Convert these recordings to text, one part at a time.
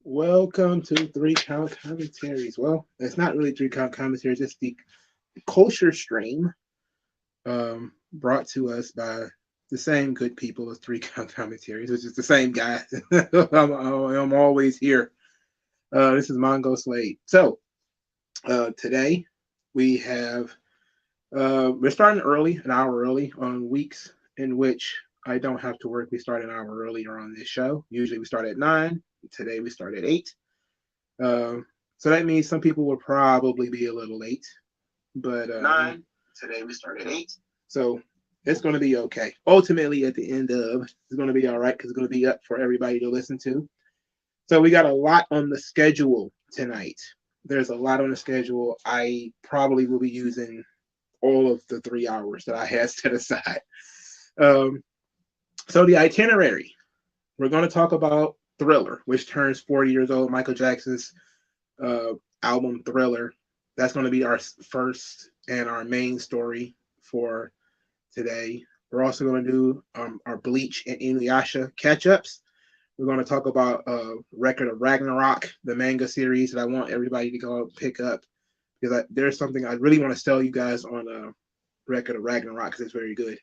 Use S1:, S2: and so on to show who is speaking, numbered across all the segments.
S1: Welcome to Three Count Commentaries. Well, it's not really Three Count Commentaries, it's the culture stream brought to us by the same good people as Three Count Commentaries, which is the same guy. I'm always here. This is Mongo Slade. So, today we have, we're starting early, an hour early on weeks in which I don't have to work. We start an hour earlier on this show. Usually we start at 9. Today we start at 8. Um, so that means some people will probably be a little late, but 9. Today we start at 8. So it's going to be okay. Ultimately, at the end of, it's going to be all right because it's going to be up for everybody to listen to. So we got a lot on the schedule tonight. There's a lot on the schedule. I probably will be using all of the 3 hours that I had set aside. Um, so the itinerary, we're going to talk about Thriller, which turns 40 years old. Michael Jackson's uh, album Thriller. That's going to be our first and our main story for today. We're also going to do our Bleach and Inuyasha catch ups. We're going to talk about Record of Ragnarok, the manga series that I want everybody to go pick up because there's something I really want to tell you guys on Record of Ragnarok because it's very good.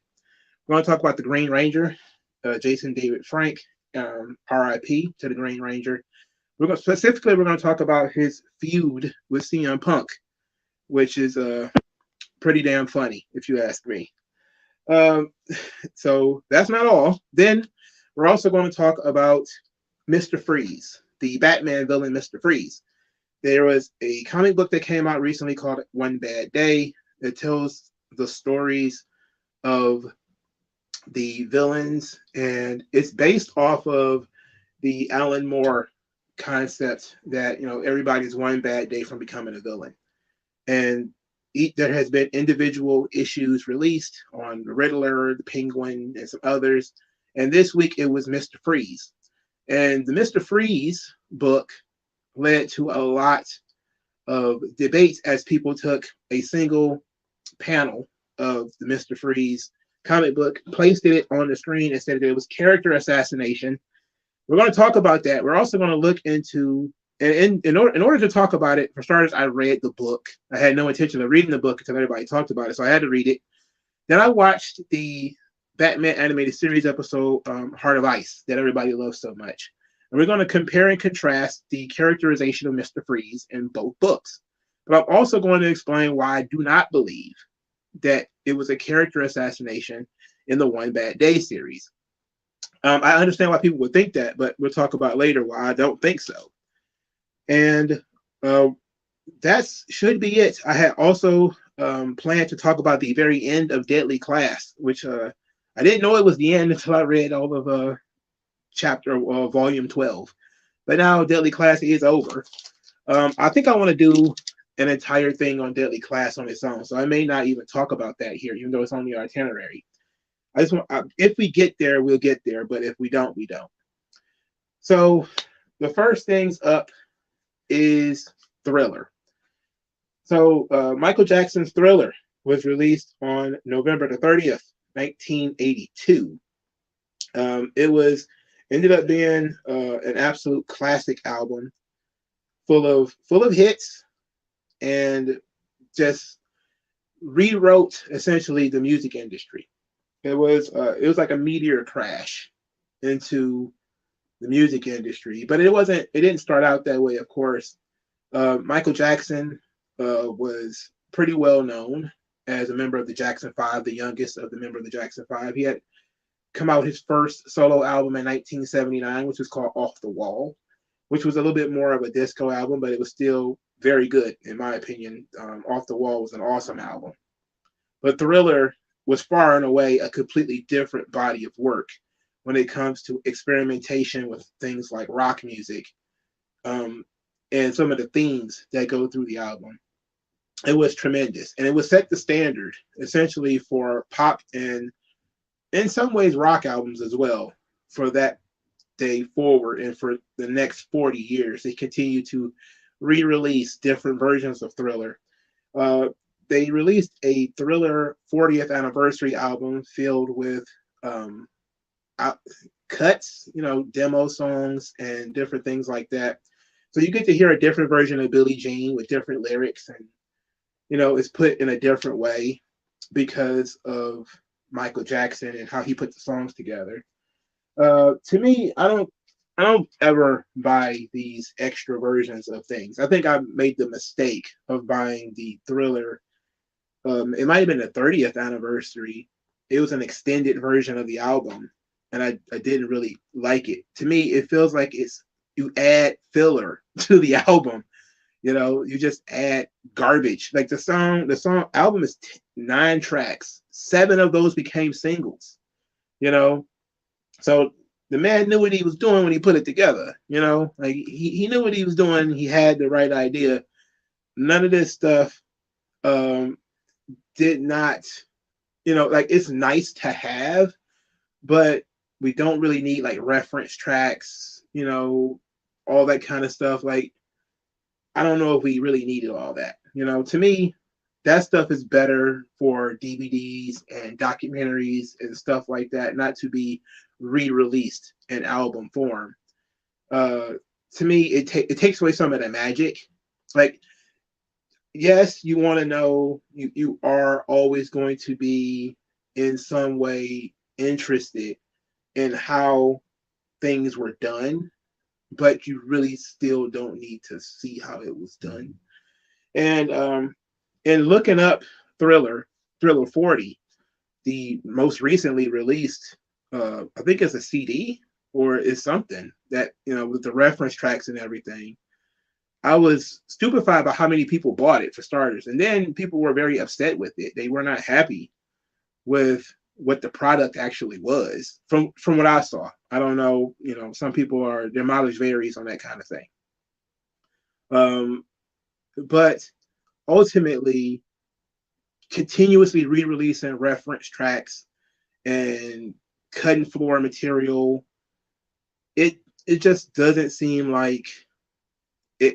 S1: We're going to talk about the Green Ranger, Jason David Frank, RIP to the Green Ranger. We're going to talk about his feud with CM Punk, which is pretty damn funny if you ask me. Um, so that's not all. Then we're also going to talk about Mr. Freeze, the Batman villain Mr. Freeze. There was a comic book that came out recently called One Bad Day that tells the stories of the villains, and it's based off of the Alan Moore concept that everybody's one bad day from becoming a villain, and there has been individual issues released on the Riddler, the Penguin, and some others. And this week it was Mr. Freeze, and the Mr. Freeze book led to a lot of debates as people took a single panel of the Mr. Freeze comic book, placed it on the screen, and said that it was character assassination. We're going to talk about that. We're also going to look into, and in order to talk about it, for starters, I read the book. I had no intention of reading the book until everybody talked about it, so I had to read it. Then I watched the Batman animated series episode, Heart of Ice, that everybody loves so much. And we're going to compare and contrast the characterization of Mr. Freeze in both books. But I'm also going to explain why I do not believe that it was a character assassination in the One Bad Day series. I understand why people would think that, but we'll talk about later why I don't think so. And uh, that should be it. I had also planned to talk about the very end of Deadly Class, which I didn't know it was the end until I read all of chapter volume 12. But now Deadly Class is over. I think I want to do an entire thing on Deadly Class on its own, so I may not even talk about that here, even though it's on the itinerary. I just want, if we get there, we'll get there, but if we don't, we don't. So the first things up is Thriller. So Michael Jackson's Thriller was released on November the 30th, 1982. It was ended up being an absolute classic album, full of hits, and just rewrote essentially the music industry. It was like a meteor crash into the music industry, but it didn't start out that way, of course. Michael Jackson was pretty well known as a member of the Jackson Five, the youngest of the member of the Jackson Five. He had come out his first solo album in 1979, which was called Off the Wall, which was a little bit more of a disco album, but it was still very good in my opinion. Off the Wall was an awesome album, but Thriller was far and away a completely different body of work when it comes to experimentation with things like rock music, um, and some of the themes that go through the album. It was tremendous, and it was set the standard essentially for pop and in some ways rock albums as well for that day forward and for the next 40 years. They continue to re-release different versions of Thriller. Uh, they released a Thriller 40th anniversary album filled with um, cuts, demo songs and different things like that. So you get to hear a different version of Billie Jean with different lyrics, and it's put in a different way because of Michael Jackson and how he put the songs together. To me, I don't ever buy these extra versions of things. I think I made the mistake of buying the Thriller. It might have been the 30th anniversary. It was an extended version of the album, and I didn't really like it. To me, it feels like you add filler to the album. You just add garbage. Like the song album is 9 tracks. 7 of those became singles. You know, so the man knew what he was doing when he put it together. Like he knew what he was doing. He had the right idea. None of this stuff um, did not, like it's nice to have, but we don't really need like reference tracks, all that kind of stuff. Like, I don't know if we really needed all that. To me, that stuff is better for DVDs and documentaries and stuff like that, not to be re-released in album form. Uh, to me, it takes away some of the magic. Like, yes, you want to know, you are always going to be in some way interested in how things were done, but you really still don't need to see how it was done. And in looking up Thriller 40, the most recently released, I think it's a CD or it's something that, with the reference tracks and everything. I was stupefied by how many people bought it, for starters. And then people were very upset with it. They were not happy with what the product actually was from what I saw. I don't know, some people their mileage varies on that kind of thing. But ultimately, continuously re-releasing reference tracks and cutting floor material, it just doesn't seem like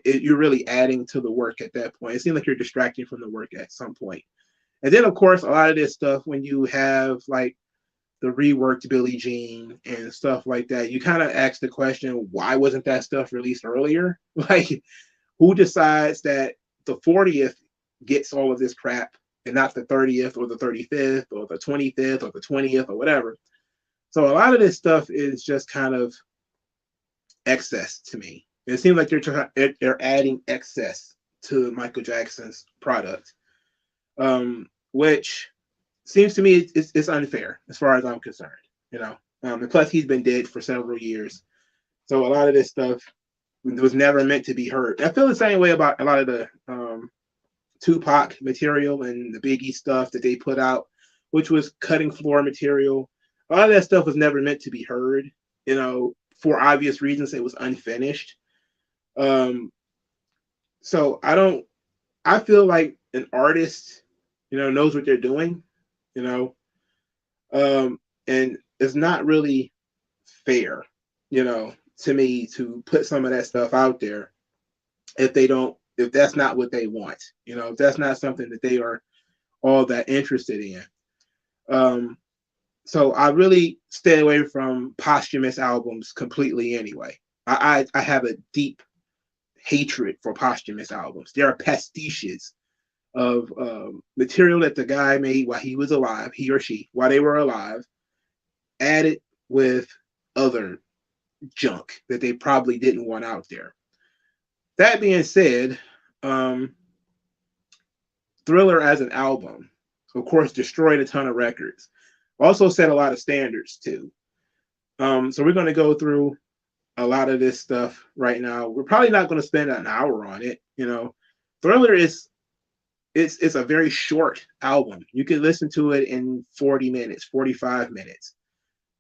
S1: you're really adding to the work at that point. It seems like you're distracting from the work at some point. And then, of course, a lot of this stuff, when you have like the reworked Billie Jean and stuff like that, you kind of ask the question, why wasn't that stuff released earlier? Like, who decides that the 40th gets all of this crap and not the 30th or the 35th or the 25th or the 20th or whatever? So a lot of this stuff is just kind of excess to me. It seems like they're adding excess to Michael Jackson's product, which seems to me it's unfair as far as I'm concerned. And plus he's been dead for several years, so a lot of this stuff was never meant to be heard. I feel the same way about a lot of the Tupac material and the Biggie stuff that they put out, which was cutting floor material. A lot of that stuff was never meant to be heard. For obvious reasons, it was unfinished. So I feel like an artist, knows what they're doing, and it's not really fair, to me to put some of that stuff out there if that's not what they want, if that's not something that they are all that interested in. So I really stay away from posthumous albums completely anyway. I have a deep hatred for posthumous albums. They are pastiches of material that the guy made while he was alive, he or she, while they were alive, added with other junk that they probably didn't want out there. That being said, Thriller as an album, of course, destroyed a ton of records. Also set a lot of standards too. So we're going to go through a lot of this stuff right now. We're probably not going to spend an hour on it. Thriller it's a very short album. You can listen to it in 40 minutes, 45 minutes.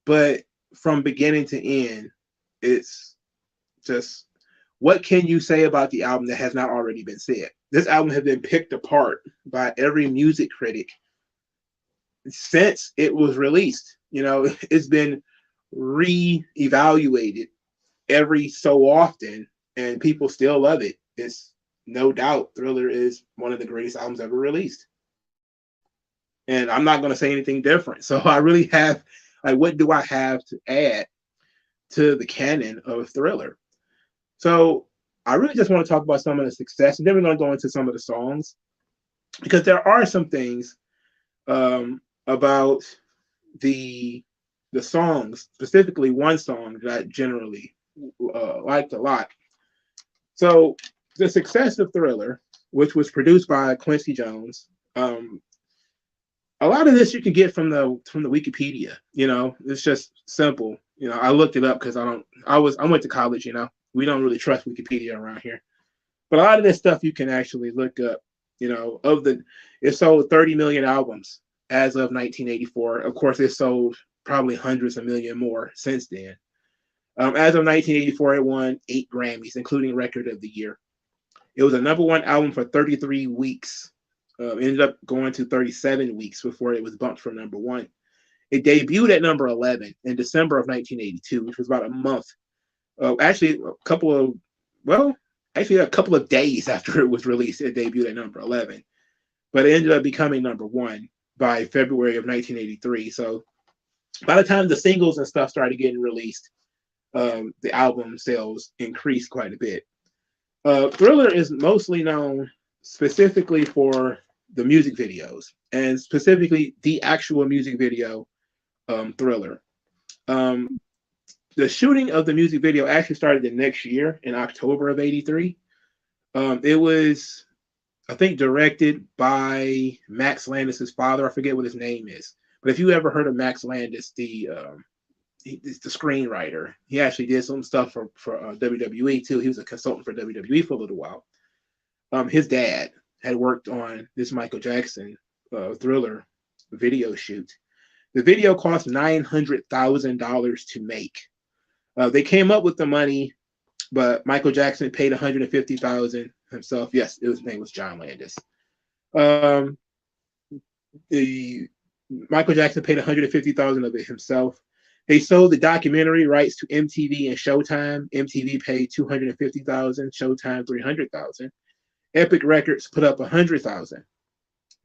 S1: But from beginning to end, it's just, what can you say about the album that has not already been said? This album has been picked apart by every music critic since it was released. It's been re-evaluated every so often, and people still love it. It's no doubt Thriller is one of the greatest albums ever released. And I'm not going to say anything different. So I really have, like, what do I have to add to the canon of Thriller? So I really just want to talk about some of the success, and then we're going to go into some of the songs because there are some things about the the songs, specifically one song that I generally liked a lot. So the success of Thriller, which was produced by Quincy Jones, um, a lot of this you can get from the Wikipedia. You know, it's just simple. You know, I looked it up because I don't. I went to college. You know, we don't really trust Wikipedia around here. But a lot of this stuff you can actually look up. You know, it sold 30 million albums as of 1984. Of course, it sold probably hundreds of million more since then. As of 1984, it won 8 Grammys, including Record of the Year. It was a number one album for 33 weeks. Ended up going to 37 weeks before it was bumped from number one. It debuted at number 11 in December of 1982, which was about a month. Actually, well, a couple of days after it was released, it debuted at number 11. But it ended up becoming number one by February of 1983. So by the time the singles and stuff started getting released, the album sales increased quite a bit. Thriller is mostly known specifically for the music videos, and specifically the actual music video, Thriller. Um, the shooting of the music video actually started the next year in October of '83. It was, I think, directed by Max Landis' father. I forget what his name is, but if you ever heard of Max Landis, he's the screenwriter. He actually did some stuff for WWE too. He was a consultant for WWE for a little while. His dad had worked on this Michael Jackson Thriller video shoot. The video cost $900,000 to make. They came up with the money, but Michael Jackson paid $150,000 himself. Yes, his name was John Landis. Um, the Michael Jackson paid $150,000 of it himself. They sold the documentary rights to MTV and Showtime. MTV paid $250,000, Showtime $300,000. Epic Records put up $100,000.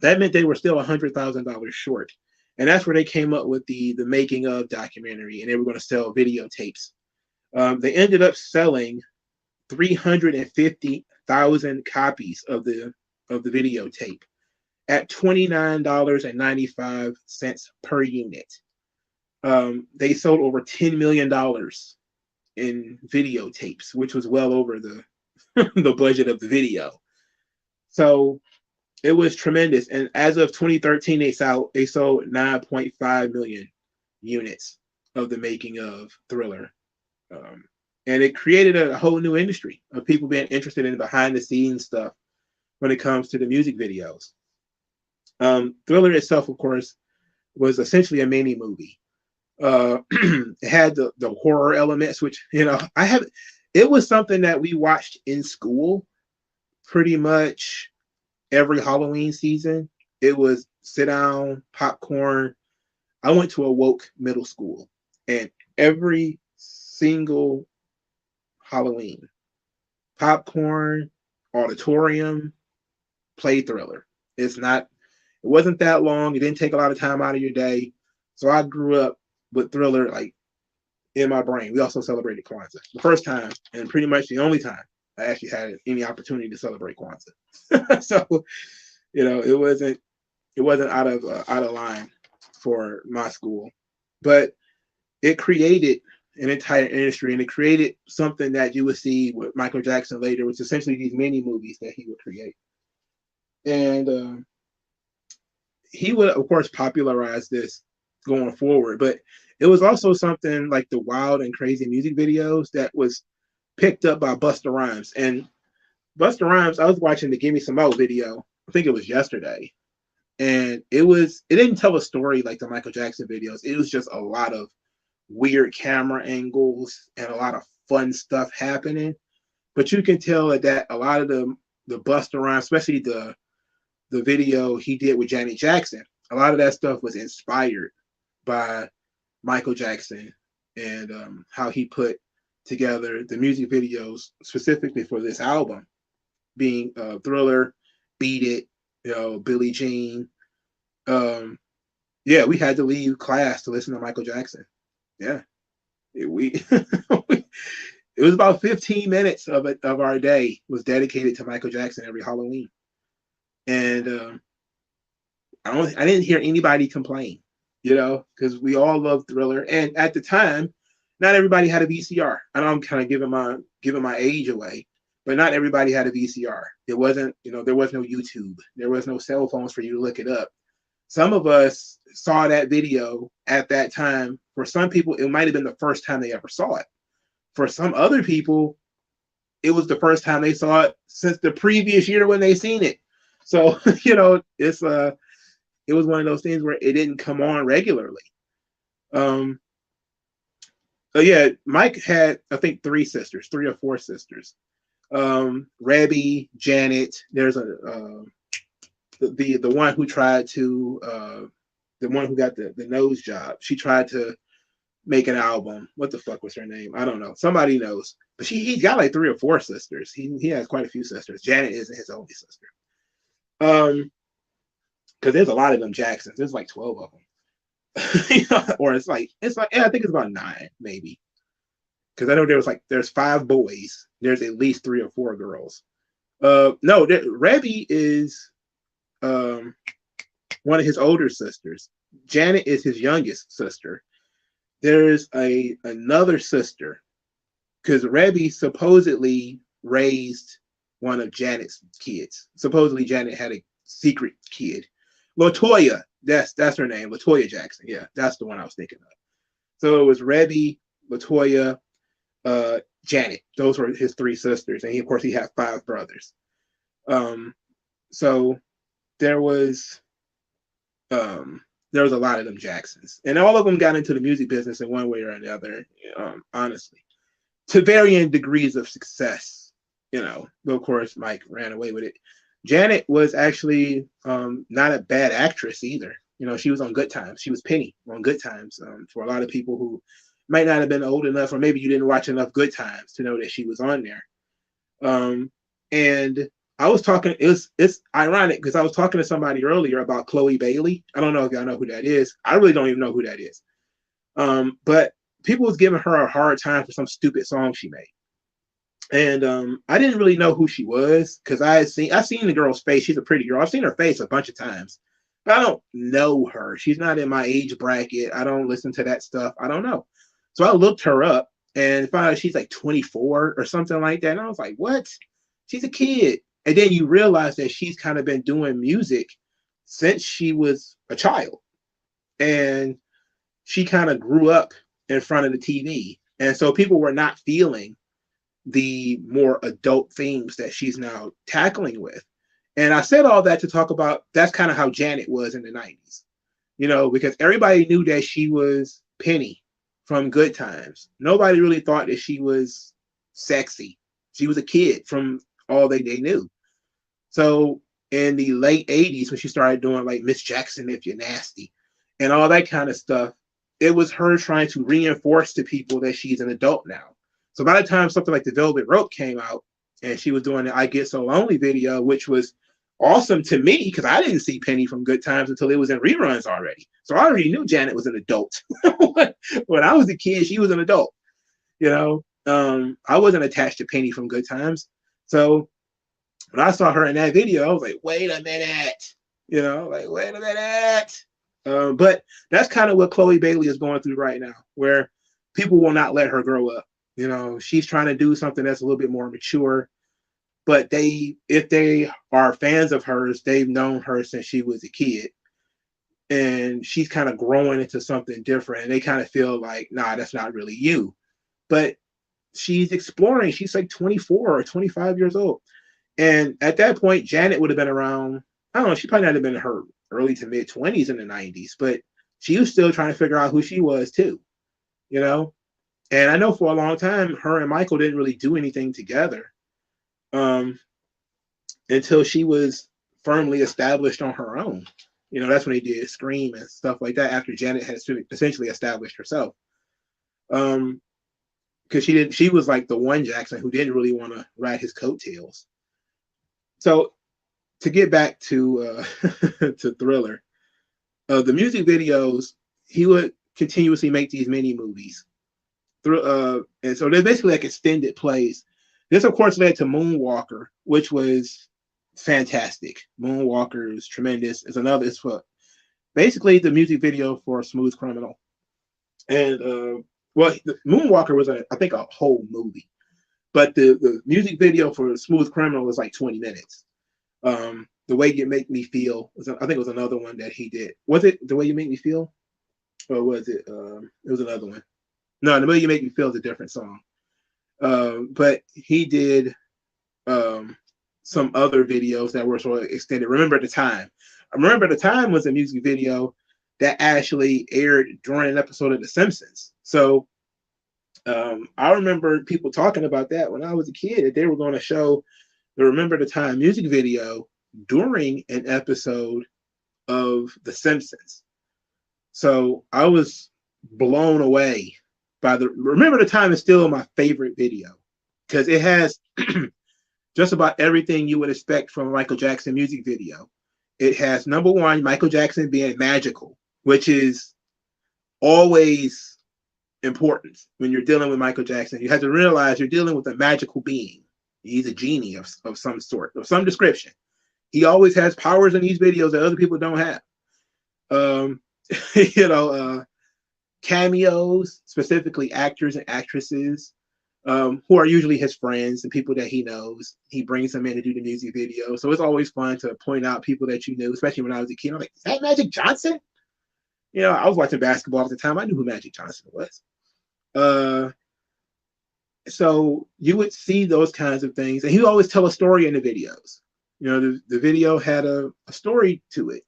S1: That meant they were still $100,000 short, and that's where they came up with the making of documentary, and they were going to sell videotapes. They ended up selling 350,000 copies of the videotape at $29.95 per unit. They sold over $10 million in videotapes, which was well over the the budget of the video. So it was tremendous. And as of 2013, they sold 9.5 million units of the making of Thriller. And it created a whole new industry of people being interested in behind the scenes stuff when it comes to the music videos. Thriller itself, of course, was essentially a mini movie. It had the horror elements, which, you know, it was something that we watched in school pretty much every Halloween season. It was sit down, popcorn. I went to a woke middle school, and every single Halloween, popcorn, auditorium, play Thriller. It wasn't that long. It didn't take a lot of time out of your day. So I grew up with Thriller like in my brain. We also celebrated Kwanzaa. The first time and pretty much the only time I actually had any opportunity to celebrate Kwanzaa. So, you know, it wasn't out of line for my school, but it created an entire industry, and it created something that you would see with Michael Jackson later, which is essentially these mini movies that he would create. And he would, of course, popularize this going forward, but it was also something like the wild and crazy music videos that was picked up by Busta Rhymes. And Busta Rhymes, I was watching the Give Me Some Mo video, I think it was yesterday, and it didn't tell a story like the Michael Jackson videos. It was just a lot of weird camera angles and a lot of fun stuff happening. But you can tell that a lot of the Busta Rhymes, especially the video he did with Janet Jackson, a lot of that stuff was inspired by Michael Jackson and how he put together the music videos specifically for this album, being Thriller, Beat It, you know, Billie Jean. Yeah, we had to leave class to listen to Michael Jackson. Yeah, we it was about 15 minutes of it of our day was dedicated to Michael Jackson every Halloween, and I didn't hear anybody complain, because we all loved Thriller, and at the time, not everybody had a VCR. I know I'm kind of giving my age away, but not everybody had a VCR. It wasn't, there was no YouTube, there was no cell phones for you to look it up. Some of us saw that video at that time. For some people, it might have been the first time they ever saw it. For some other people, it was the first time they saw it since the previous year when they seen it. So, it was one of those things where it didn't come on regularly. Um, so yeah, Mike had, I think, three or four sisters. Rebby, Janet. There's the one who tried to the one who got the nose job. She tried to make an album. What the fuck was her name? I don't know. Somebody knows. But he's got like three or four sisters. He has quite a few sisters. Janet isn't his only sister. Because there's a lot of them Jacksons. There's like 12 of them. Or it's like yeah, I think it's about 9 maybe. Because I know there's 5 boys. There's at least 3 or 4 girls. No, Rebby is one of his older sisters. Janet is his youngest sister. There's another sister, because Rebby supposedly raised one of Janet's kids. Supposedly Janet had a secret kid. Latoya, that's her name. Latoya Jackson. Yeah, that's the one I was thinking of. So it was Rebby, Latoya, Janet. Those were his 3 sisters, and of course he had 5 brothers. So there was a lot of them Jacksons, and all of them got into the music business in one way or another. Honestly, to varying degrees of success. But of course Mike ran away with it. Janet was actually not a bad actress either. She was on Good Times. She was Penny on Good Times. For a lot of people who might not have been old enough, or maybe you didn't watch enough Good Times to know that she was on there. And I was talking. It's ironic because I was talking to somebody earlier about Chloe Bailey. I don't know if y'all know who that is. I really don't even know who that is. But people was giving her a hard time for some stupid song she made. And I didn't really know who she was because I've seen the girl's face. She's a pretty girl. I've seen her face a bunch of times, but I don't know her. She's not in my age bracket. I don't listen to that stuff. I don't know. So I looked her up and found out she's like 24 or something like that. And I was like, what? She's a kid. And then you realize that she's kind of been doing music since she was a child. And she kind of grew up in front of the TV. And so people were not feeling the more adult themes that she's now tackling with. And I said all that to talk about that's kind of how Janet was in the 90s, because everybody knew that she was Penny from Good Times. Nobody really thought that she was sexy. She was a kid from all they knew. So in the late 80s, when she started doing like Miss Jackson If You're Nasty and all that kind of stuff, it was her trying to reinforce to people that she's an adult now. So by the time something like The Velvet Rope came out and she was doing the I Get So Lonely video, which was awesome to me because I didn't see Penny from Good Times until it was in reruns already. So I already knew Janet was an adult. When I was a kid, she was an adult. I wasn't attached to Penny from Good Times. So when I saw her in that video, I was like, wait a minute. Wait a minute. But that's kind of what Chloe Bailey is going through right now, where people will not let her grow up. She's trying to do something that's a little bit more mature, but if they are fans of hers, they've known her since she was a kid, and she's kind of growing into something different, and they kind of feel like, nah, that's not really you. But she's exploring. She's like 24 or 25 years old. And at that point, Janet would have been around, I don't know, she probably not have been in her early to mid 20s in the 90s, but she was still trying to figure out who she was too, And I know for a long time, her and Michael didn't really do anything together until she was firmly established on her own. That's when they did Scream and stuff like that after Janet had essentially established herself. Because she was like the one Jackson who didn't really want to ride his coattails. So to get back to to Thriller, the music videos, he would continuously make these mini movies And so they're basically like extended plays. This, of course, led to Moonwalker, which was fantastic. Moonwalker is tremendous. It's for basically the music video for Smooth Criminal. And well, the Moonwalker was I think a whole movie, but the music video for Smooth Criminal was like 20 minutes. The Way You Make Me Feel I think it was another one that he did. Was it The Way You Make Me Feel, or was it? It was another one. No, The Way You Make Me Feel is a different song. But he did some other videos that were sort of extended. Remember the Time. Remember the Time was a music video that actually aired during an episode of The Simpsons. So I remember people talking about that when I was a kid, that they were going to show the Remember the Time music video during an episode of The Simpsons. So I was blown away by Remember the Time is still my favorite video because it has just about everything you would expect from a Michael Jackson music video. It has, number one, Michael Jackson being magical, which is always important when you're dealing with Michael Jackson. You have to realize you're dealing with a magical being. He's a genie of some sort, of some description. He always has powers in these videos that other people don't have. Cameos, specifically actors and actresses, who are usually his friends and people that he knows. He brings them in to do the music video. So it's always fun to point out people that you knew, especially when I was a kid. I'm like, is that Magic Johnson? I was watching basketball at the time. I knew who Magic Johnson was. So you would see those kinds of things. And he would always tell a story in the videos. The video had a story to it.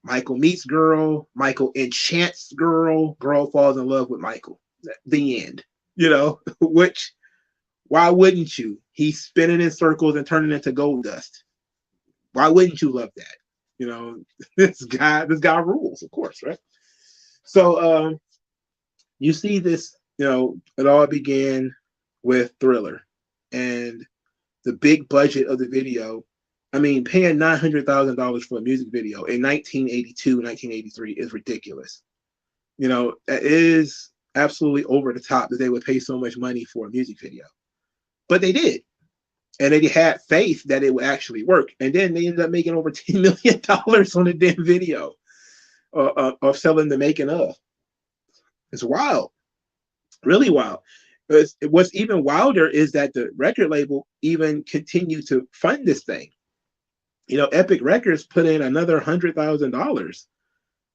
S1: Michael meets girl, Michael enchants girl falls in love with Michael. The end. Which, why wouldn't you? He's spinning in circles and turning into gold dust. Why wouldn't you love that? This guy rules, of course, right? So you see this, it all began with Thriller, and the big budget of the video. I mean, paying $900,000 for a music video in 1982, 1983 is ridiculous. That is absolutely over the top that they would pay so much money for a music video. But they did. And they had faith that it would actually work. And then they ended up making over $10 million on the damn video of selling the making of. It's wild. Really wild. What's even wilder is that the record label even continued to fund this thing. Epic Records put in another $100,000,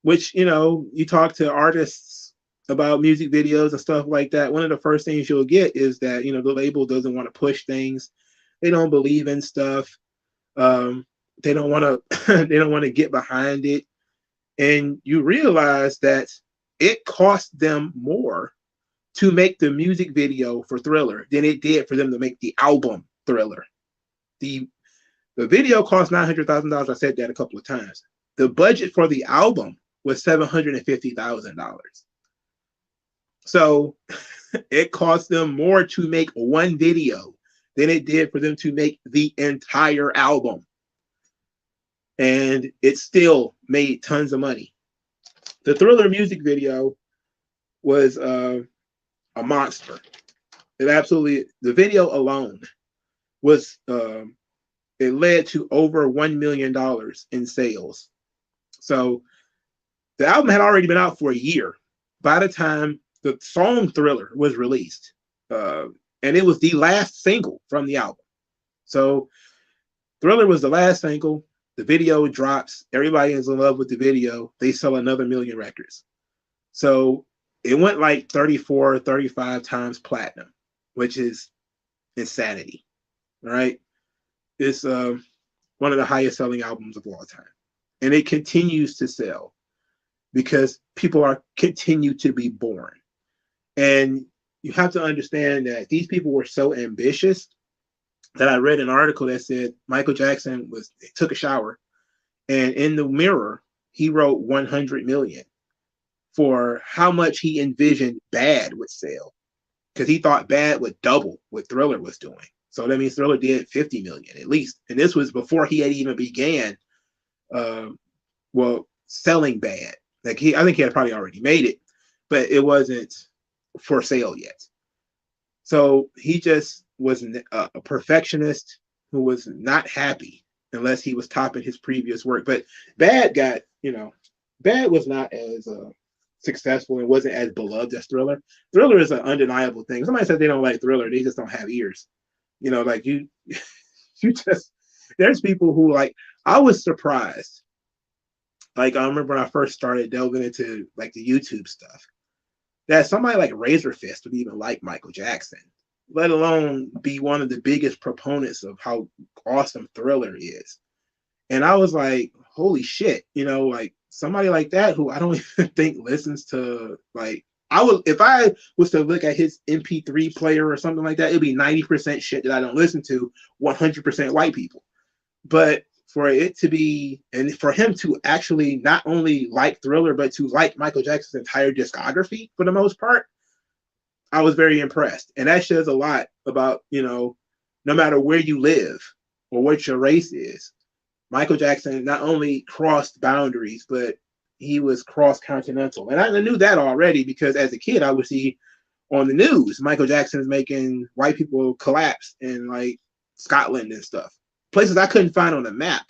S1: which, you talk to artists about music videos and stuff like that. One of the first things you'll get is that, the label doesn't want to push things. They don't believe in stuff. They don't want to get behind it. And you realize that it cost them more to make the music video for Thriller than it did for them to make the album Thriller. The video cost $900,000. I said that a couple of times. The budget for the album was $750,000. So it cost them more to make one video than it did for them to make the entire album. And it still made tons of money. The Thriller music video was a monster. The video alone was, it led to over $1 million in sales. So the album had already been out for a year by the time the song Thriller was released. And it was the last single from the album. So Thriller was the last single. The video drops. Everybody is in love with the video. They sell another 1 million records. So it went like 34, 35 times platinum, which is insanity. All right. It's one of the highest selling albums of all time. And it continues to sell because people continue to be born. And you have to understand that these people were so ambitious that I read an article that said Michael Jackson took a shower, and in the mirror, he wrote 100 million for how much he envisioned Bad would sell, because he thought Bad would double what Thriller was doing. So that means Thriller did 50 million at least. And this was before he had even began, selling Bad. I think he had probably already made it, but it wasn't for sale yet. So he just was a perfectionist who was not happy unless he was topping his previous work. But Bad got, Bad was not as successful and wasn't as beloved as Thriller. Thriller is an undeniable thing. Somebody said they don't like Thriller, they just don't have ears. Like you, you just, there's people who like, I was surprised. Like, I remember when I first started delving into like the YouTube stuff, that somebody like Razor Fist would even like Michael Jackson, let alone be one of the biggest proponents of how awesome Thriller is. And I was like, holy shit, like somebody like that who I don't even think listens to, like, I would, if I was to look at his MP3 player or something like that, it'd be 90% shit that I don't listen to, 100% white people. But for it to be, and for him to actually not only like Thriller, but to like Michael Jackson's entire discography for the most part, I was very impressed. And that says a lot about, no matter where you live or what your race is, Michael Jackson not only crossed boundaries, but he was cross-continental. And I knew that already because as a kid, I would see on the news, Michael Jackson's making white people collapse in like Scotland and stuff. Places I couldn't find on the map.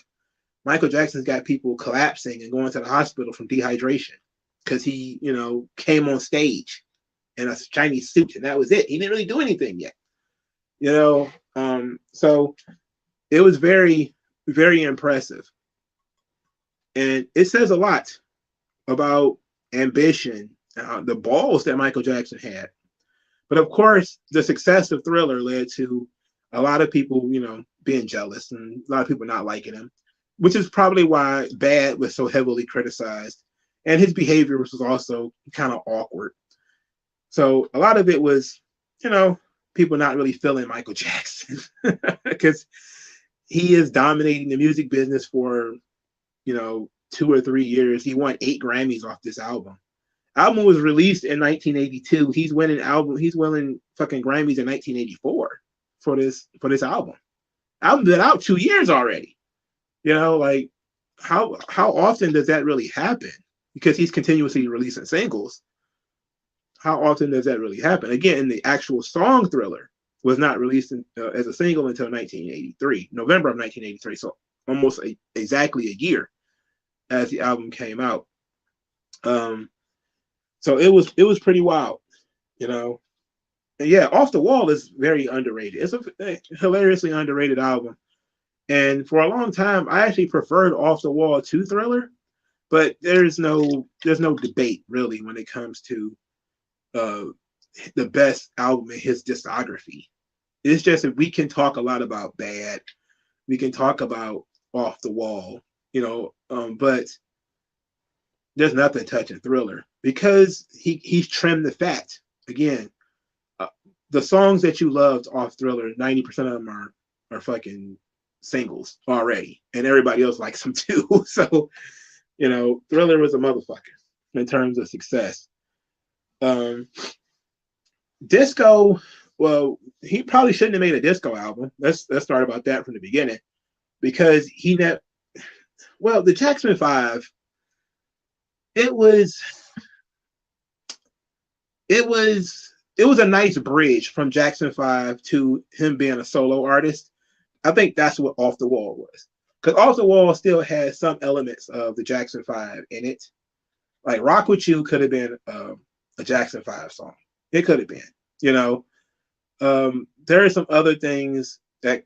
S1: Michael Jackson's got people collapsing and going to the hospital from dehydration because he, came on stage in a Chinese suit and that was it. He didn't really do anything yet, so it was very, very impressive. And it says a lot about ambition, the balls that Michael Jackson had. But of course, the success of Thriller led to a lot of people, being jealous and a lot of people not liking him, which is probably why Bad was so heavily criticized. And his behavior was also kind of awkward. So a lot of it was, people not really feeling Michael Jackson because he is dominating the music business for, 2 or 3 years. He won 8 Grammys off this album. Album was released in 1982. He's winning fucking Grammys in 1984 for this album. Album's been out 2 years already. Like how often does that really happen? Because he's continuously releasing singles. How often does that really happen? Again, the actual song Thriller was not released as a single until 1983, November of 1983. So almost exactly a year as the album came out. So it was pretty wild, And yeah, Off the Wall is very underrated. It's a hilariously underrated album. And for a long time, I actually preferred Off the Wall to Thriller, but there's no debate really when it comes to the best album in his discography. It's just that we can talk a lot about Bad, we can talk about Off the Wall, but there's nothing touching Thriller because he's trimmed the fat. Again, the songs that you loved off Thriller, 90% of them are fucking singles already, and everybody else likes them too. So, Thriller was a motherfucker in terms of success. Disco, well, he probably shouldn't have made a disco album. Let's start about that from the beginning, because the Jackson 5, it was a nice bridge from Jackson 5 to him being a solo artist. I think that's what Off the Wall was, because Off the Wall still has some elements of the Jackson 5 in it. Like Rock With You could have been a Jackson 5 song. It could have been, there are some other things that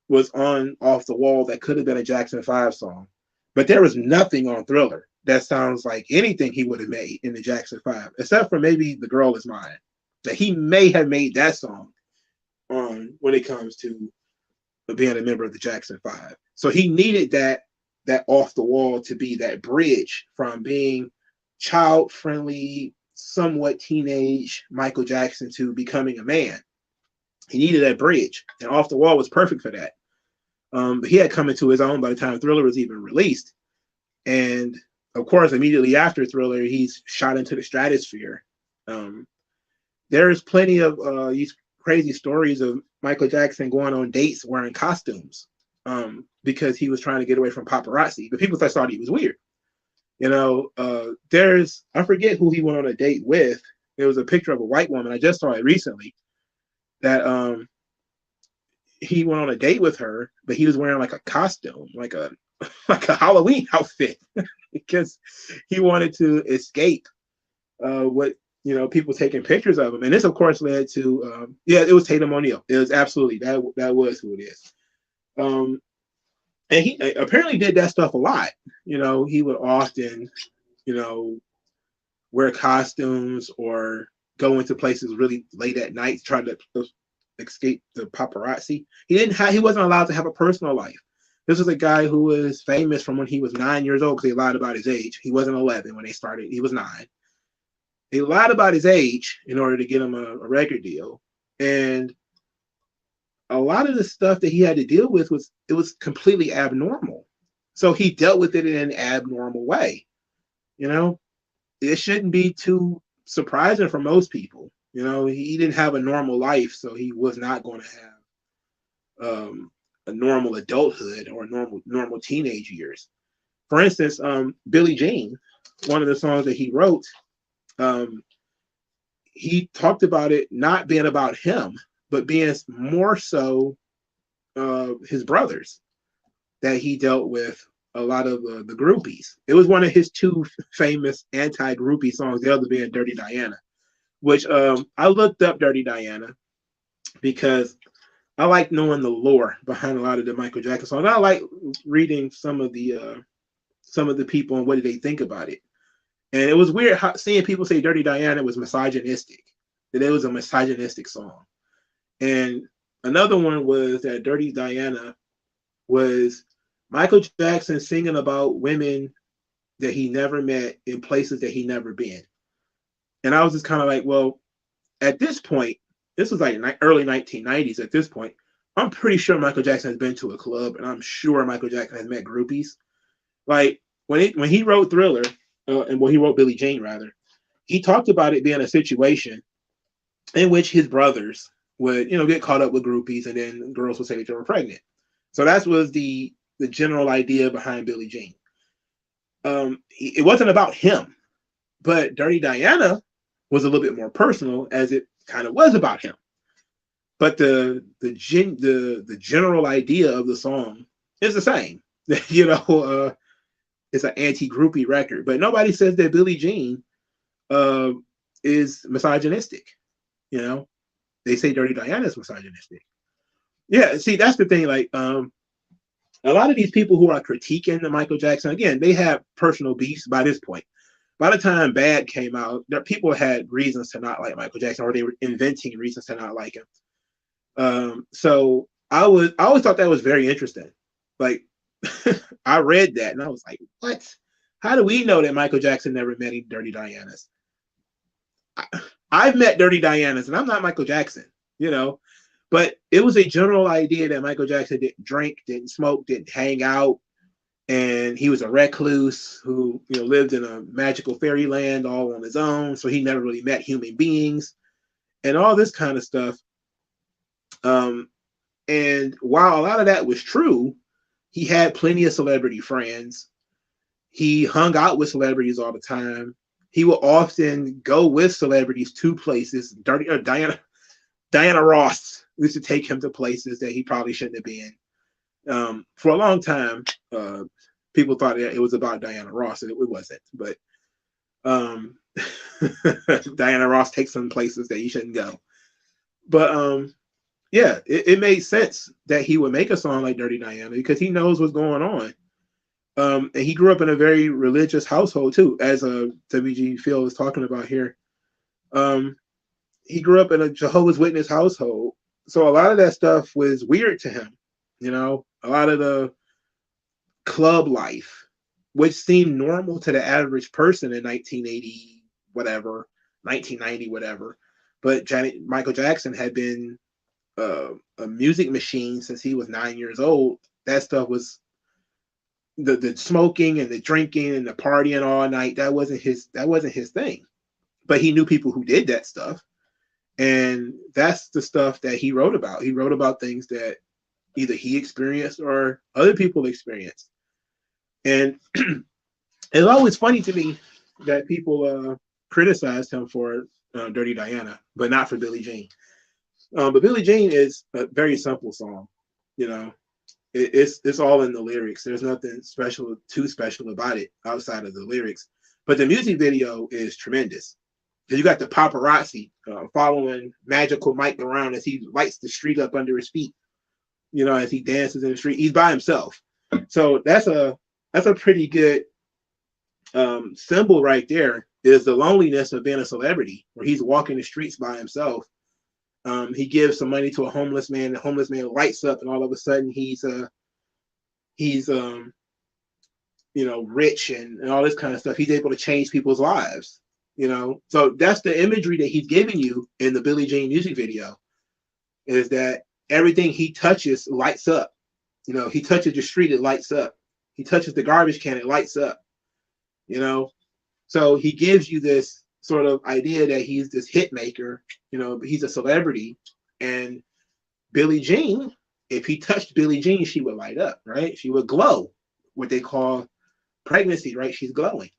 S1: was on Off the Wall that could have been a Jackson 5 song, but there was nothing on Thriller that sounds like anything he would have made in the Jackson 5, except for maybe The Girl Is Mine, that he may have made that song on when it comes to being a member of the Jackson 5. So he needed that Off the Wall to be that bridge from being child-friendly, somewhat teenage Michael Jackson to becoming a man. He needed that bridge, and Off the Wall was perfect for that. But he had come into his own by the time Thriller was even released. And of course, immediately after Thriller, he's shot into the stratosphere. There's plenty of these crazy stories of Michael Jackson going on dates wearing costumes because he was trying to get away from paparazzi. But people thought he was weird. I forget who he went on a date with, There was a picture of a white woman. I just saw it recently that he went on a date with her, but he was wearing like a costume, like a like a Halloween outfit, because he wanted to escape what people taking pictures of him. And this, of course, led to it was Tatum O'Neal. It was absolutely that was who it is. And he apparently did that stuff a lot. He would often, wear costumes or go into places really late at night to try to escape the paparazzi. He wasn't allowed to have a personal life. This was a guy who was famous from when he was 9 years old because he lied about his age. He wasn't 11 when they started. He was 9. He lied about his age in order to get him a record deal. And a lot of the stuff that he had to deal with was completely abnormal. So he dealt with it in an abnormal way. It shouldn't be too surprising for most people. He didn't have a normal life, so he was not going to have a normal adulthood or normal teenage years. For instance, Billie Jean, one of the songs that he wrote, he talked about it not being about him, but being more so his brothers, that he dealt with a lot of the groupies. It was one of his two famous anti-groupie songs, the other being Dirty Diana, which I looked up Dirty Diana because I like knowing the lore behind a lot of the Michael Jackson songs. I like reading some of the people and what did they think about it. And it was weird seeing people say Dirty Diana was misogynistic, that it was a misogynistic song. And another one was that Dirty Diana was Michael Jackson singing about women that he never met in places that he never been. And I was just kind of like, well, at this point, this was like early 1990s. At this point, I'm pretty sure Michael Jackson has been to a club, and I'm sure Michael Jackson has met groupies. Like when he wrote Thriller, he wrote Billie Jean rather, he talked about it being a situation in which his brothers would, get caught up with groupies, and then girls would say that they were pregnant. So that was the general idea behind Billie Jean. It wasn't about him, but Dirty Diana was a little bit more personal, as it kind of was about him. But the general idea of the song is the same. It's an anti-groupie record, but nobody says that Billie Jean is misogynistic. They say Dirty Diana is misogynistic. Yeah, see, that's the thing. Like, a lot of these people who are critiquing the Michael Jackson, again, they have personal beefs by this point. By the time Bad came out, people had reasons to not like Michael Jackson, or they were inventing reasons to not like him. So I always thought that was very interesting. Like, I read that and I was like, what? How do we know that Michael Jackson never met any Dirty Dianas? I've met Dirty Dianas, and I'm not Michael Jackson, but it was a general idea that Michael Jackson didn't drink, didn't smoke, didn't hang out, and he was a recluse who lived in a magical fairyland all on his own, so he never really met human beings and all this kind of stuff. And while a lot of that was true, he had plenty of celebrity friends. He hung out with celebrities all the time. He would often go with celebrities to places. Diana Ross used to take him to places that he probably shouldn't have been. For a long time, people thought it was about Diana Ross, and it wasn't. But Diana Ross takes him places that he shouldn't go. But yeah, it made sense that he would make a song like Dirty Diana because he knows what's going on. And he grew up in a very religious household too, as WG Phil is talking about here. He grew up in a Jehovah's Witness household, so a lot of that stuff was weird to him. A lot of the club life, which seemed normal to the average person in 1980, whatever, 1990, whatever. But Michael Jackson had been a music machine since he was 9 years old. That stuff was the smoking and the drinking and the partying all night. That wasn't his thing. But he knew people who did that stuff. And that's the stuff that he wrote about. He wrote about things that either he experienced or other people experienced. And it's always funny to me that people criticized him for Dirty Diana, but not for Billie Jean. But Billie Jean is a very simple song. You know, it's all in the lyrics. There's nothing special, too special about it outside of the lyrics. But the music video is tremendous. Because you got the paparazzi following Magical Mike around as he lights the street up under his feet. You know, as he dances in the street, he's by himself. So that's a pretty good symbol right there. Is the loneliness of being a celebrity, where he's walking the streets by himself. He gives some money to a homeless man. The homeless man lights up, and all of a sudden he's you know, rich and all this kind of stuff. He's able to change people's lives. You know, so that's the imagery that he's giving you in the Billie Jean music video. Is that everything he touches lights up. You know, he touches the street, it lights up. He touches the garbage can, it lights up. You know, so he gives you this sort of idea that he's this hit maker. You know, he's a celebrity, and Billie Jean, if he touched Billie Jean, she would light up, right? She would glow, what they call pregnancy, right? She's glowing.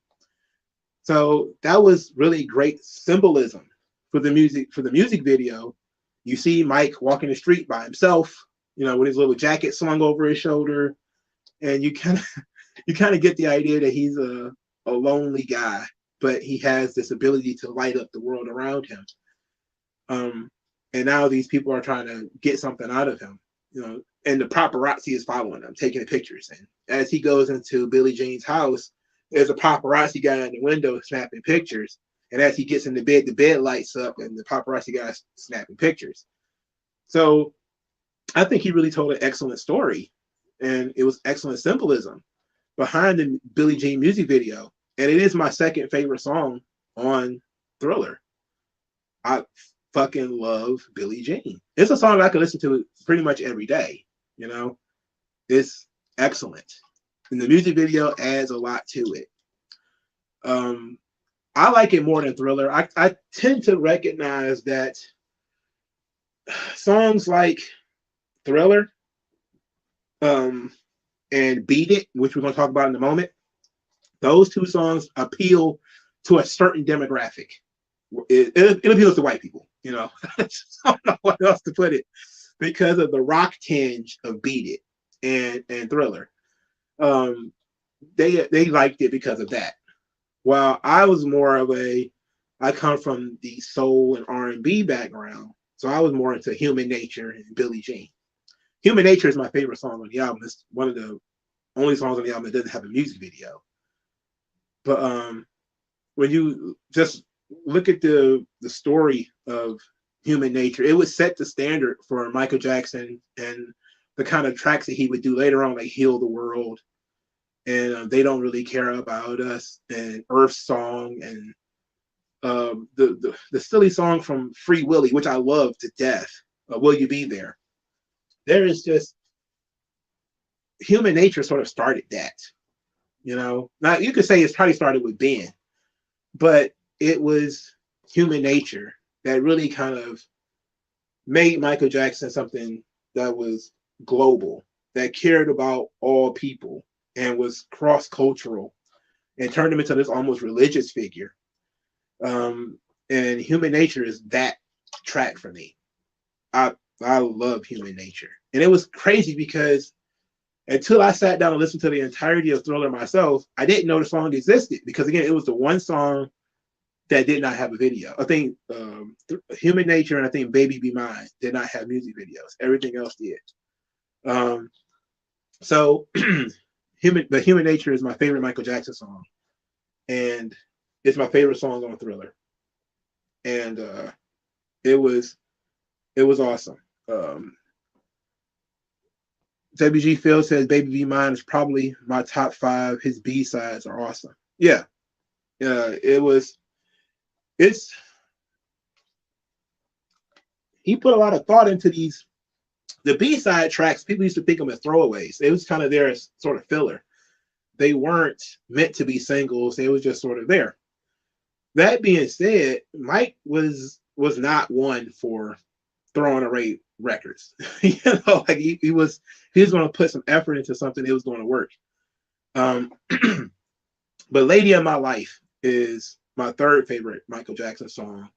S1: So that was really great symbolism for the music video. You see Mike walking the street by himself, you know, with his little jacket slung over his shoulder, and you kind of get the idea that he's a lonely guy, but he has this ability to light up the world around him. And now these people are trying to get something out of him, you know, and the paparazzi is following him, taking pictures. And as he goes into Billie Jean's house, there's a paparazzi guy in the window snapping pictures. And as he gets into bed, the bed lights up and the paparazzi guy's snapping pictures. So I think he really told an excellent story, and it was excellent symbolism behind the Billie Jean music video. And it is my second favorite song on Thriller. I fucking love Billie Jean. It's a song that I can listen to pretty much every day. You know, it's excellent. And the music video adds a lot to it. I like it more than Thriller. I tend to recognize that songs like Thriller and Beat It, which we're going to talk about in a moment, those two songs appeal to a certain demographic. It appeals to white people, you know. I don't know what else to put it, because of the rock tinge of Beat It and Thriller. They liked it because of that. While I was more of I come from the soul and R&B background, so I was more into Human Nature and Billie Jean. Human Nature is my favorite song on the album. It's one of the only songs on the album that doesn't have a music video. But when you just look at the story of Human Nature, it would set the standard for Michael Jackson and the kind of tracks that he would do later on, like Heal the World, and They Don't Really Care About Us, and Earth Song, and the silly song from Free Willy, which I love to death, Will You Be There? There is just, Human Nature sort of started that, you know. Now you could say it's probably started with Ben, but it was Human Nature that really kind of made Michael Jackson something that was global, that cared about all people and was cross-cultural, and turned him into this almost religious figure. And Human Nature is that track for me. I love Human Nature. And it was crazy because until I sat down and listened to the entirety of Thriller myself, I didn't know the song existed, because again, it was the one song that did not have a video. I think Human Nature and I think Baby Be Mine did not have music videos. Everything else did. So Human Nature is my favorite Michael Jackson song, and it's my favorite song on Thriller. And it was awesome. WG Phil says Baby Be Mine is probably my top 5. His B-sides are awesome. Yeah. He put a lot of thought into these. The B-side tracks, people used to think them as throwaways. It was kind of there as sort of filler. They weren't meant to be singles. They was just sort of there. That being said, Mike was not one for throwing away records. You know, like he was going to put some effort into something. It was going to work. But Lady of My Life is my third favorite Michael Jackson song.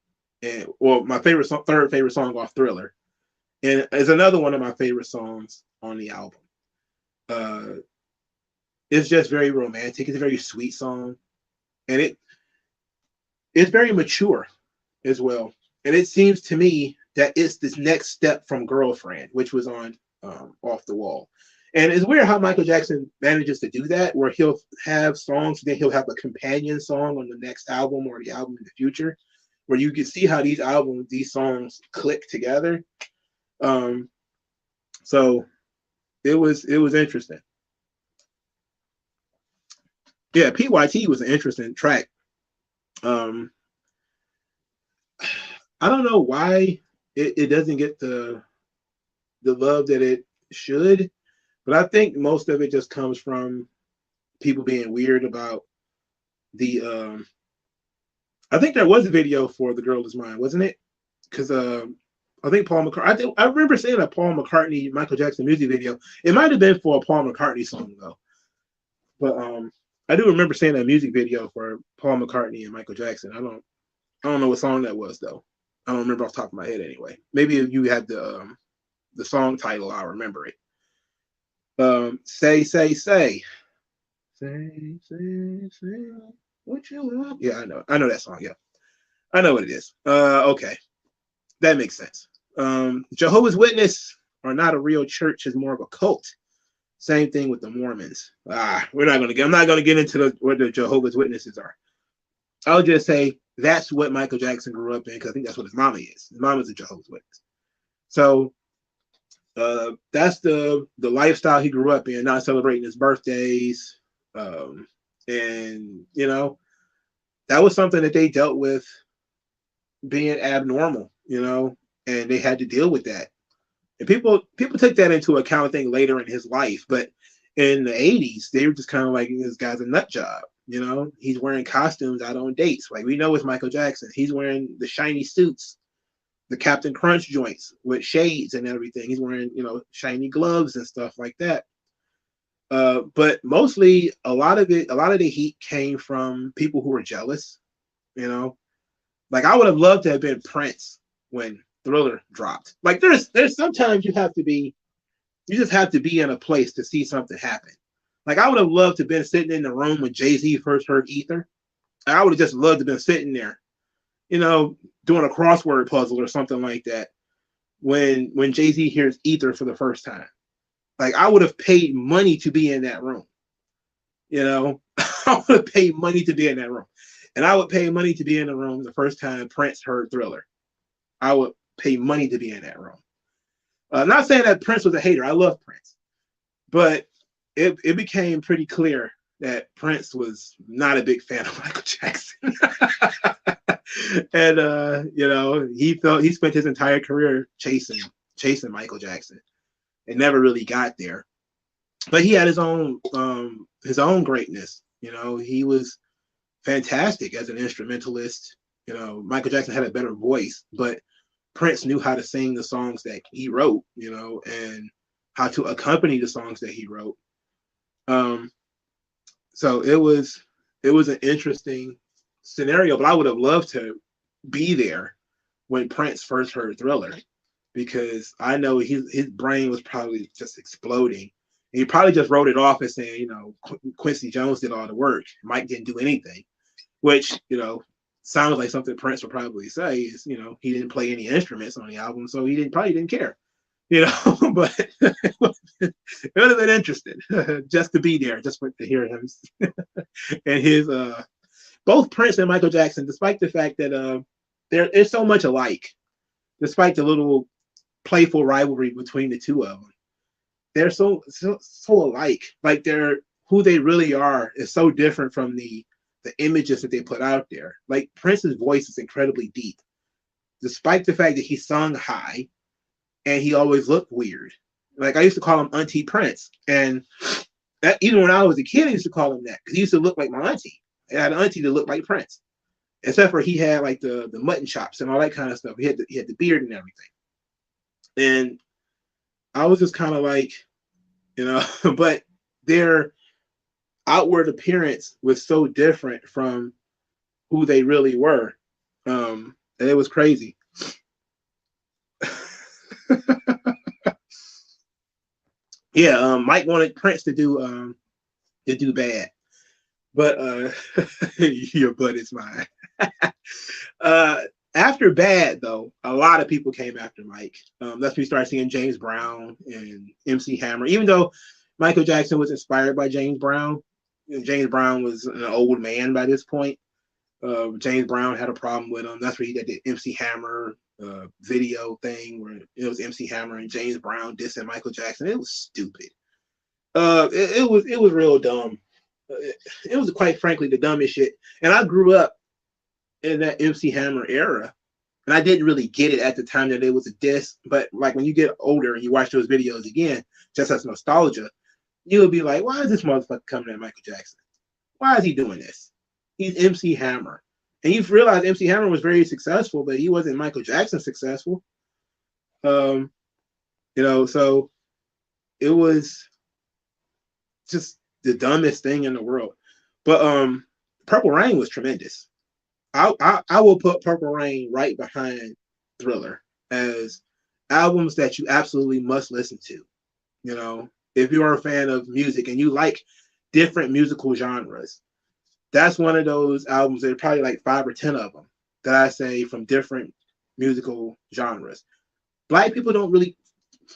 S1: and well, my favorite song, third favorite song off Thriller, and is another one of my favorite songs on the album. Uh, it's just very romantic. It's a very sweet song, and it's very mature as well. And it seems to me that it's this next step from Girlfriend, which was on Off the Wall. And it's weird how Michael Jackson manages to do that, where he'll have songs, then he'll have a companion song on the next album or the album in the future, where you can see how these songs click together. Um, so it was interesting. Yeah, PYT was an interesting track. Um, I don't know why it doesn't get the love that it should, but I think most of it just comes from people being weird about the. I think there was a video for "The Girl Is Mine," wasn't it? Because I think Paul McCartney. I remember seeing a Paul McCartney Michael Jackson music video. It might have been for a Paul McCartney song though, but I do remember seeing a music video for Paul McCartney and Michael Jackson. I don't know what song that was though. I don't remember off the top of my head anyway. Maybe if you had the song title, I'll remember it. Say, say, say. Say what you want. Yeah, I know that song. Yeah, I know what it is. Okay, that makes sense. Jehovah's Witness are not a real church; is more of a cult. Same thing with the Mormons. I'm not gonna get into what the Jehovah's Witnesses are. I'll just say that's what Michael Jackson grew up in because I think that's what his mama is. His mama's a Jehovah's Witness. So that's the lifestyle he grew up in, not celebrating his birthdays. And that was something that they dealt with being abnormal, and they had to deal with that. And people took that into account, I think, later in his life. But in the 80s, they were just kind of like, this guy's a nut job. He's wearing costumes out on dates. Like, we know it's Michael Jackson. He's wearing the shiny suits, the Captain Crunch joints with shades and everything. He's wearing, shiny gloves and stuff like that. But mostly a lot of the heat came from people who were jealous, like I would have loved to have been Prince when Thriller dropped. Like there's sometimes you just have to be in a place to see something happen. Like I would have loved to have been sitting in the room when Jay-Z first heard Ether. I would have just loved to have been sitting there, doing a crossword puzzle or something like that when Jay-Z hears Ether for the first time. Like I would have paid money to be in that room. I would have paid money to be in that room. And I would pay money to be in the room the first time Prince heard Thriller. I would pay money to be in that room. Not saying that Prince was a hater. I love Prince. But it became pretty clear that Prince was not a big fan of Michael Jackson. And he spent his entire career chasing Michael Jackson and never really got there. But he had his own greatness. He was fantastic as an instrumentalist. Michael Jackson had a better voice, but Prince knew how to sing the songs that he wrote, and how to accompany the songs that he wrote. So it was an interesting scenario, but I would have loved to be there when Prince first heard Thriller, because I know his brain was probably just exploding. And he probably just wrote it off as saying, Quincy Jones did all the work. Mike didn't do anything, which, sounds like something Prince would probably say is, he didn't play any instruments on the album, so he probably didn't care, but it would have been interesting just to be there, just to hear him and his, both Prince and Michael Jackson, despite the fact that there is so much alike, despite the little playful rivalry between the two of them, they're so alike. Like who they really are is so different from the images that they put out there. Like Prince's voice is incredibly deep, despite the fact that he sung high and he always looked weird. Like I used to call him Auntie Prince, and even when I was a kid, I used to call him that because he used to look like my auntie. I had an auntie that looked like Prince, except for he had like the mutton chops and all that kind of stuff. He had the beard and everything, and I was just kind of like, but their outward appearance was so different from who they really were. And it was crazy. Yeah, Mike wanted Prince to do bad, but your butt is mine. uh, After Bad, though, a lot of people came after Mike. That's when we started seeing James Brown and MC Hammer. Even though Michael Jackson was inspired by James Brown, James Brown was an old man by this point. James Brown had a problem with him. That's where he did the MC Hammer video thing, where it was MC Hammer and James Brown dissing Michael Jackson. It was stupid. It was real dumb. It was quite frankly the dumbest shit. And I grew up in that MC Hammer era, and I didn't really get it at the time that it was a diss. But like when you get older and you watch those videos again, just as nostalgia, you'll be like, why is this motherfucker coming at Michael Jackson? Why is he doing this? He's MC Hammer. And you've realized MC Hammer was very successful, but he wasn't Michael Jackson successful. So it was just the dumbest thing in the world. But Purple Rain was tremendous. I will put Purple Rain right behind Thriller as albums that you absolutely must listen to. If you are a fan of music and you like different musical genres, that's one of those albums. There are probably like 5 or 10 of them that I say from different musical genres. Black people don't really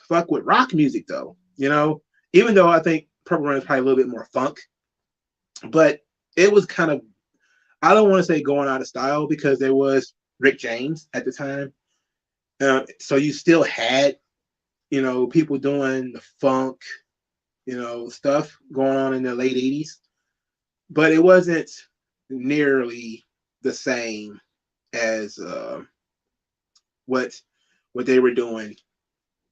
S1: fuck with rock music though, even though I think Purple Rain is probably a little bit more funk, but it was kind of, I don't want to say going out of style because there was Rick James at the time. So you still had, people doing the funk, stuff going on in the late 80s, but it wasn't nearly the same as what they were doing,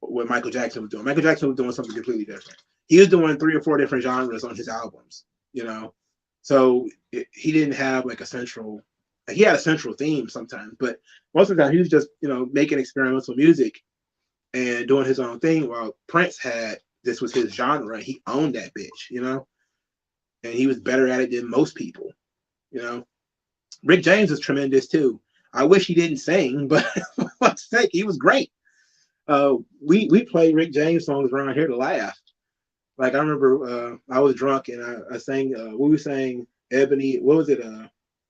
S1: what Michael Jackson was doing. Michael Jackson was doing something completely different. He was doing 3 or 4 different genres on his albums, So he didn't have like a central, he had a central theme sometimes, but most of the time he was just, making experimental music and doing his own thing, while Prince this was his genre. He owned that bitch, and he was better at it than most people, Rick James is tremendous too. I wish he didn't sing, but for fuck's sake, he was great. We play Rick James songs around here to laugh. Like I remember I was drunk and I sang, we were saying Ebony, what was it?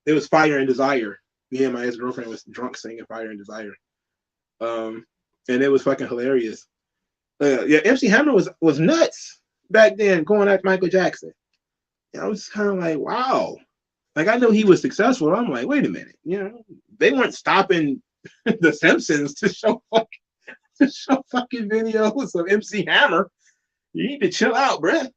S1: It was Fire and Desire. Me and my ex-girlfriend was drunk singing Fire and Desire. And it was fucking hilarious. Yeah, MC Hammer was nuts back then going at Michael Jackson. And I was kind of like, wow. Like I know he was successful. I'm like, wait a minute. They weren't stopping The Simpsons to show fucking videos of MC Hammer. You need to chill out, bruh.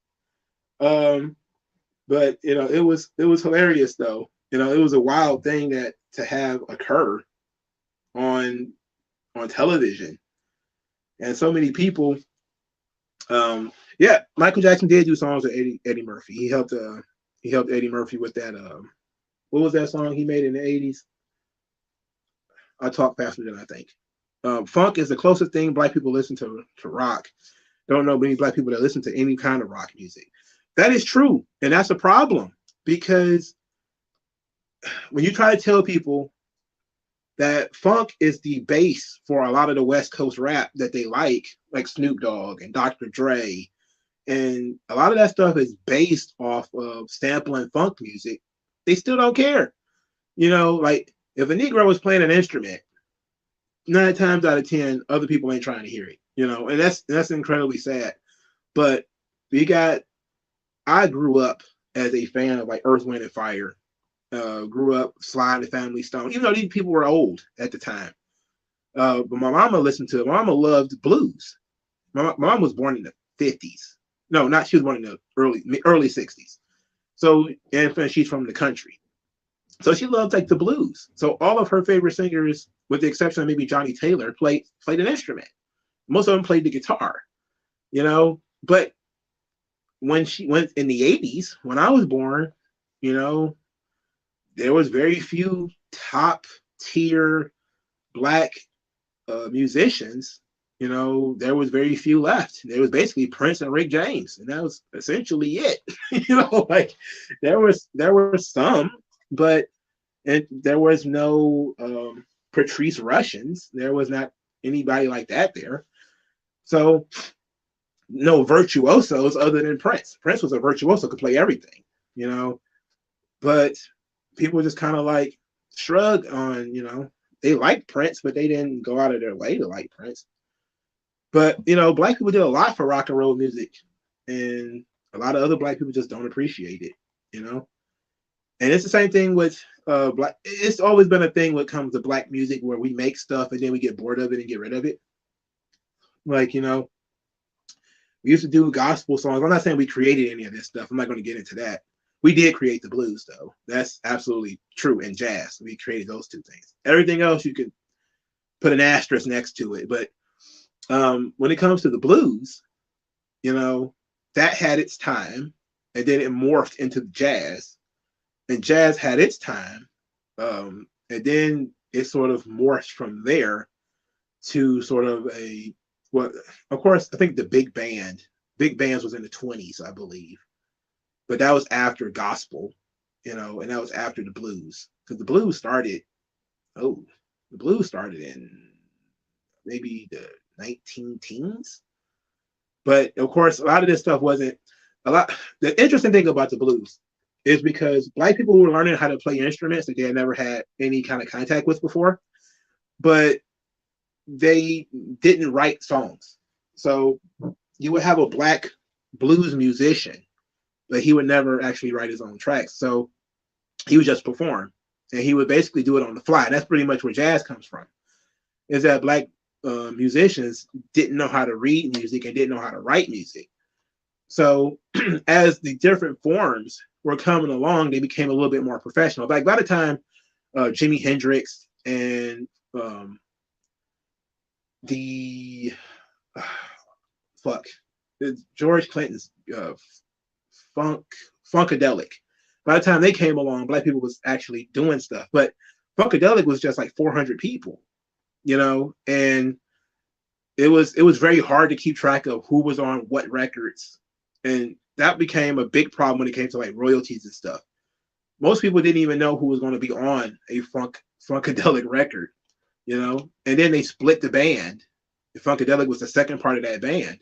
S1: But it was hilarious though. It was a wild thing that to have occur on television, and so many people. Michael Jackson did do songs with Eddie Murphy. He helped Eddie Murphy with that. What was that song he made in the 80s? I talk faster than I think. Funk is the closest thing Black people listen to rock. Don't know many Black people that listen to any kind of rock music. That is true. And that's a problem, because when you try to tell people that funk is the base for a lot of the West Coast rap that they like Snoop Dogg and Dr. Dre, and a lot of that stuff is based off of sampling funk music, they still don't care. Like if a Negro is playing an instrument, 9 times out of 10, other people ain't trying to hear it. And that's incredibly sad. But I grew up as a fan of like Earth, Wind, and Fire. Grew up Sly and the Family Stone, even though these people were old at the time. But my mama listened to it. My mama loved blues. My mom was born in the 50s. No, not she was born in the early 60s. So, and she's from the country. So she loved like the blues. So all of her favorite singers, with the exception of maybe Johnny Taylor, played an instrument. Most of them played the guitar, But when she went in the 80s, when I was born, there was very few top tier Black musicians. There was very few left. There was basically Prince and Rick James, and that was essentially it. Like there were some, but there was no Patrice Russians. There was not anybody like that there. So no virtuosos other than Prince. Prince was a virtuoso, could play everything, you know. But people just kind of like shrug on, you know, they liked Prince, but they didn't go out of their way to like Prince. But you know, black people did a lot for rock and roll music, and a lot of other black people just don't appreciate it, you know. And it's the same thing with black. It's always been a thing when it comes to black music where we make stuff and then we get bored of it and get rid of it. Like, you know, we used to do gospel songs. I'm not saying we created any of this stuff. I'm not going to get into that. We did create the blues, though. That's absolutely true. And jazz, we created those two things. Everything else, you could put an asterisk next to it. But when it comes to the blues, you know, that had its time, and then it morphed into jazz, and jazz had its time, and then it sort of morphed from there to sort of a, well, of course, I think the big bands was in the 20s, I believe, but that was after gospel, you know, and that was after the blues, because the blues started in maybe the 19 teens. But of course, a lot of this stuff wasn't a lot. The interesting thing about the blues is because black people were learning how to play instruments that they had never had any kind of contact with before, but they didn't write songs. So you would have a black blues musician, but he would never actually write his own tracks. So he would just perform, and he would basically do it on the fly. And that's pretty much where jazz comes from, is that black musicians didn't know how to read music and didn't know how to write music. So as the different forms were coming along, they became a little bit more professional. Like by the time Jimi Hendrix and George Clinton's Funkadelic. By the time they came along, black people was actually doing stuff. But Funkadelic was just like 400 people, you know, and it was very hard to keep track of who was on what records, and that became a big problem when it came to like royalties and stuff. Most people didn't even know who was going to be on a Funkadelic record, you know, and then they split the band. The Funkadelic was the second part of that band,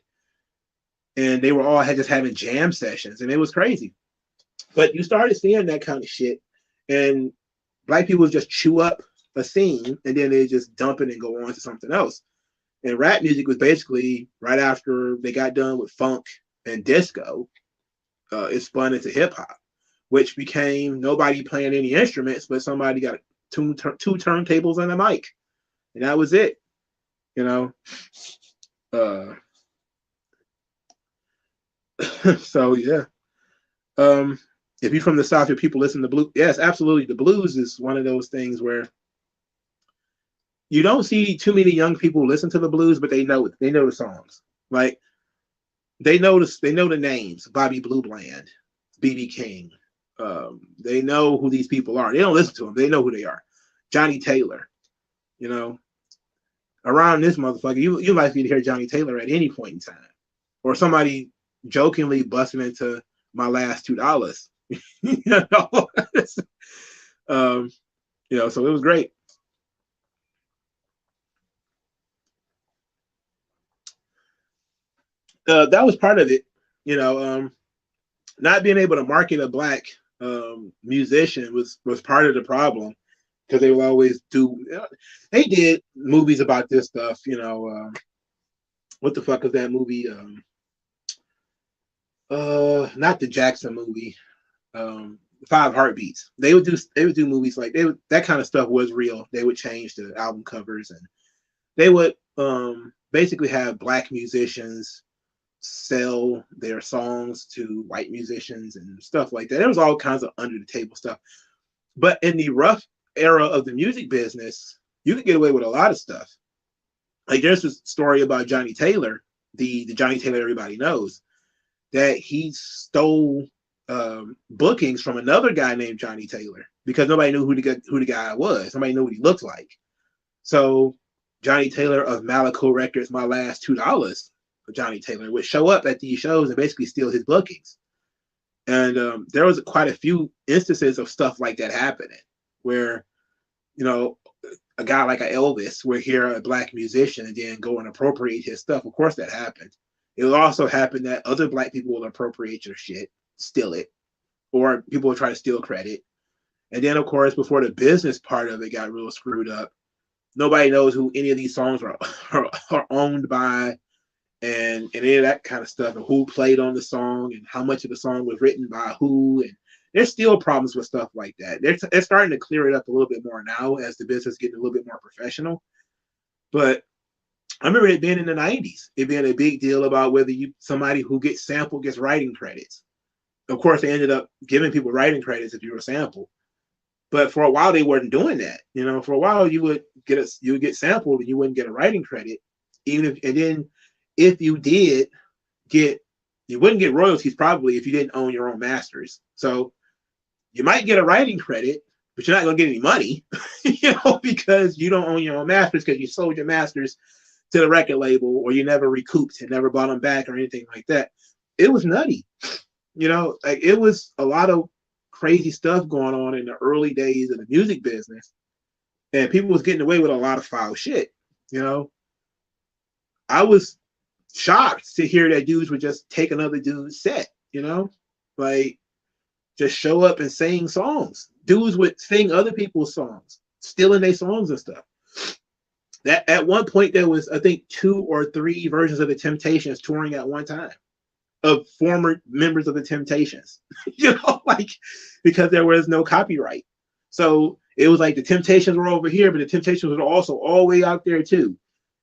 S1: and they were all just having jam sessions, and it was crazy. But you started seeing that kind of shit, and black people just chew up a scene, and then they just dump it and go on to something else. And rap music was basically right after they got done with funk and disco, it spun into hip hop, which became nobody playing any instruments, but somebody got two turntables and a mic, and that was it, you know. So yeah. If you're from the South, your people listen to blues. Yes, absolutely. The blues is one of those things where you don't see too many young people listen to the blues, but they know the songs. Like they know the names: Bobby Blue Bland, B.B. King. They know who these people are. They don't listen to them. They know who they are. Johnny Taylor. You know, around this motherfucker, you likely to hear Johnny Taylor at any point in time, or somebody jokingly busting into My Last $2. You know, you know, so it was great. That was part of it, you know. Not being able to market a black musician was part of the problem, because they will always do. They did movies about this stuff, you know. What the fuck is that movie? Not the Jackson movie. 5 Heartbeats. They would do movies like that kind of stuff was real. They would change the album covers, and they would basically have black musicians sell their songs to white musicians and stuff like that. There was all kinds of under the table stuff. But in the rough era of the music business, you could get away with a lot of stuff. Like there's this story about Johnny Taylor, the Johnny Taylor everybody knows, that he stole bookings from another guy named Johnny Taylor, because nobody knew who the guy was. Nobody knew what he looked like. So Johnny Taylor of Malico Records, My Last $2, Johnny Taylor would show up at these shows and basically steal his bookings. And there was quite a few instances of stuff like that happening, where, you know, a guy like a Elvis would hear a black musician and then go and appropriate his stuff. Of course, that happened. It will also happen that other black people will appropriate your shit, steal it, or people will try to steal credit. And then, of course, before the business part of it got real screwed up, nobody knows who any of these songs are owned by, and any of that kind of stuff, and who played on the song, and how much of the song was written by who. And there's still problems with stuff like that. They're starting to clear it up a little bit more now as the business is getting a little bit more professional. But I remember it being in the 90s, it being a big deal about whether somebody who gets sampled gets writing credits. Of course, they ended up giving people writing credits if you were sampled. But for a while, they weren't doing that. You know, for a while, you would get sampled and you wouldn't get a writing credit. And then if you did you wouldn't get royalties probably if you didn't own your own masters. So you might get a writing credit, but you're not going to get any money, because you don't own your own masters, because you sold your masters to the record label, or you never recouped and never bought them back or anything like that. It was nutty. Like it was a lot of crazy stuff going on in the early days of the music business, and people was getting away with a lot of foul shit. I was shocked to hear that dudes would just take another dude's set, like just show up and sing songs. Dudes would sing other people's songs, stealing their songs and stuff. That at one point there was, I think, 2 or 3 versions of the Temptations touring at one time, of former members of the Temptations, because there was no copyright. So it was like the Temptations were over here, but the Temptations were also all the way out there too.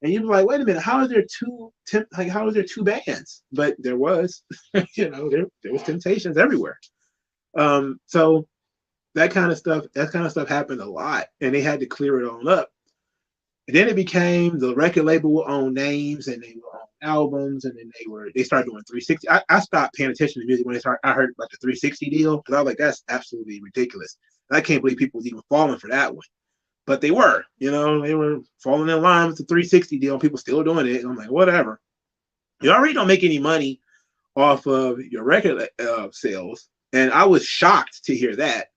S1: And you'd be like, wait a minute, how is there two bands? But there was, there was Temptations everywhere. So that kind of stuff happened a lot, and they had to clear it all up. And then it became the record label will own names, and they will own albums, and then they started doing 360. I stopped paying attention to music when I heard about the 360 deal, because I was like, that's absolutely ridiculous. And I can't believe people was even falling for that one. But they were, they were falling in line with the 360 deal, and people still doing it. And I'm like, whatever. You already don't make any money off of your record sales. And I was shocked to hear that.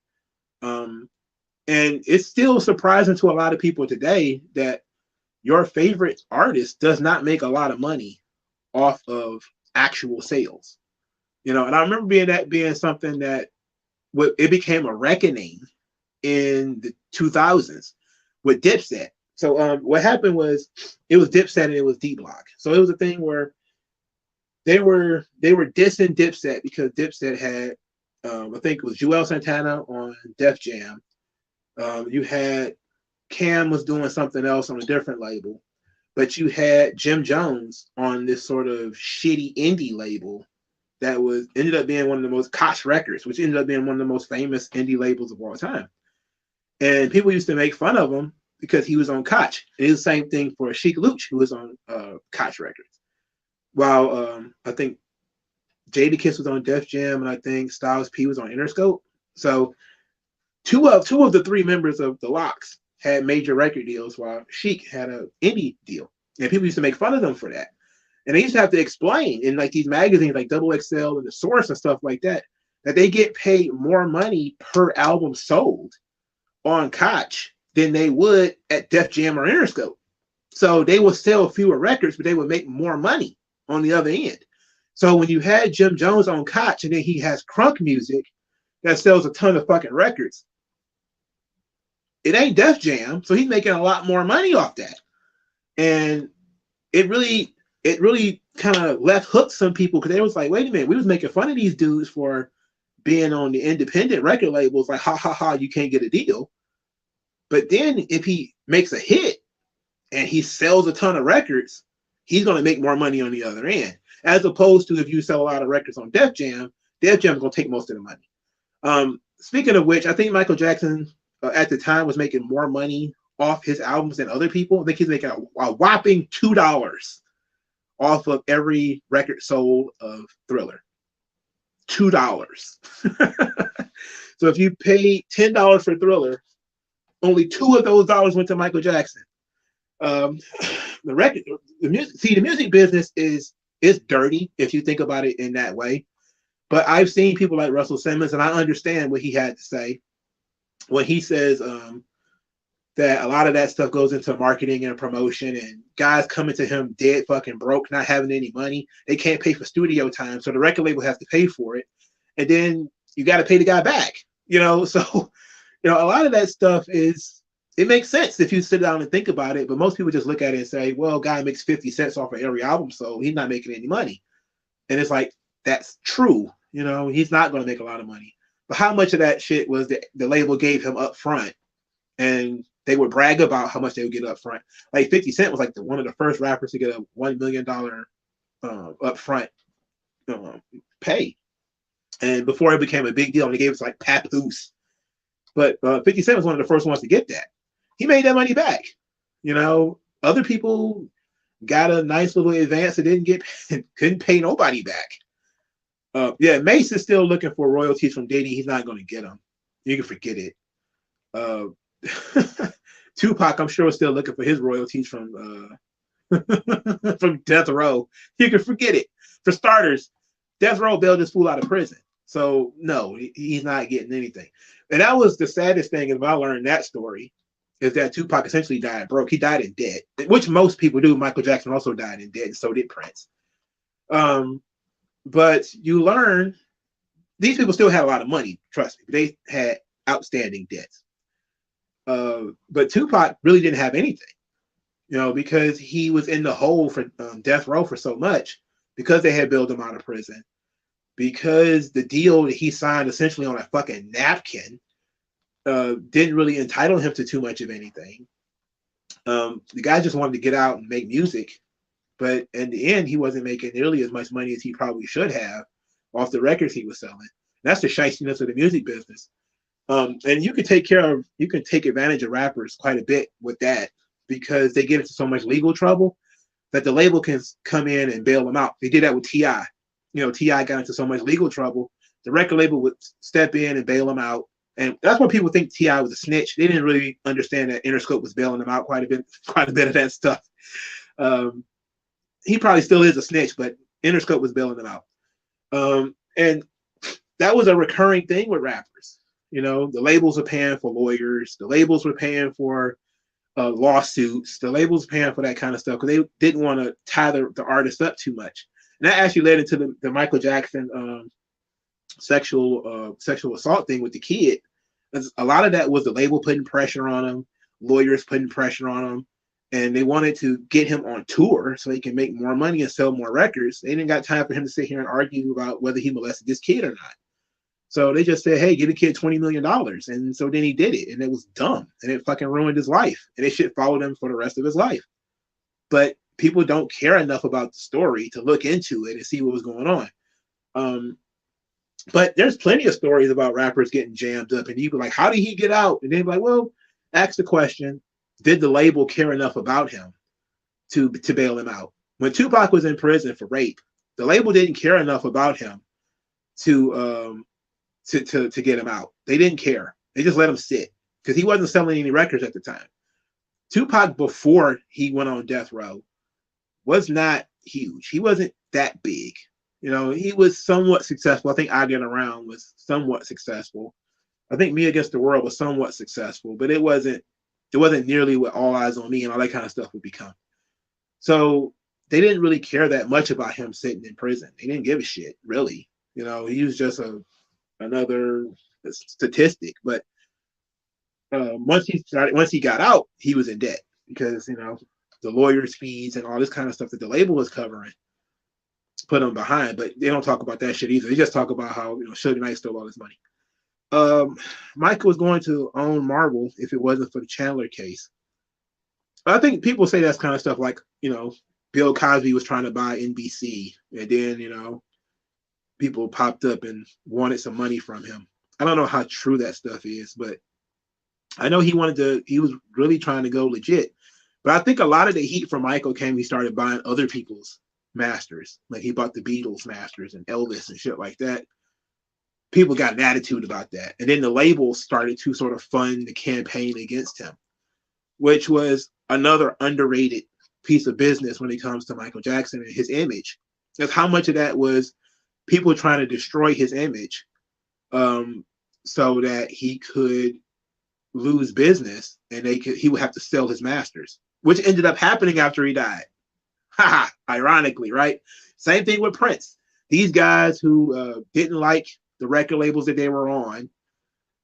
S1: And it's still surprising to a lot of people today that your favorite artist does not make a lot of money off of actual sales. And I remember being something that it became a reckoning in the 2000s with Dipset. So what happened was, it was Dipset and it was D-Block. So it was a thing where they were dissing Dipset because Dipset had, I think it was Joel Santana on Def Jam. You had Cam was doing something else on a different label, but you had Jim Jones on this sort of shitty indie label that ended up being one of the most Koch Records, which ended up being one of the most famous indie labels of all time. And people used to make fun of him because he was on Koch. And it was the same thing for Sheik Luch, who was on Koch Records. While I think Jadakiss was on Def Jam, and I think Styles P was on Interscope. So two of the 3 members of the Locks had major record deals, while Sheik had an indie deal. And people used to make fun of them for that. And they used to have to explain in like these magazines like Double XL and The Source and stuff like that they get paid more money per album sold on Koch than they would at Def Jam or Interscope. So they would sell fewer records, but they would make more money on the other end. So when you had Jim Jones on Koch, and then he has crunk music that sells a ton of fucking records, it ain't Def Jam, so he's making a lot more money off that. And it really kind of left hooked some people, because they was like, wait a minute, we was making fun of these dudes for being on the independent record labels, like, ha ha ha, you can't get a deal. But then if he makes a hit and he sells a ton of records, he's going to make more money on the other end, as opposed to if you sell a lot of records on Def Jam is going to take most of the money. Speaking of which, I think Michael Jackson at the time was making more money off his albums than other people. I think he's making a whopping $2 off of every record sold of Thriller. $2. So if you paid $10 for Thriller, only 2 of those dollars went to Michael Jackson. The music business is dirty if you think about it in that way. But I've seen people like Russell Simmons, and I understand what he had to say when he says that a lot of that stuff goes into marketing and promotion, and guys coming to him dead fucking broke, not having any money. They can't pay for studio time, so the record label has to pay for it, and then you got to pay the guy back. So a lot of that stuff it makes sense if you sit down and think about it, but most people just look at it and say, well, guy makes 50 cents off of every album, so he's not making any money. And it's like, that's true. He's not going to make a lot of money. But how much of that shit was the label gave him up front, and they would brag about how much they would get up front. Like 50 Cent was like one of the first rappers to get a $1 million upfront pay. And before it became a big deal, they gave us like Papoose. But 50 Cent was one of the first ones to get that. He made that money back. Other people got a nice little advance and couldn't pay nobody back. Mace is still looking for royalties from Diddy. He's not going to get them. You can forget it. Tupac, I'm sure, is still looking for his royalties from Death Row. You can forget it. For starters, Death Row bailed this fool out of prison. So no, he's not getting anything. And that was the saddest thing if I learned that story, is that Tupac essentially died broke. He died in debt, which most people do. Michael Jackson also died in debt, and so did Prince. But you learn these people still had a lot of money, trust me. They had outstanding debts. But Tupac really didn't have anything, because he was in the hole for Death Row for so much, because they had bailed him out of prison, because the deal that he signed essentially on a fucking napkin didn't really entitle him to too much of anything. The guy just wanted to get out and make music, but in the end, he wasn't making nearly as much money as he probably should have off the records he was selling. That's the shystiness of the music business. And you can take advantage of rappers quite a bit with that, because they get into so much legal trouble that the label can come in and bail them out. They did that with T.I. T.I. got into so much legal trouble, the record label would step in and bail him out. And that's why people think T.I. was a snitch. They didn't really understand that Interscope was bailing him out quite a bit of that stuff. He probably still is a snitch, but Interscope was bailing him out. And that was a recurring thing with rappers. The labels were paying for lawyers. The labels were paying for lawsuits. The labels were paying for that kind of stuff because they didn't want to tie the artist up too much. And that actually led into the Michael Jackson sexual assault thing with the kid. A lot of that was the label putting pressure on him, lawyers putting pressure on him, and they wanted to get him on tour so he can make more money and sell more records. They didn't got time for him to sit here and argue about whether he molested this kid or not. So they just said, hey, give the kid $20 million. And so then he did it, and it was dumb, and it fucking ruined his life. And it should follow him for the rest of his life. But people don't care enough about the story to look into it and see what was going on. But there's plenty of stories about rappers getting jammed up, and you be like, how did he get out? And they'd be like, well, ask the question, did the label care enough about him to bail him out? When Tupac was in prison for rape, the label didn't care enough about him to get him out. They didn't care. They just let him sit because he wasn't selling any records at the time. Tupac, before he went on death row, was not huge. He wasn't that big. He was somewhat successful. I think I Get Around was somewhat successful. I think Me Against the World was somewhat successful, but it wasn't nearly what All Eyes on Me and all that kind of stuff would become. So they didn't really care that much about him sitting in prison. They didn't give a shit, really. He was just another statistic. But once he got out, he was in debt because the lawyers' fees and all this kind of stuff that the label was covering put him behind. But they don't talk about that shit either. They just talk about how Suge Knight stole all his money. Michael was going to own Marvel if it wasn't for the Chandler case. I think people say that's kind of stuff like Bill Cosby was trying to buy NBC, and then people popped up and wanted some money from him. I don't know how true that stuff is, but I know he was really trying to go legit. But I think a lot of the heat from Michael came, he started buying other people's masters. Like he bought the Beatles masters and Elvis and shit like that. People got an attitude about that. And then the label started to sort of fund the campaign against him, which was another underrated piece of business when it comes to Michael Jackson and his image. Because how much of that was people trying to destroy his image so that he could lose business and he would have to sell his masters, which ended up happening after he died. Haha, ironically, right? Same thing with Prince. These guys who didn't like the record labels that they were on,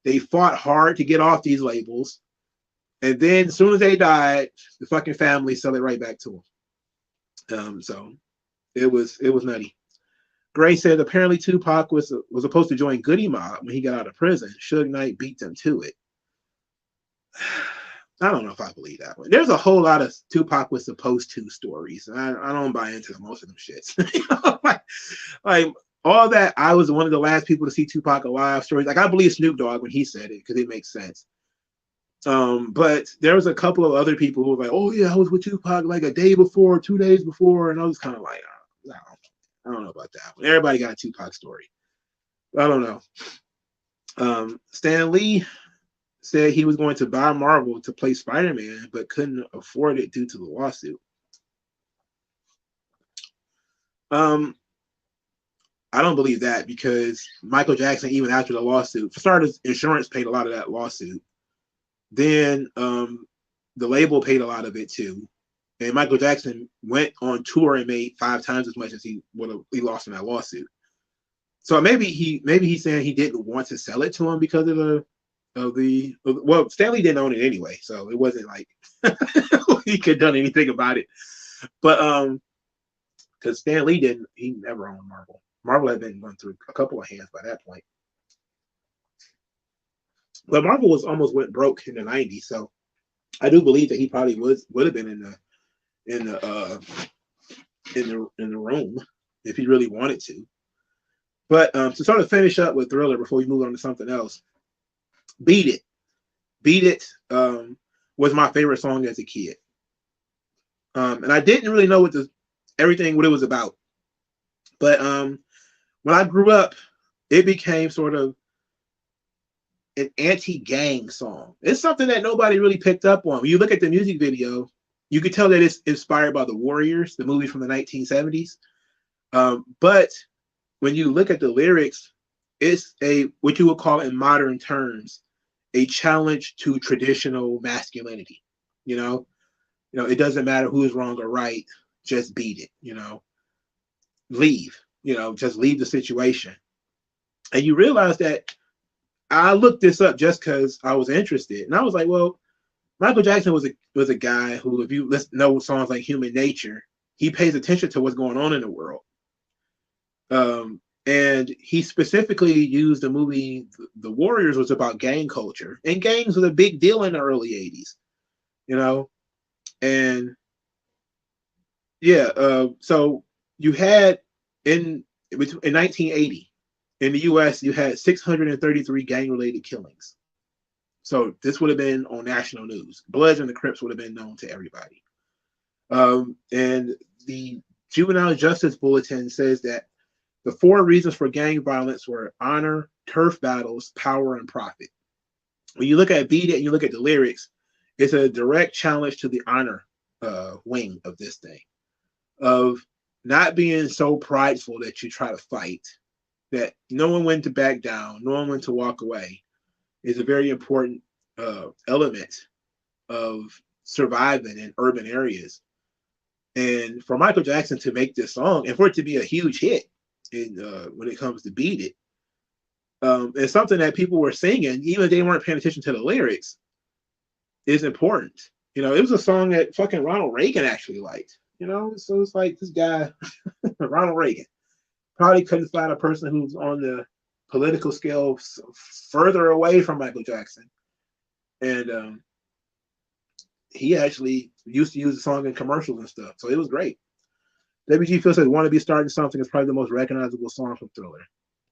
S1: they fought hard to get off these labels, and then as soon as they died, the fucking family sell it right back to them. So it was nutty. Gray said apparently Tupac was supposed to join Goody Mob when he got out of prison. Suge Knight beat them to it. I don't know if I believe that one. There's a whole lot of Tupac was supposed to stories. I don't buy into most of them shits. You know, like all that. I was one of the last people to see Tupac alive stories. Like I believe Snoop Dogg when he said it because it makes sense. But there was a couple of other people who were like, "Oh yeah, I was with Tupac like a day before, 2 days before," and I was kind of like, oh, I don't know about that one. Everybody got a Tupac story. I don't know. Stan Lee said he was going to buy Marvel to play Spider-Man, but couldn't afford it due to the lawsuit. I don't believe that because Michael Jackson, even after the lawsuit, for starters, insurance paid a lot of that lawsuit. Then the label paid a lot of it too. And Michael Jackson went on tour and made 5 times as much as he lost in that lawsuit. So maybe he's saying he didn't want to sell it to him because of well, Stanley didn't own it anyway, so it wasn't like he could have done anything about it. But because Stan Lee he never owned Marvel. Marvel had been going through a couple of hands by that point. But Marvel almost went broke in the '90s, so I do believe that he probably would have been in the room if he really wanted to. But to sort of finish up with Thriller before we move on to something else, Beat It. Beat It was my favorite song as a kid. And I didn't really know what it was about. But when I grew up, it became sort of an anti-gang song. It's something that nobody really picked up on. When you look at the music video, you could tell that it's inspired by The Warriors, the movie from the 1970s. But when you look at the lyrics, it's what you would call in modern terms a challenge to traditional masculinity. You know, it doesn't matter who is wrong or right, just beat it. Leave. Just leave the situation. And you realize that I looked this up just because I was interested, and I was like, well, Michael Jackson was a guy who, if you know songs like Human Nature, he pays attention to what's going on in the world. And he specifically used the movie The Warriors was about gang culture, and gangs was a big deal in the early '80s, and yeah. So you had in 1980 in the U.S. you had 633 gang-related killings. So this would have been on national news. Bloods and the Crips would have been known to everybody. And the Juvenile Justice Bulletin says that the 4 reasons for gang violence were honor, turf battles, power, and profit. When you look at Beat It and you look at the lyrics, it's a direct challenge to the honor wing of this thing, of not being so prideful that you try to fight, that no one went to back down, no one went to walk away, is a very important element of surviving in urban areas. And for Michael Jackson to make this song and for it to be a huge hit when it comes to Beat It, it's something that people were singing, even if they weren't paying attention to the lyrics, is important. It was a song that fucking Ronald Reagan actually liked. So it's like this guy, Ronald Reagan, probably couldn't find a person who's on the political scale further away from Michael Jackson. And he actually used to use the song in commercials and stuff. So it was great. WG Phil says, "Want to Be Starting Something" is probably the most recognizable song from Thriller.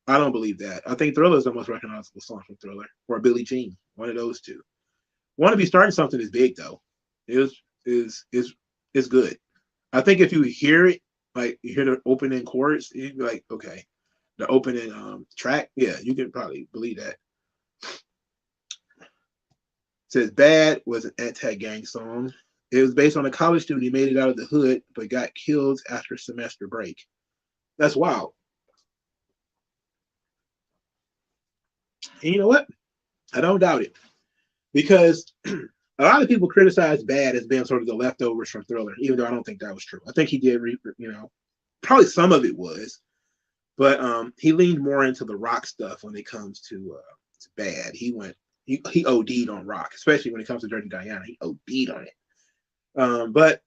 S1: I don't believe that. I think Thriller is the most recognizable song from Thriller, or Billie Jean, one of those two. "Want to Be Starting Something" is big though. It is good. I think if you hear it, like you hear the opening chorus, you'd be like, okay, the opening track, yeah, you can probably believe that. It says "Bad" was an anti-gang song. It was based on a college student who made it out of the hood but got killed after semester break. That's wild. And you know what? I don't doubt it, because A lot of people criticize Bad as being sort of the leftovers from Thriller, even though I don't think that was true. I think he did, probably some of it was, but he leaned more into the rock stuff when it comes to Bad. He OD'd on rock, especially when it comes to Dirty Diana. He OD'd on it. But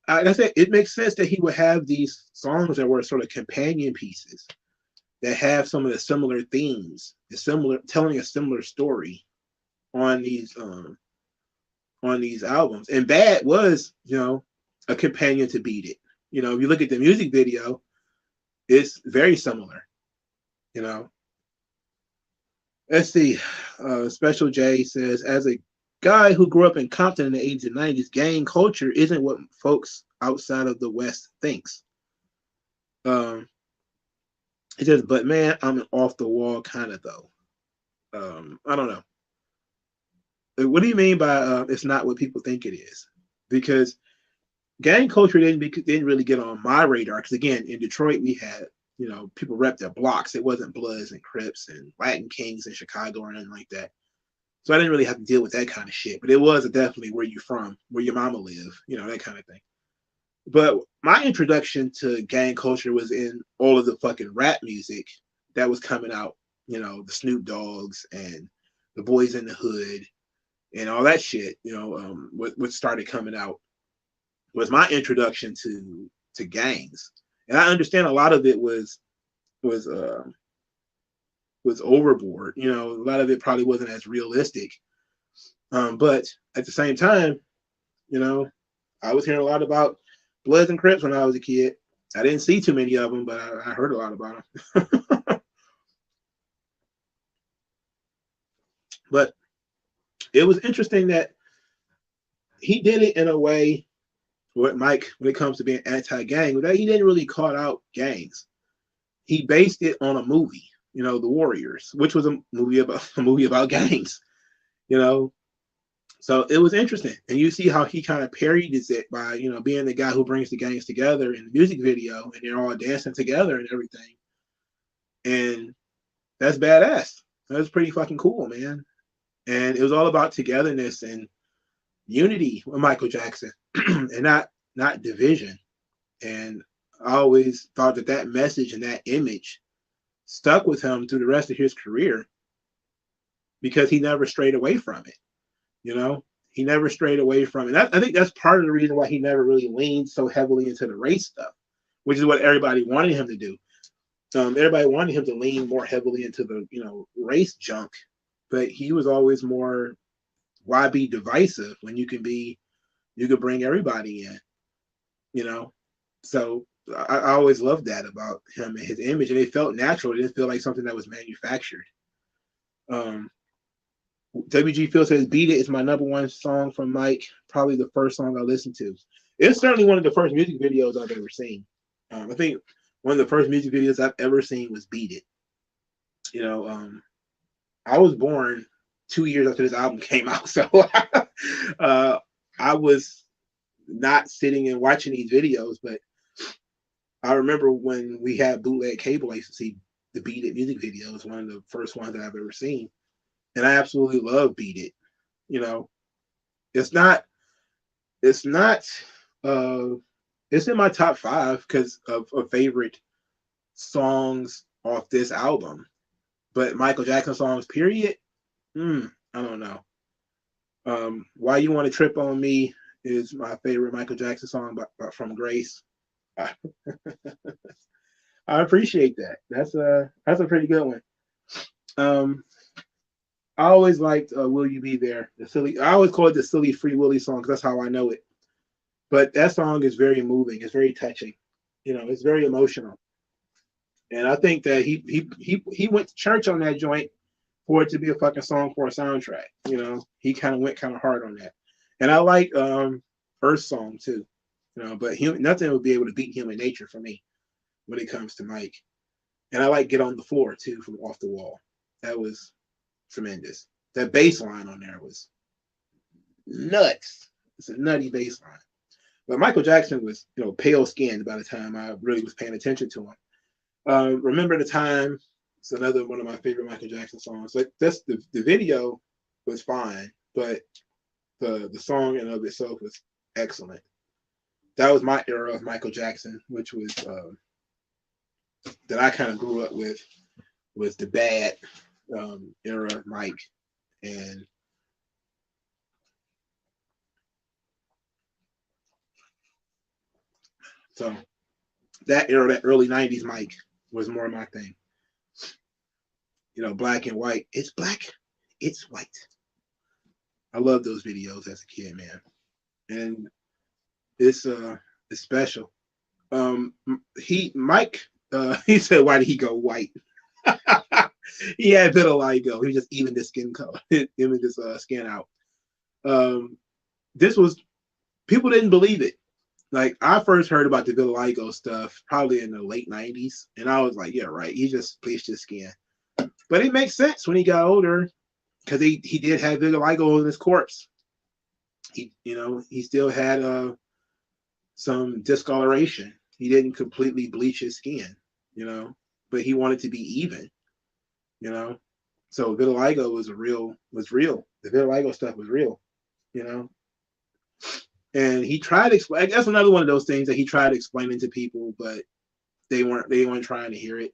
S1: like I said, it makes sense that he would have these songs that were sort of companion pieces that have some of the similar themes, telling a similar story on these albums. And Bad was, a companion to Beat It. If you look at the music video, it's very similar. You know, let's see. Special J says, as a guy who grew up in Compton in the 80s and 90s, gang culture isn't what folks outside of the West thinks. It says, but man, I'm an off the wall kind of though. I don't know. What do you mean by it's not what people think it is? Because gang culture didn't really get on my radar. Because again, in Detroit, we had people rep their blocks. It wasn't Bloods and Crips and Latin Kings in Chicago or anything like that. So I didn't really have to deal with that kind of shit. But it was definitely where you from, where your mama live, that kind of thing. But my introduction to gang culture was in all of the fucking rap music that was coming out. The Snoop Dogs and the Boys in the Hood and all that shit. What started coming out was my introduction to gangs. And I understand a lot of it was overboard. A lot of it probably wasn't as realistic. But at the same time, I was hearing a lot about Bloods and Crips when I was a kid. I didn't see too many of them, but I heard a lot about them. But it was interesting that he did it in a way where Mike, when it comes to being anti-gang, that he didn't really call out gangs. He based it on a movie, The Warriors, which was a movie about gangs, So it was interesting. And you see how he kind of parodies it by, being the guy who brings the gangs together in the music video and they're all dancing together and everything. And that's badass. That's pretty fucking cool, man. And it was all about togetherness and unity with Michael Jackson and not division. And I always thought that message and that image stuck with him through the rest of his career because he never strayed away from it. He never strayed away from it. I think that's part of the reason why he never really leaned so heavily into the race stuff, which is what everybody wanted him to do. Everybody wanted him to lean more heavily into the, race junk, but he was always more, why be divisive when you could bring everybody in, So I always loved that about him and his image, and it felt natural. It didn't feel like something that was manufactured. WG Phil says, Beat It is my number one song from Mike, probably the first song I listened to. It's certainly one of the first music videos I've ever seen. I think one of the first music videos I've ever seen was Beat It. I was born 2 years after this album came out, so I was not sitting and watching these videos, but I remember when we had bootleg cable, I used to see the Beat It music video. It was one of the first ones that I've ever seen. And I absolutely love Beat It. It's in my top 5 because of favorite songs off this album. But Michael Jackson songs, period, I don't know. Why You Want to Trip on Me is my favorite Michael Jackson song from Grace. I appreciate that. That's a pretty good one. I always liked Will You Be There? I always call it the silly Free Willy song because that's how I know it. But that song is very moving. It's very touching. It's very emotional. And I think that he went to church on that joint for it to be a fucking song for a soundtrack. He kind of went kind of hard on that. And I like Earth's song too. But nothing would be able to beat Human Nature for me when it comes to Mike. And I like Get on the Floor too from Off the Wall. That was tremendous. That bass line on there was nuts. It's a nutty bass line. But Michael Jackson was, pale skinned by the time I really was paying attention to him. Remember the Time. It's another one of my favorite Michael Jackson songs. Like that's the video was fine. but the song in of itself was excellent. That was my era of Michael Jackson, which was that I kind of grew up with, was the bad era of Mike. And so that era, that early 90s Mike was more my thing. You know, black and white. It's black, it's white. I love those videos as a kid, man. And it's special. Mike he said, why did he go white? He had vitiligo. He was just even the skin color, even his skin out. Um, this was, people didn't believe it. Like, I first heard about the vitiligo stuff probably in the late 90s, and I was like, yeah, right. He just bleached his skin. But it makes sense when he got older, because he did have vitiligo in his corpse. He still had some discoloration. He didn't completely bleach his skin, but he wanted to be even, you know. So vitiligo was real. The vitiligo stuff was real, you know. And he tried to explain. That's another one of those things that he tried explaining to people, but they weren't trying to hear it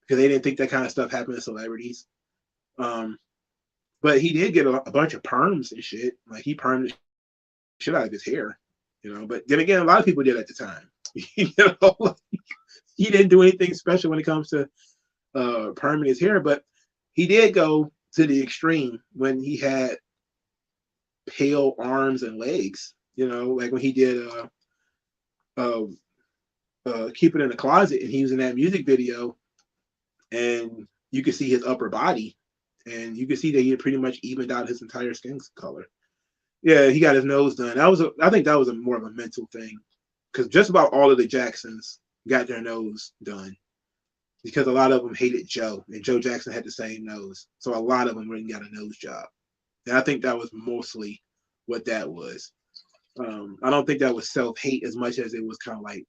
S1: because they didn't think that kind of stuff happened to celebrities. But he did get a bunch of perms and shit. Like, he permed the shit out of his hair, But then again, a lot of people did at the time. Like, he didn't do anything special when it comes to perming his hair, but he did go to the extreme when he had pale arms and legs. Like when he did Keep It in the Closet, and he was in that music video, and you could see his upper body, and you could see that he had pretty much evened out his entire skin color. Yeah, he got his nose done. I think that was more of a mental thing, because just about all of the Jacksons got their nose done, because a lot of them hated Joe, and Joe Jackson had the same nose, so a lot of them went and got a nose job. And I think that was mostly what that was. I don't think that was self-hate as much as it was kind of like,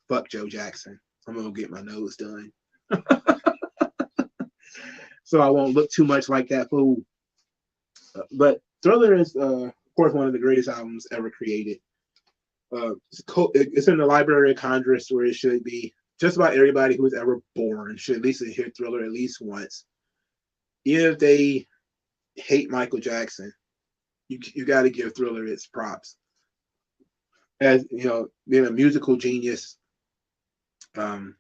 S1: fuck Joe Jackson, I'm gonna get my nose done, so I won't look too much like that fool. But Thriller is, of course, one of the greatest albums ever created. It's in the Library of Congress, where it should be. Just about everybody who's ever born should at least hear Thriller at least once. Even if they hate Michael Jackson, you got to give Thriller its props. As being a musical genius. WG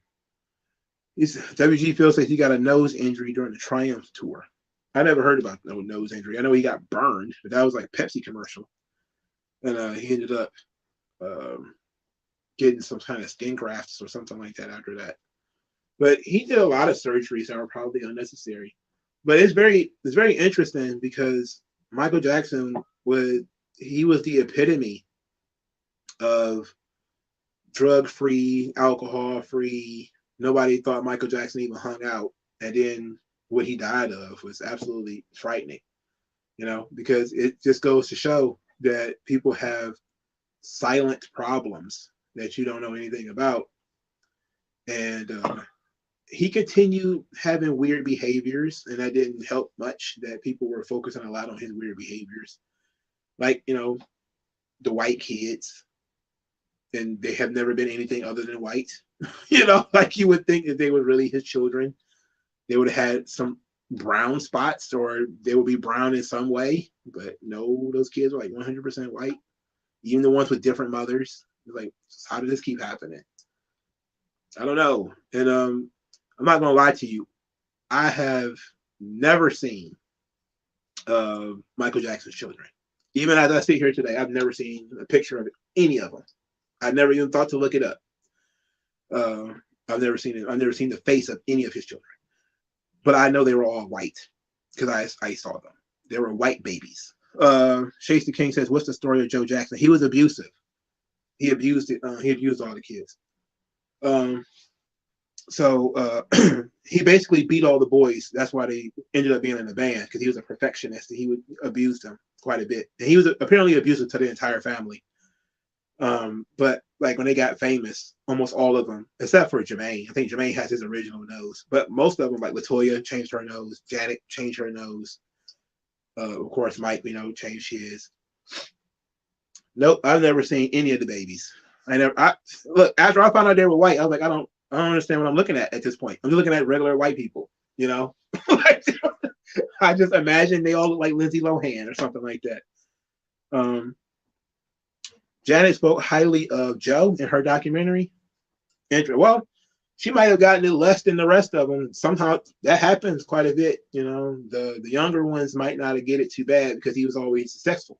S1: feels like he got a nose injury during the Triumph tour. I never heard about no nose injury. I know he got burned, but that was like a Pepsi commercial, and he ended up getting some kind of skin grafts or something like that after that. But he did a lot of surgeries that were probably unnecessary. But it's very interesting, because Michael Jackson was the epitome of drug-free, alcohol-free. Nobody thought Michael Jackson even hung out. And then what he died of was absolutely frightening, because it just goes to show that people have silent problems that you don't know anything about. And he continued having weird behaviors, and that didn't help much, that people were focusing a lot on his weird behaviors. Like, the white kids, and they have never been anything other than white. Like, you would think if they were really his children, they would have had some brown spots, or they would be brown in some way. But no, those kids were like 100% white. Even the ones with different mothers. Like, how did this keep happening? I don't know. And I'm not gonna lie to you, I have never seen Michael Jackson's children. Even as I sit here today, I've never seen a picture of any of them. I never even thought to look it up. I've never seen it. I've never seen the face of any of his children. But I know they were all white, because I saw them. They were white babies. Shakespeare King says, "What's the story of Joe Jackson?" He was abusive. He abused it. He abused all the kids. So he basically beat all the boys. That's why they ended up being in the band, because he was a perfectionist, and he would abuse them quite a bit. And he was apparently abusive to the entire family. But like when they got famous, almost all of them, except for Jermaine, I think Jermaine has his original nose, but most of them, like Latoya changed her nose, Janet changed her nose. Of course, Mike, changed his. Nope, I've never seen any of the babies. I never. I look after I found out they were white. I was like, I don't understand what I'm looking at this point. I'm just looking at regular white people. Like, I just imagine they all look like Lindsay Lohan or something like that. Um, Janet spoke highly of Joe in her documentary. Well, she might have gotten it less than the rest of them. Somehow that happens quite a bit. The younger ones might not get it too bad because he was always successful.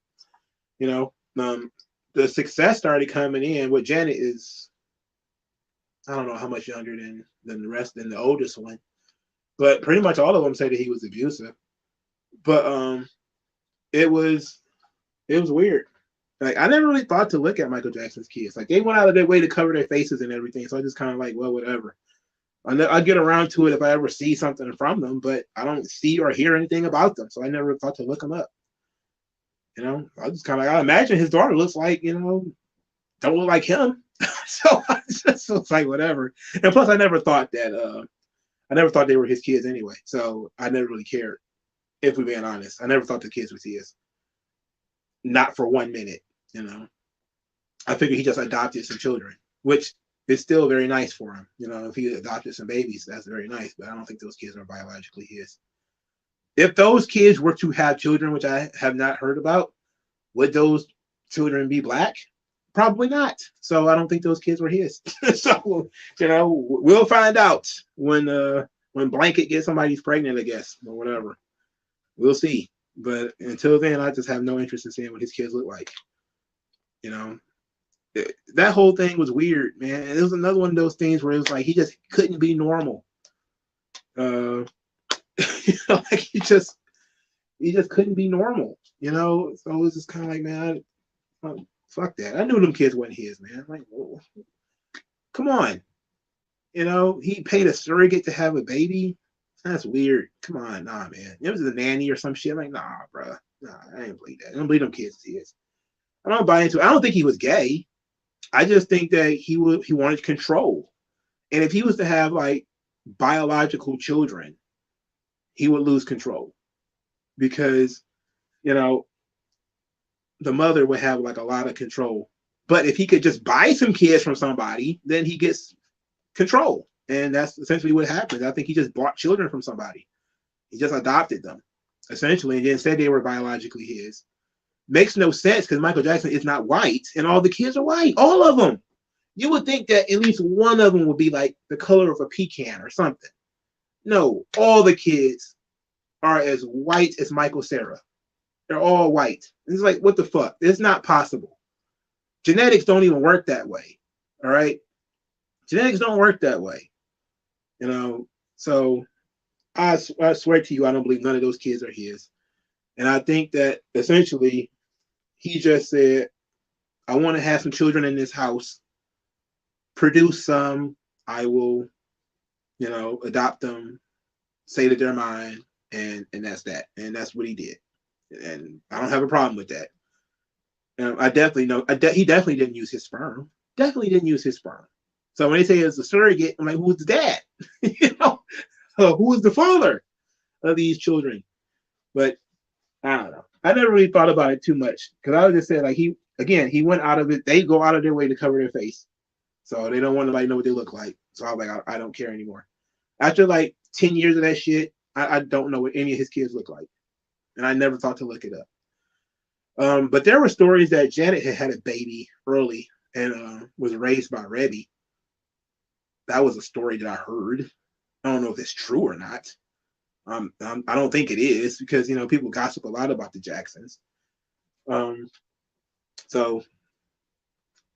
S1: The success started coming in. What Janet is, I don't know how much younger than the oldest one, but pretty much all of them say that he was abusive. But it was weird. Like, I never really thought to look at Michael Jackson's kids. Like, they went out of their way to cover their faces and everything. So I just kind of like, well, whatever. I'll get around to it if I ever see something from them, but I don't see or hear anything about them. So I never thought to look them up. I just kind of I imagine his daughter looks like, don't look like him. So I just was like, whatever. And plus, I never thought they were his kids anyway. So I never really cared, if we're being honest. I never thought the kids were his. Not for 1 minute, I figured he just adopted some children, which is still very nice for him. If he adopted some babies, that's very nice. But I don't think those kids are biologically his. If those kids were to have children, which I have not heard about, would those children be black? Probably not. So I don't think those kids were his. So, we'll find out when Blanket gets somebody's pregnant, I guess, or whatever. We'll see. But until then, I just have no interest in seeing what his kids look like. That whole thing was weird, man. And it was another one of those things where it was like he just couldn't be normal. Like he just couldn't be normal. So it was just kind of like, man, fuck that. I knew them kids wasn't his, man. Like, whoa. Come on. He paid a surrogate to have a baby. That's weird. Come on, nah, man. It was a nanny or some shit. I'm like, nah, bro. Nah, I ain't believe that. I don't believe them kids his. I don't buy into it. I don't think he was gay. I just think that he wanted control. And if he was to have like biological children, he would lose control. Because, the mother would have like a lot of control. But if he could just buy some kids from somebody, then he gets control. And that's essentially what happened. I think he just bought children from somebody. He just adopted them, essentially, and then said they were biologically his. Makes no sense because Michael Jackson is not white, and all the kids are white. All of them. You would think that at least one of them would be like the color of a pecan or something. No, all the kids are as white as Michael Cera. They're all white. It's like, what the fuck? It's not possible. Genetics don't even work that way. All right? Genetics don't work that way. So I swear to you, I don't believe none of those kids are his. And I think that essentially he just said, I want to have some children in this house, produce some, I will, adopt them, say that they're mine, and that's that. And that's what he did. And I don't have a problem with that. I definitely know, he definitely didn't use his sperm. Definitely didn't use his sperm. So when they say it's a surrogate, I'm like, who's the dad? Who is the father of these children? But I don't know. I never really thought about it too much because I was just saying, like, he went out of it. They go out of their way to cover their face, so they don't want anybody to know what they look like. So I was like, I don't care anymore. After like 10 years of that shit, I don't know what any of his kids look like, and I never thought to look it up. But there were stories that Janet had a baby early and was raised by Rebby. That was a story that I heard. I don't know if it's true or not. I don't think it is because people gossip a lot about the Jacksons. So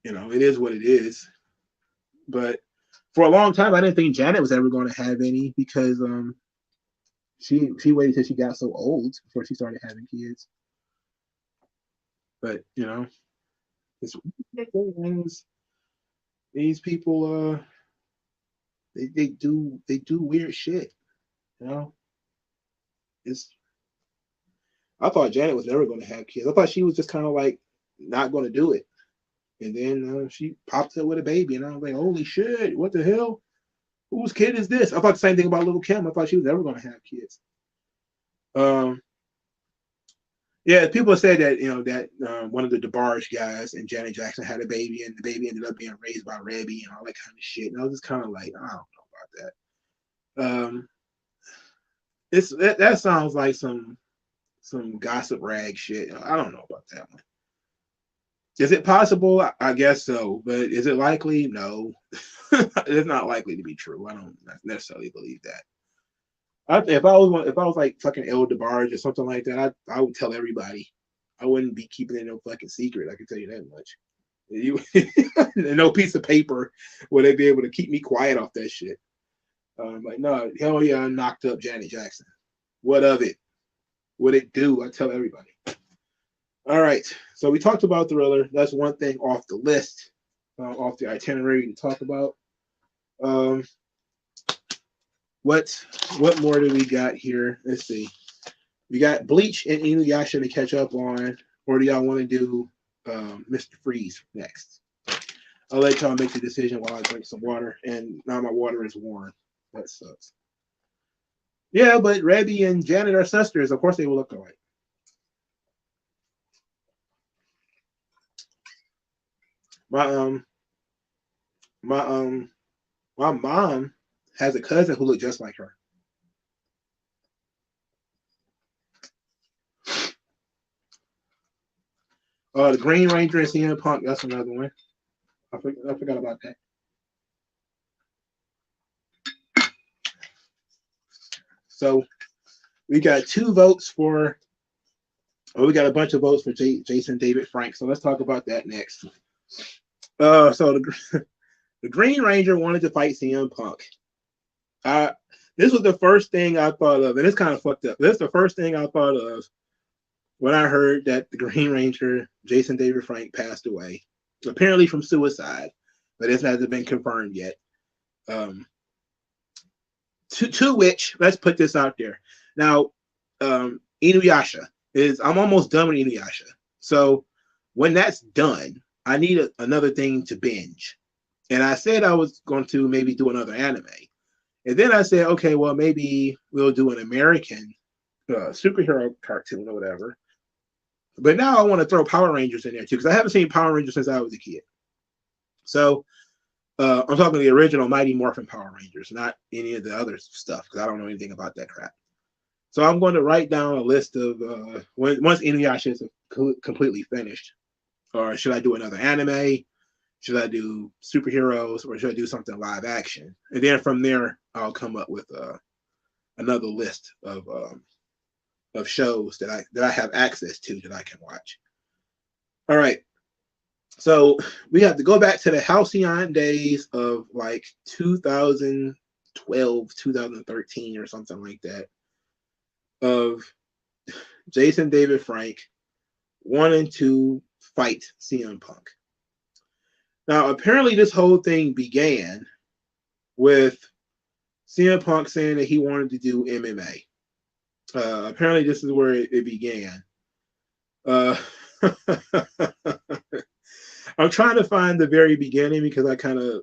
S1: it is what it is. But for a long time, I didn't think Janet was ever going to have any because she waited till she got so old before she started having kids. But these people they do weird shit. I thought Janet was never going to have kids. I thought she was just kind of like not going to do it. And then she popped up with a baby, and I was like, holy shit, what the hell? Whose kid is this? I thought the same thing about Little Kim. I thought she was never going to have kids. Yeah, people said that that one of the DeBarge guys and Janet Jackson had a baby, and the baby ended up being raised by Rebby and all that kind of shit. And I was just kind of like, I don't know about that. That sounds like some gossip rag shit. I don't know about that one. Is it possible? I guess so, but is it likely? No, it's not likely to be true. I don't necessarily believe that. If I was like fucking El DeBarge or something like that, I would tell everybody. I wouldn't be keeping it no fucking secret. I can tell you that much. You no piece of paper would they be able to keep me quiet off that shit. Like no, hell yeah, I knocked up Janet Jackson. What of it? What it do? I tell everybody. All right, so we talked about Thriller. That's one thing off the list, off the itinerary to talk about. Um, what more do we got here? Let's see. We got Bleach and Inuyasha to catch up on, or do y'all want to do Mr. Freeze next? I'll let y'all make the decision while I drink some water, and now my water is warm. That sucks. Yeah, but Rebby and Janet are sisters. Of course they will look alike. My my my mom has a cousin who looked just like her. The Green Ranger and CM Punk, that's another one. I forgot about that. So we got two votes for, we got a bunch of votes for Jason David Frank. So let's talk about that next. So the Green Ranger wanted to fight CM Punk. This was the first thing I thought of, and it's kind of fucked up. This is the first thing I thought of when I heard that the Green Ranger, Jason David Frank, passed away, apparently from suicide, but this hasn't been confirmed yet. To which, let's put this out there. Now, Inuyasha I'm almost done with Inuyasha. So when that's done, I need another thing to binge. And I said I was going to maybe do another anime. And then I said, okay, well, maybe we'll do an American superhero cartoon or whatever. But now I want to throw Power Rangers in there too, because I haven't seen Power Rangers since I was a kid. So I'm talking the original Mighty Morphin Power Rangers, not any of the other stuff, because I don't know anything about that crap. So I'm going to write down a list of once Inuyasha is completely finished, or should I do another anime? Should I do superheroes, or should I do something live action? And then from there, I'll come up with another list of shows that I have access to that I can watch. All right. So we have to go back to the halcyon days of like 2012, 2013, or something like that, of Jason David Frank wanting to fight CM Punk. Now, apparently this whole thing began with CM Punk saying that he wanted to do MMA. Apparently this is where it began. I'm trying to find the very beginning because I kind of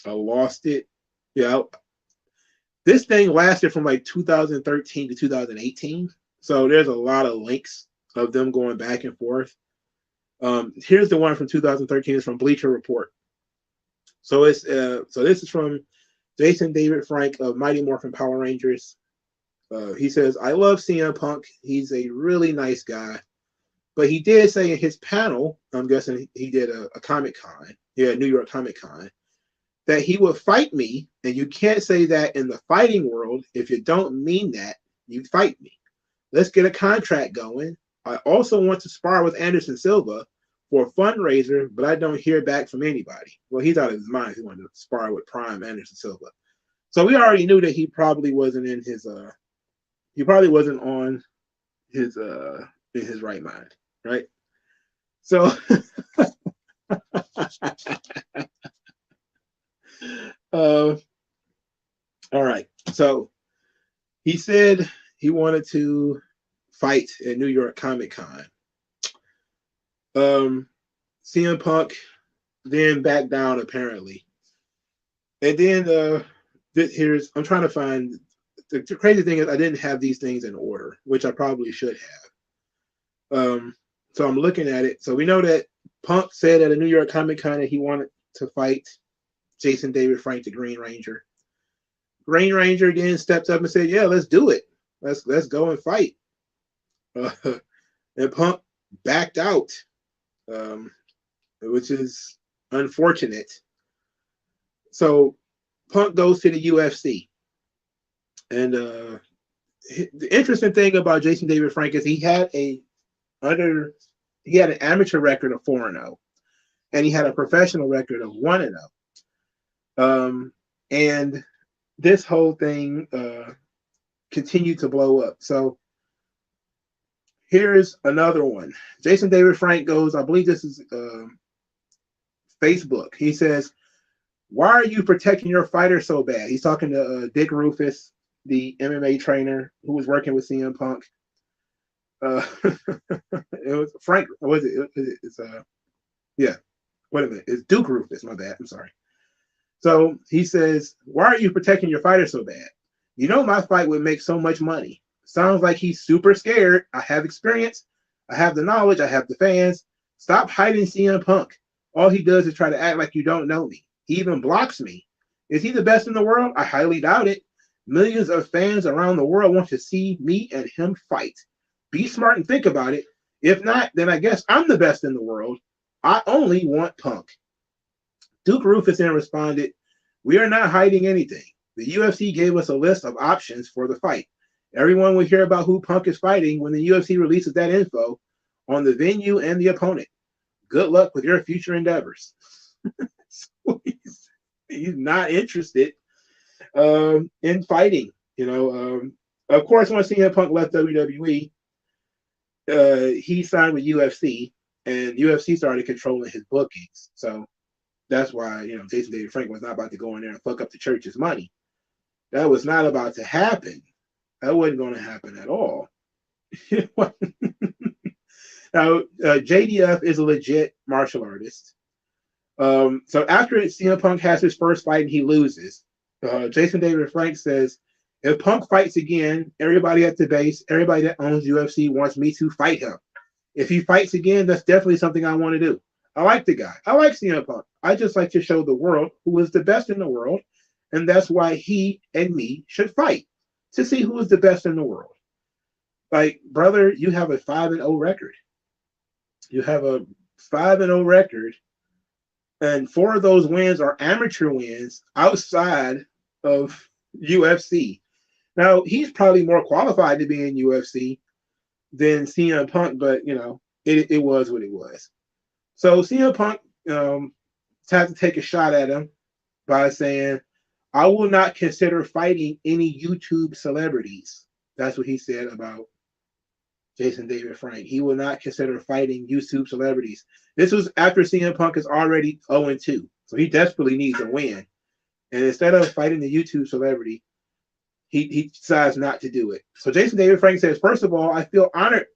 S1: I lost it. Yeah, this thing lasted from like 2013 to 2018, so there's a lot of links of them going back and forth. Here's the one from 2013. It's from Bleacher Report. So it's so this is from Jason David Frank of Mighty Morphin Power Rangers. He says, "I love CM Punk. He's a really nice guy." But he did say in his panel, I'm guessing he did a Comic Con, New York Comic Con, that he would fight me. And you can't say that in the fighting world. If you don't mean that, you fight me. Let's get a contract going. I also want to spar with Anderson Silva for a fundraiser, but I don't hear back from anybody. Well, he's out of his mind. He wanted to spar with Prime Anderson Silva. So we already knew that he probably wasn't in his he probably wasn't on his in his right mind, right? So all right. So he said he wanted to fight at New York Comic Con. CM Punk then backed down apparently, and then here's I'm trying to find the crazy thing is I didn't have these things in order, which I probably should have. So I'm looking at it. So we know that Punk said at a New York Comic Con that he wanted to fight Jason David Frank, the Green Ranger. Green Ranger then stepped up and said, "Yeah, let's do it. Let's go and fight." Uh, and Punk backed out, um, which is unfortunate. So Punk goes to the UFC, and the interesting thing about Jason David Frank is he had an amateur record of 4-0, and he had a professional record of 1-0. And this whole thing continued to blow up. So here's another one. Jason David Frank goes, I believe this is Facebook. He says, "Why are you protecting your fighter so bad?" He's talking to Dick Rufus, the MMA trainer who was working with CM Punk. It was Frank. Was it? It's yeah. Wait a minute. It's Duke Rufus. My bad. I'm sorry. So he says, "Why are you protecting your fighter so bad? You know my fight would make so much money. Sounds like he's super scared. I have experience. I have the knowledge. I have the fans. Stop hiding CM Punk. All he does is try to act like you don't know me. He even blocks me. Is he the best in the world? I highly doubt it. Millions of fans around the world want to see me and him fight. Be smart and think about it. If not, then I guess I'm the best in the world. I only want Punk." Duke Rufus then responded, "We are not hiding anything. The UFC gave us a list of options for the fight. Everyone will hear about who Punk is fighting when the UFC releases that info on the venue and the opponent. Good luck with your future endeavors." So he's not interested in fighting. Of course, once CM Punk left WWE, he signed with UFC, and UFC started controlling his bookings. So that's why Jason David Frank was not about to go in there and fuck up the church's money. That was not about to happen. That wasn't going to happen at all. Now, JDF is a legit martial artist. So after CM Punk has his first fight and he loses, Jason David Frank says, "If Punk fights again, everybody at the base, everybody that owns UFC wants me to fight him. If he fights again, that's definitely something I want to do. I like the guy. I like CM Punk. I just like to show the world who is the best in the world, and that's why he and me should fight, to see who is the best in the world." Like, brother, you have a 5-0 record. You have a 5-0 record, and 4 of those wins are amateur wins outside of UFC. Now, he's probably more qualified to be in UFC than CM Punk, but it was what it was. So CM Punk had to take a shot at him by saying, "I will not consider fighting any YouTube celebrities." That's what he said about Jason David Frank. He will not consider fighting YouTube celebrities. This was after CM Punk is already 0-2. So he desperately needs a win. And instead of fighting the YouTube celebrity, he decides not to do it. So Jason David Frank says, "First of all, I feel honored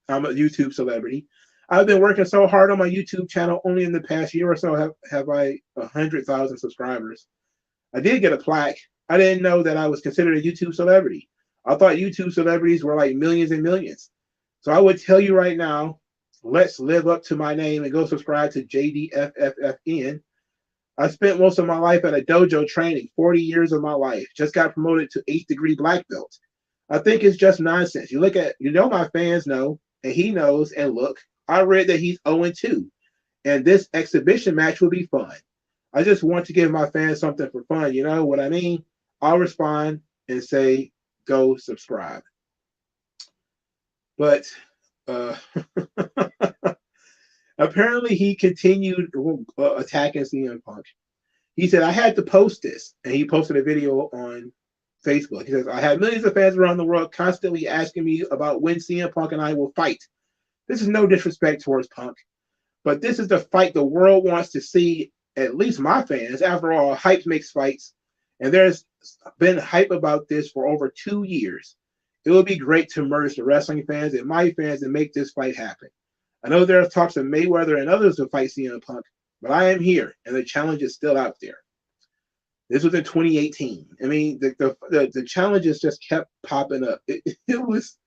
S1: I'm a YouTube celebrity. I've been working so hard on my YouTube channel. Only in the past year or so have I 100,000 subscribers. I did get a plaque. I didn't know that I was considered a YouTube celebrity. I thought YouTube celebrities were like millions and millions. So I would tell you right now, let's live up to my name and go subscribe to JDFFFN. I spent most of my life at a dojo training, 40 years of my life. Just got promoted to 8th degree black belt. I think it's just nonsense. My fans know, and he knows, and look, I read that he's 0-2, and this exhibition match will be fun. I just want to give my fans something for fun. You know what I mean?" I'll respond and say, "Go subscribe." But apparently he continued attacking CM Punk. He said, "I had to post this," and he posted a video on Facebook. He says, "I have millions of fans around the world constantly asking me about when CM Punk and I will fight. This is no disrespect towards Punk, but this is the fight the world wants to see, at least my fans. After all, hype makes fights, and there's been hype about this for over 2 years. It would be great to merge the wrestling fans and my fans and make this fight happen. I know there are talks of Mayweather and others to fight CM Punk, but I am here, and the challenge is still out there." This was in 2018. I mean, the challenges just kept popping up. It was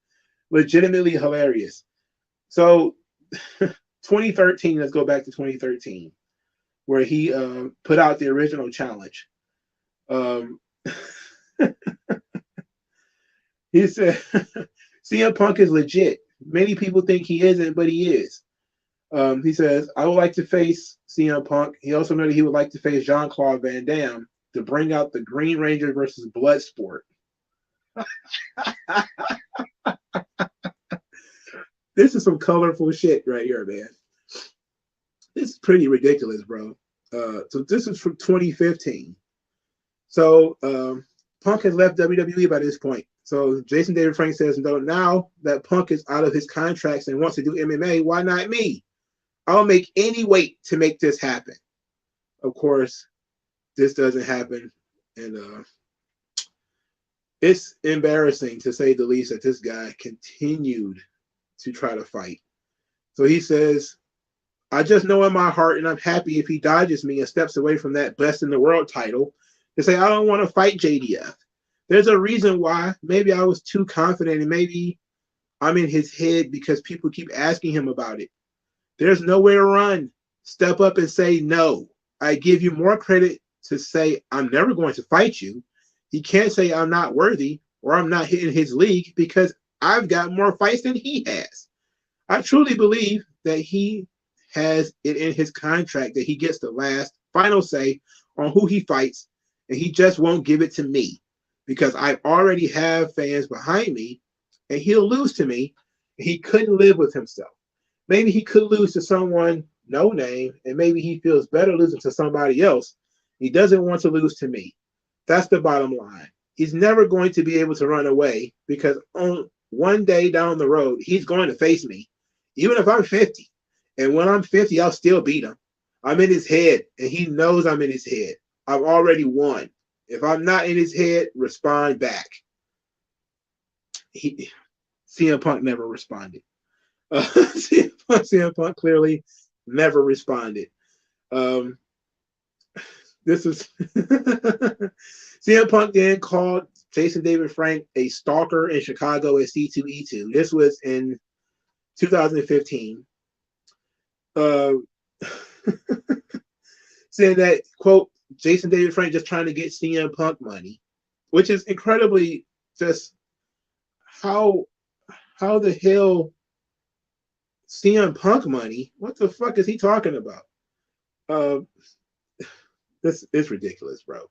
S1: legitimately hilarious. So 2013, let's go back to 2013, where he put out the original challenge. Um, he said CM Punk is legit. Many people think he isn't, but he is. He says, I would like to face CM Punk. He also noted he would like to face Jean-Claude Van Damme to bring out the Green Ranger versus Bloodsport. This is some colorful shit right here, man. This is pretty ridiculous, bro. So this is from 2015. So Punk has left WWE by this point. So Jason David Frank says, no, now that Punk is out of his contracts and wants to do MMA, why not me? I'll make any weight to make this happen. Of course, this doesn't happen. And it's embarrassing, to say the least, that this guy continued to try to fight. So he says, I just know in my heart, and I'm happy if he dodges me and steps away from that best in the world title, to say, I don't want to fight JDF. There's a reason why. Maybe I was too confident, and maybe I'm in his head because people keep asking him about it. There's nowhere to run. Step up and say no. I give you more credit to say I'm never going to fight you. He can't say I'm not worthy or I'm not hitting his league because I've got more fights than he has. I truly believe that he has it in his contract that he gets the last final say on who he fights, and he just won't give it to me because I already have fans behind me, and he'll lose to me. He couldn't live with himself. Maybe he could lose to someone no name, and maybe he feels better losing to somebody else. He doesn't want to lose to me. That's the bottom line. He's never going to be able to run away because on one day down the road, he's going to face me, even if I'm 50. And when I'm 50, I'll still beat him. I'm in his head, and he knows I'm in his head. I've already won. If I'm not in his head, respond back. CM Punk never responded. CM Punk clearly never responded. This is CM Punk then called Jason David Frank a stalker in Chicago at C2E2. This was in 2015. Saying that, quote, Jason David Frank just trying to get CM Punk money, which is incredibly just how the hell CM Punk money? What the fuck is he talking about? This is ridiculous, bro.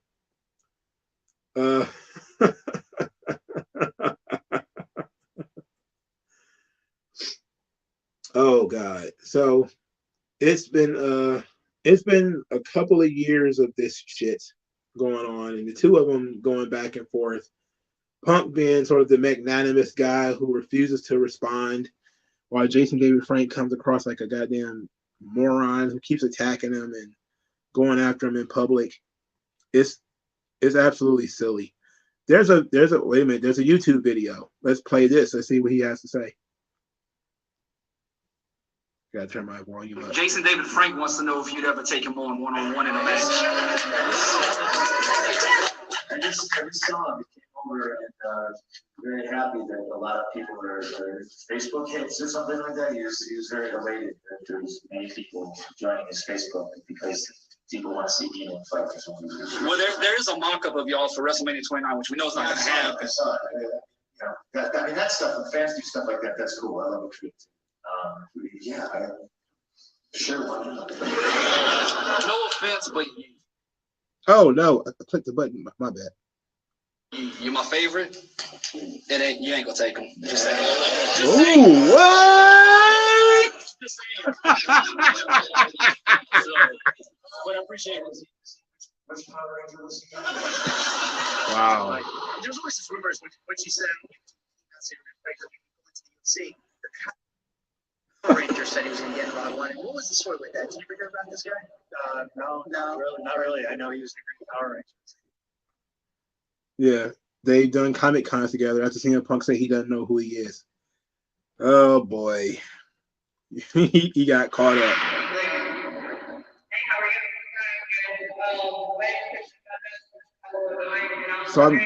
S1: Oh God. So it's been a couple of years of this shit going on, and the two of them going back and forth. Punk being sort of the magnanimous guy who refuses to respond, while Jason David Frank comes across like a goddamn moron who keeps attacking him and going after him in public. It's absolutely silly. There's a wait a minute, there's a YouTube video. Let's play this. Let's see what he has to say. Gotta turn my volume up.
S2: Jason David Frank wants to know if you'd ever take him on one-on-one in a match.
S3: I just saw him. He came over and very happy that a lot of people are Facebook hits or something like that. He was very elated that there's many people joining his Facebook because people want to see Dean fight or something.
S2: Well, there is a mock-up of y'all for WrestleMania 29, which we know is not going to happen.
S3: I saw it. I mean, that stuff, when fans do stuff like that, that's cool. I love it. Yeah, sure.
S2: No offense, but
S1: oh no, I clicked the button. My bad.
S2: You're my favorite. You ain't gonna take him. Just saying.
S1: Ooh, what?
S2: Just saying. But I appreciate it.
S1: Wow.
S2: There's always this rumors when she said, see. Ranger said he was going to get involved. What was the story with that? Did you ever hear about this guy?
S3: No, not really. I know he was the Green Power Rangers.
S1: Yeah, they've done Comic Cons together. After seeing Punk say he doesn't know who he is. Oh boy, he got caught up. So I'm.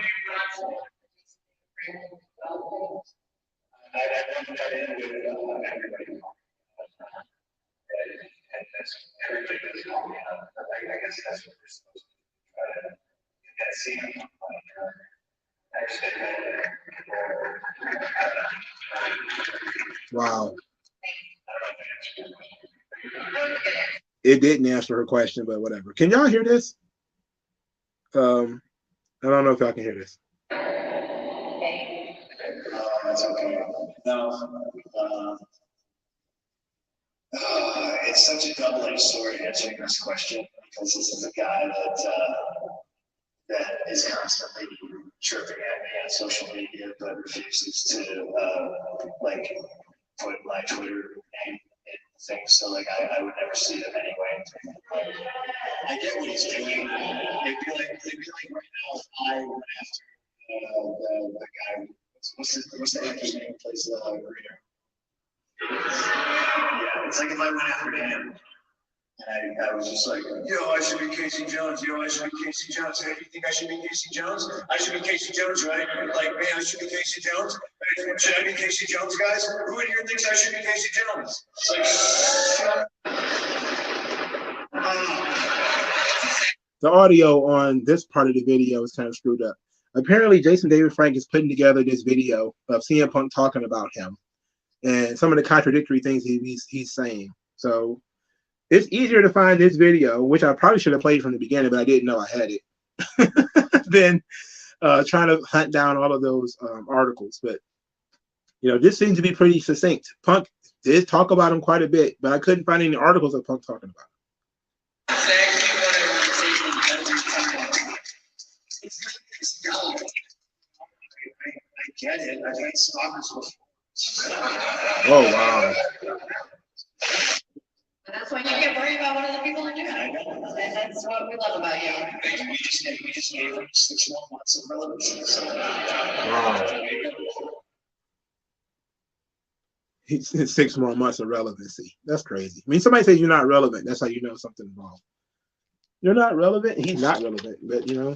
S1: Wow. It didn't answer her question, but whatever. Can y'all hear this? I don't know if y'all can hear this.
S3: That's okay. No, it's such a double-edged sword answering this question because this is a guy that is constantly chirping at me on social media, but refuses to like put my Twitter name in things. So like I would never see them anyway. I get what he's doing. It'd be like right now if I went after the guy. What's the actor's name who plays the reader? Yeah, it's like if I went after him. And I was just like, yo, I should be Casey Jones. Yo, I should be Casey Jones. Hey, you think I should be Casey Jones? I should be Casey Jones, right? Like, man, I should be Casey Jones. Should I be Casey Jones, guys? Who in here thinks I should be Casey Jones? It's like,
S1: The audio on this part of the video is kind of screwed up. Apparently, Jason David Frank is putting together this video of CM Punk talking about him and some of the contradictory things he's saying. So it's easier to find this video, which I probably should have played from the beginning, but I didn't know I had it, than trying to hunt down all of those articles. But, you know, this seems to be pretty succinct. Punk did talk about him quite a bit, but I couldn't find any articles of Punk talking about him.
S3: I get it. I think stalkers before.
S1: Oh, wow.
S4: That's why you can't worry about what other people are doing.
S3: I know.
S4: That's what we love about you.
S3: We just gave him 6 more months of relevancy. So,
S1: Wow. He's 6 more months of relevancy. That's crazy. I mean, somebody says you're not relevant. That's how you know something's wrong. You're not relevant. He's not relevant, but you know.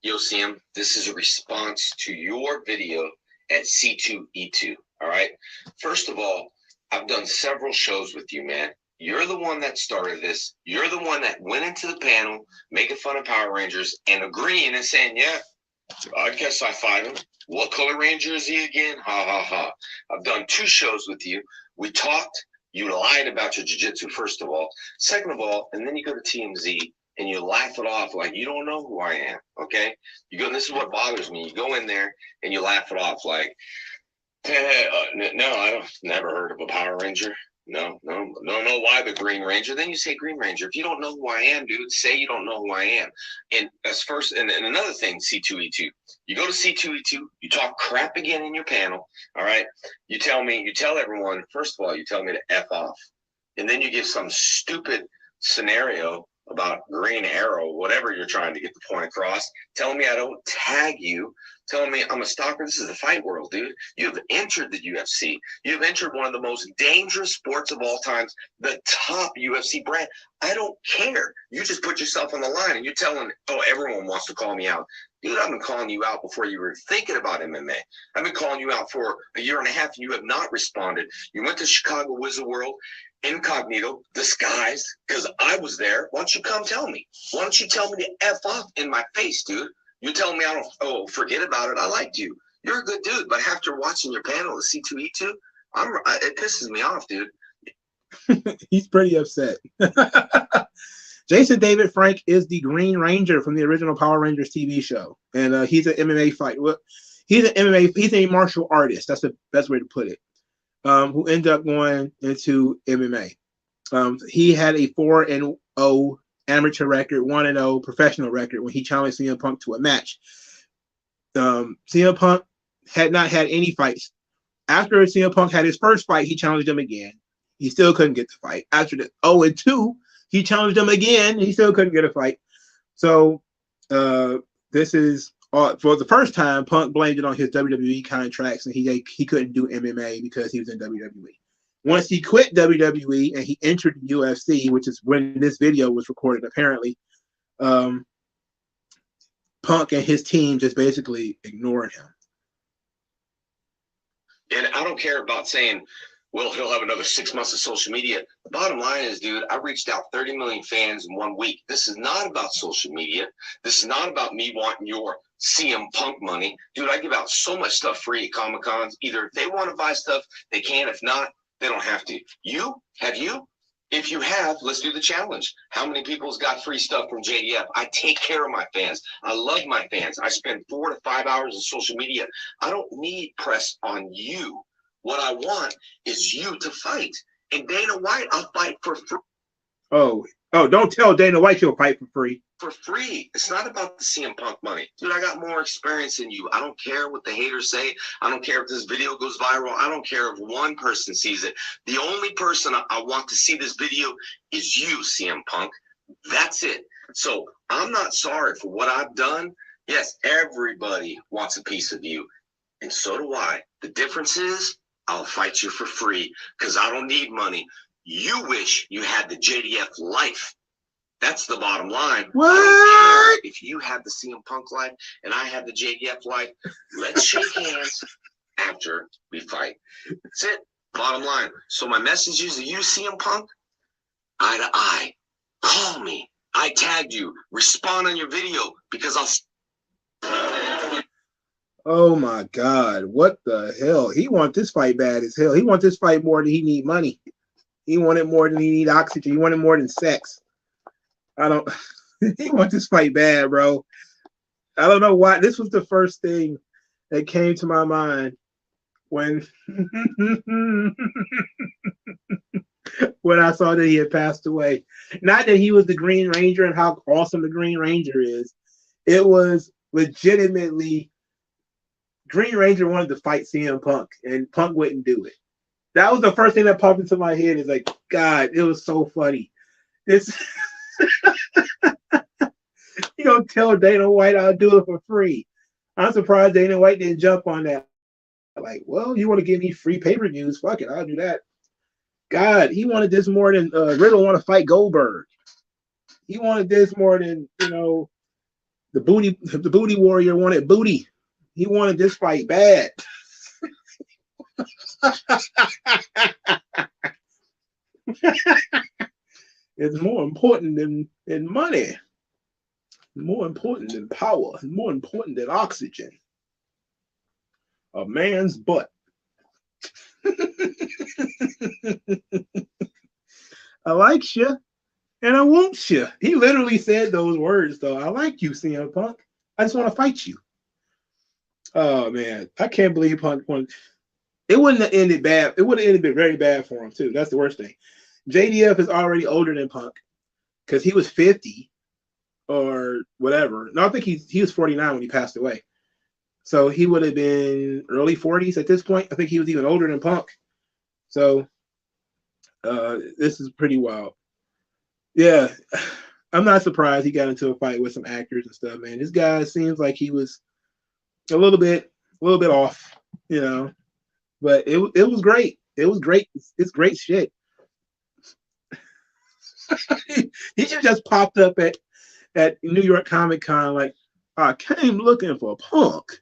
S5: Yo, Sam, this is a response to your video at C2E2. All right. First of all, I've done several shows with you, man. You're the one that started this. You're the one that went into the panel making fun of Power Rangers and agreeing and saying, yeah, I guess I fight him. What color ranger is he again? Ha, ha, ha. I've done 2 shows with you. We talked. You lied about your jiu-jitsu, first of all. Second of all, and then you go to TMZ and you laugh it off like you don't know who I am, okay? You go, this is what bothers me. You go in there and you laugh it off like, hey, no, I don't, never heard of a Power Ranger. No, why the Green Ranger? Then you say Green Ranger. If you don't know who I am, dude, say you don't know who I am. And as first, and another thing, C2E2, you go to C2E2, you talk crap again in your panel, all right? You tell everyone, first of all, you tell me to F off. And then you give some stupid scenario about Green Arrow, whatever you're trying to get the point across, telling me I don't tag you, telling me I'm a stalker. This is the fight world, dude. You have entered the UFC. You have entered one of the most dangerous sports of all times, the top UFC brand. I don't care. You just put yourself on the line and you're telling, oh, everyone wants to call me out. Dude, I've been calling you out before you were thinking about MMA. I've been calling you out for a year and a half and you have not responded. You went to Chicago Wizard World incognito, disguised, because I was there. Why don't you come tell me? Why don't you tell me to F off in my face, dude? You're telling me I don't, oh, forget about it. I liked you. You're a good dude, but after watching your panel at C2E2, it pisses me off, dude.
S1: He's pretty upset. Jason David Frank is the Green Ranger from the original Power Rangers TV show. And he's an MMA fighter. Well, he's a martial artist. That's the best way to put it. Who ended up going into MMA. He had a 4-0 amateur record, 1-0 professional record when he challenged CM Punk to a match. CM Punk had not had any fights. After CM Punk had his first fight, he challenged him again. He still couldn't get the fight. After the 0-2, he challenged him again. He still couldn't get a fight. So this is for the first time, Punk blamed it on his WWE contracts, and he couldn't do MMA because he was in WWE. Once he quit WWE and he entered the UFC, which is when this video was recorded, apparently, Punk and his team just basically ignored him.
S5: And I don't care about saying well, he'll have another 6 months of social media. The bottom line is, dude, I reached out 30 million fans in 1 week. This is not about social media. This is not about me wanting your CM Punk money. Dude, I give out so much stuff free at Comic Cons. Either if they want to buy stuff, they can. If not, they don't have to. Have you? If you have, let's do the challenge. How many people's got free stuff from JDF? I take care of my fans. I love my fans. I spend 4 to 5 hours on social media. I don't need press on you. What I want is you to fight. And Dana White, I'll fight for free.
S1: Oh, don't tell Dana White you'll fight for free.
S5: For free. It's not about the CM Punk money. Dude, I got more experience than you. I don't care what the haters say. I don't care if this video goes viral. I don't care if one person sees it. The only person I want to see this video is you, CM Punk. That's it. So I'm not sorry for what I've done. Yes, everybody wants a piece of you. And so do I. The difference is I'll fight you for free because I don't need money. You wish you had the JDF life. That's the bottom line.
S1: What?
S5: I don't care if you have the CM Punk life and I have the JDF life. Let's shake hands after we fight. That's it. Bottom line. So my message is to you, CM Punk, eye to eye. Call me. I tagged you. Respond on your video because I'll.
S1: Oh my God! What the hell? He wants this fight bad as hell. He wants this fight more than he need money. He wanted more than he need oxygen. He wanted more than sex. I don't. He wants this fight bad, bro. I don't know why. This was the first thing that came to my mind when when I saw that he had passed away. Not that he was the Green Ranger and how awesome the Green Ranger is. It was legitimately Green Ranger wanted to fight CM Punk, and Punk wouldn't do it. That was the first thing that popped into my head. Is like, God, it was so funny. It's you don't tell Dana White I'll do it for free. I'm surprised Dana White didn't jump on that. Like, well, you want to give me free pay-per-views? Fuck it, I'll do that. God, he wanted this more than Riddle want to fight Goldberg. He wanted this more than the booty warrior wanted booty. He wanted this fight bad. It's more important than money, more important than power, more important than oxygen. A man's butt. I like you, and I want you. He literally said those words, though. I like you, CM Punk. I just want to fight you. Oh man, I can't believe Punk won. It wouldn't have ended bad. It would have ended very bad for him too. That's the worst thing. JDF is already older than Punk because he was 50 or whatever. No, I think he was 49 when he passed away. So he would have been early 40s at this point. I think he was even older than Punk. So this is pretty wild. Yeah, I'm not surprised he got into a fight with some actors and stuff, man. This guy seems like he was a little bit off, but it was great. It was great. It's great shit. He just popped up at New York Comic Con like, I came looking for Punk.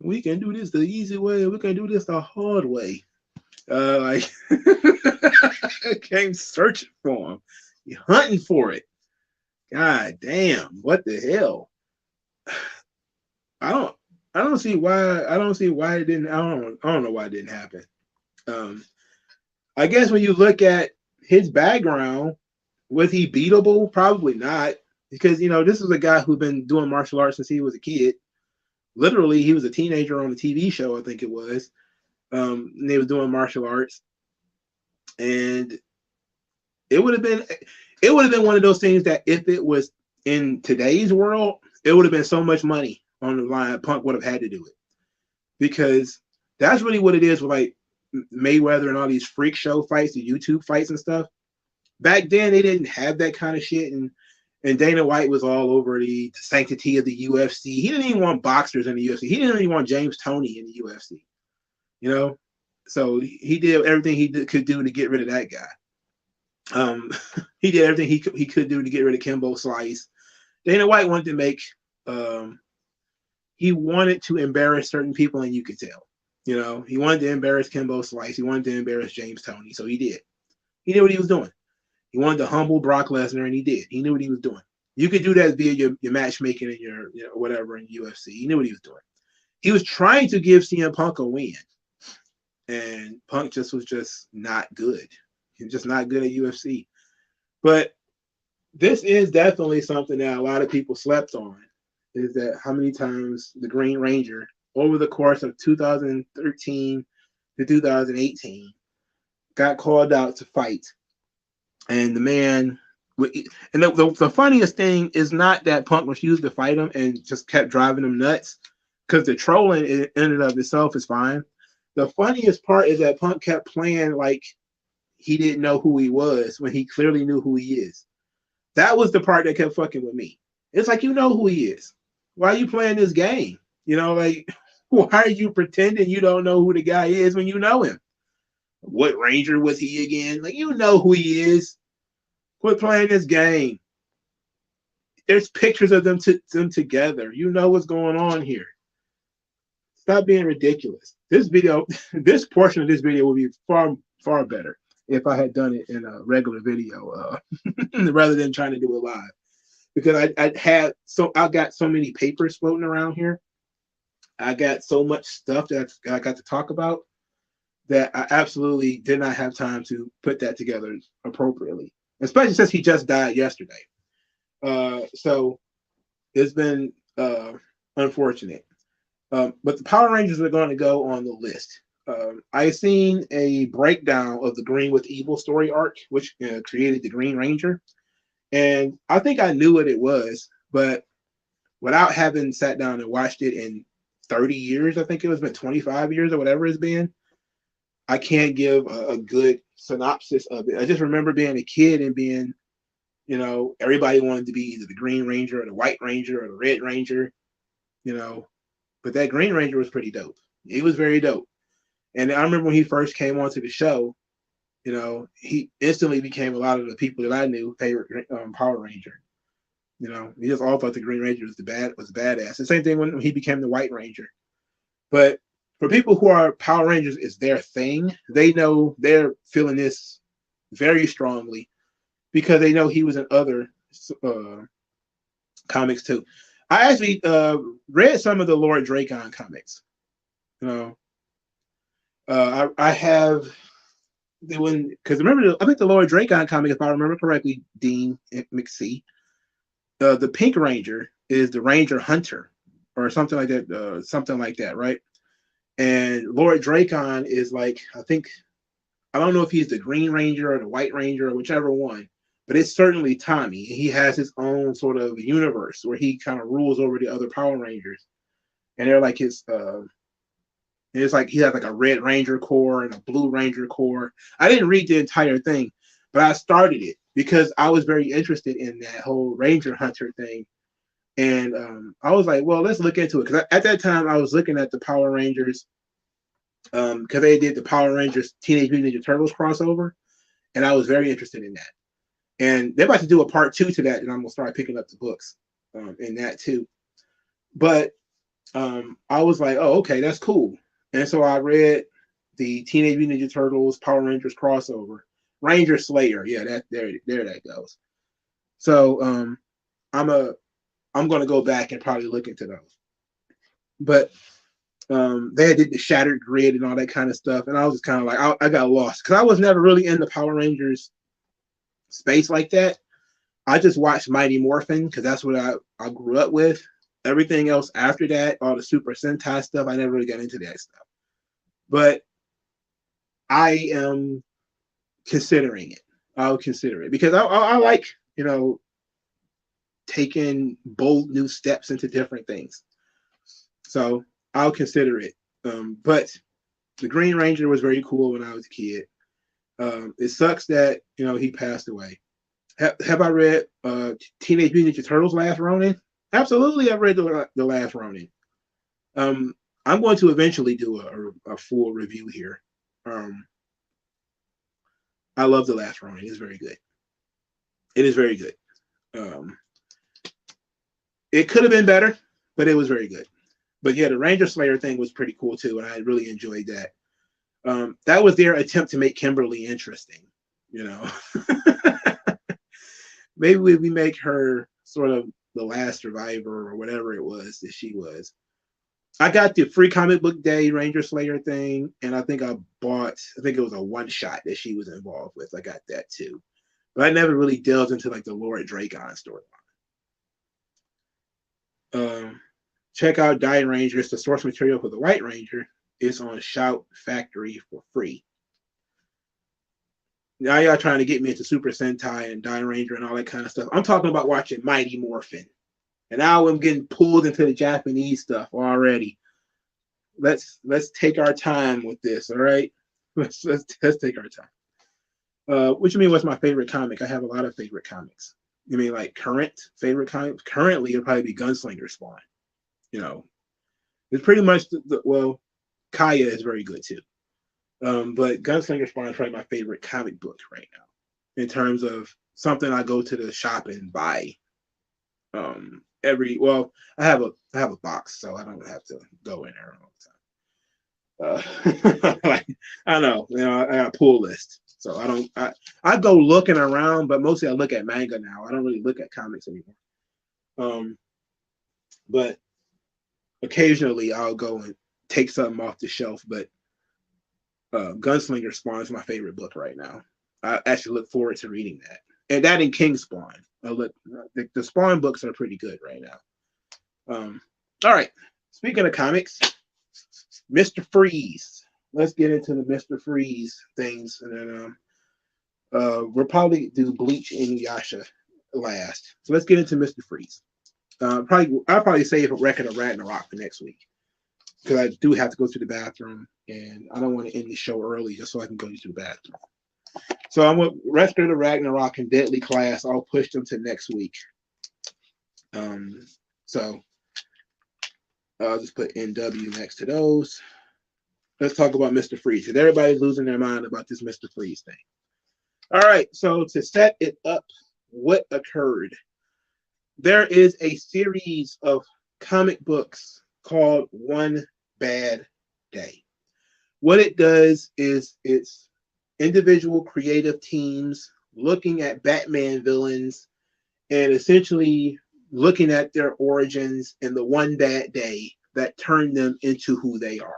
S1: We can do this the easy way. We can do this the hard way. Like, came searching for him. You're hunting for it. God damn! What the hell? I don't see why it didn't. I don't know why it didn't happen. I guess when you look at his background, was he beatable? Probably not, because this is a guy who's been doing martial arts since he was a kid. Literally, he was a teenager on the TV show, I think it was. And they was doing martial arts, and it would have been one of those things that if it was in today's world, it would have been so much money on the line. Punk would have had to do it, because that's really what it is with like Mayweather and all these freak show fights, the YouTube fights and stuff. Back then, they didn't have that kind of shit, and Dana White was all over the sanctity of the UFC. He didn't even want boxers in the UFC. He didn't even want James Toney in the UFC. So he did everything he could do to get rid of that guy. He did everything he could do to get rid of Kimbo Slice. Dana White wanted to he wanted to embarrass certain people, and you could tell. You know, he wanted to embarrass Kimbo Slice. He wanted to embarrass James Toney, so he did. He knew what he was doing. He wanted to humble Brock Lesnar, and he did. He knew what he was doing. You could do that via your matchmaking and your whatever in UFC. He knew what he was doing. He was trying to give CM Punk a win, and Punk was just not good. He was just not good at UFC. But this is definitely something that a lot of people slept on. Is that how many times the Green Ranger over the course of 2013 to 2018 got called out to fight, and the man. And the funniest thing is not that Punk refused to fight him and just kept driving him nuts, because the trolling in and of itself is fine. The funniest part is that Punk kept playing like he didn't know who he was when he clearly knew who he is. That was the part that kept fucking with me. It's like, you know who he is. Why are you playing this game? You know, like, why are you pretending you don't know who the guy is when you know him? What Ranger was he again? Like, you know who he is. Quit playing this game. There's pictures of them together. You know what's going on here. Stop being ridiculous. This video, this portion of this video would be far, far better if I had done it in a regular video rather than trying to do it live. Because I got so many papers floating around here. I got so much stuff that I got to talk about that I absolutely did not have time to put that together appropriately, especially since he just died yesterday. So it's been unfortunate. But the Power Rangers are going to go on the list. I've seen a breakdown of the Green with Evil story arc, which created the Green Ranger. And I think I knew what it was, but without having sat down and watched it in 30 years, I think it was been 25 years or whatever it's been, I can't give a good synopsis of it. I just remember being a kid and being, you know, everybody wanted to be either the Green Ranger or the White Ranger or the Red Ranger, you know, but that Green Ranger was pretty dope. He was very dope. And I remember when he first came onto the show, you know, he instantly became a lot of the people that I knew favorite Power Ranger. You know, we just all thought the Green Ranger was badass. The same thing when he became the White Ranger. But for people who are Power Rangers is their thing, they know they're feeling this very strongly because they know he was in other comics too. I actually read some of the Lord Dracon comics. You know, I have because remember, I think the Lord Dracon comic, if I remember correctly, Dean McSee, the Pink Ranger is the Ranger Hunter or something like that, right? And Lord Dracon is like, I don't know if he's the Green Ranger or the White Ranger or whichever one, but it's certainly Tommy. He has his own sort of universe where he kind of rules over the other Power Rangers, and they're like his. It's like he has like a Red Ranger Corps and a Blue Ranger Corps. I didn't read the entire thing, but I started it because I was very interested in that whole Ranger Hunter thing. And I was like, well, let's look into it. Because at that time, I was looking at the Power Rangers because they did the Power Rangers Teenage Mutant Ninja Turtles crossover. And I was very interested in that. And they're about to do a part 2 to that. And I'm going to start picking up the books in that too. But I was like, oh, okay, that's cool. And so I read the Teenage Mutant Ninja Turtles Power Rangers crossover, Ranger Slayer. Yeah, there that goes. So I'm going to go back and probably look into those. But they did the Shattered Grid and all that kind of stuff, and I was just kind of like, I got lost because I was never really in the Power Rangers space like that. I just watched Mighty Morphin because that's what I grew up with. Everything else after that, all the Super Sentai stuff, I never really got into that stuff. But I am considering it. I'll consider it because I like, you know, taking bold new steps into different things. So I'll consider it. But the Green Ranger was very cool when I was a kid. It sucks that, you know, he passed away. Have I read Teenage Mutant Ninja Turtles Last Ronin? Absolutely, I've read the Last Ronin. I'm going to eventually do a full review here. I love the Last Ronin. It's very good. It is very good. It could have been better, but it was very good. But yeah, the Ranger Slayer thing was pretty cool too, and I really enjoyed that. That was their attempt to make Kimberly interesting, you know. Maybe we make her sort of the last survivor or whatever it was that she was. I got the free comic book day Ranger Slayer thing, and I think I think it was a one shot that she was involved with. I got that too. But I never really delved into like the Lord Dracon storyline. Check out Dying Ranger. It's the source material for the White Ranger. It's on Shout Factory for free. Now y'all trying to get me into Super Sentai and Dying Ranger and all that kind of stuff. I'm talking about watching Mighty Morphin. And now I'm getting pulled into the Japanese stuff already. Let's take our time with this, all right? Let's take our time. What you mean, what's my favorite comic? I have a lot of favorite comics. You mean like current favorite comics? Currently, it'll probably be Gunslinger Spawn. You know, it's pretty much well, Kaya is very good too. But Gunslinger Spawn is probably my favorite comic book right now in terms of something I go to the shop and buy. I have a box, so I don't have to go in there all the time. Like, I know, you know, I got a pull list, so I go looking around, but mostly I look at manga now. I don't really look at comics anymore. But occasionally I'll go and take something off the shelf. But Gunslinger Spawn is my favorite book right now. I actually look forward to reading that, and that and King Spawn. The Spawn books are pretty good right now. All right. Speaking of comics, Mr. Freeze. Let's get into the Mr. Freeze things, and then we'll probably do Bleach and Inuyasha last. So let's get into Mr. Freeze. I'll probably save a Record of Ragnarok for next week because I do have to go to the bathroom, and I don't want to end the show early just so I can go to the bathroom. So I'm with Record of Ragnarok and Deadly Class. I'll push them to next week. So I'll just put NW next to those. Let's talk about Mr. Freeze, because everybody's losing their mind about this Mr. Freeze thing. All right, so to set it up, what occurred? There is a series of comic books called One Bad Day. What it does is it's individual creative teams looking at Batman villains and essentially looking at their origins in the one bad day that turned them into who they are.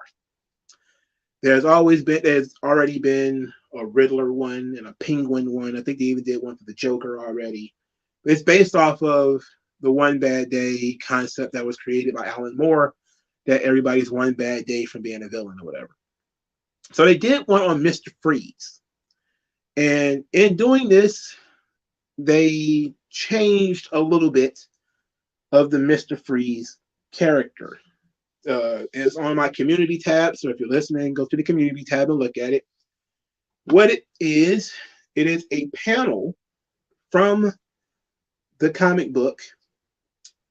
S1: There's already been a Riddler one and a Penguin one. I think they even did one for the Joker already. It's based off of the one bad day concept that was created by Alan Moore, that everybody's one bad day from being a villain or whatever. So they did one on Mr. Freeze. And in doing this, they changed a little bit of the Mr. Freeze character. It's on my community tab. So if you're listening, go to the community tab and look at it. What it is a panel from the comic book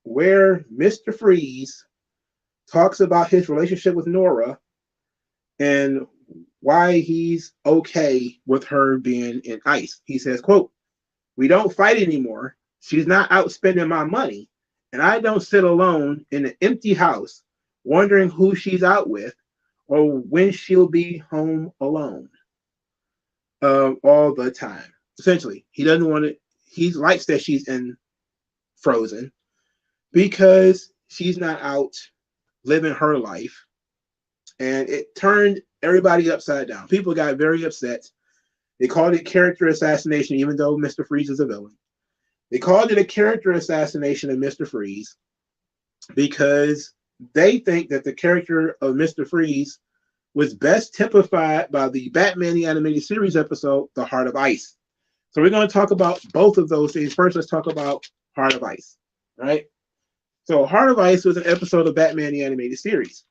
S1: where Mr. Freeze talks about his relationship with Nora and why he's okay with her being in ICE. He says, quote, "We don't fight anymore. She's not out spending my money, and I don't sit alone in an empty house wondering who she's out with or when she'll be home alone all the time." Essentially, he doesn't want it. He likes that she's in Frozen because she's not out living her life. And it turned everybody upside down. People got very upset. They called it character assassination, even though Mr. Freeze is a villain. They called it a character assassination of Mr. Freeze because they think that the character of Mr. Freeze was best typified by the Batman the Animated Series episode, The Heart of Ice. So we're going to talk about both of those things. First, let's talk about Heart of Ice, right? So Heart of Ice was an episode of Batman the Animated Series.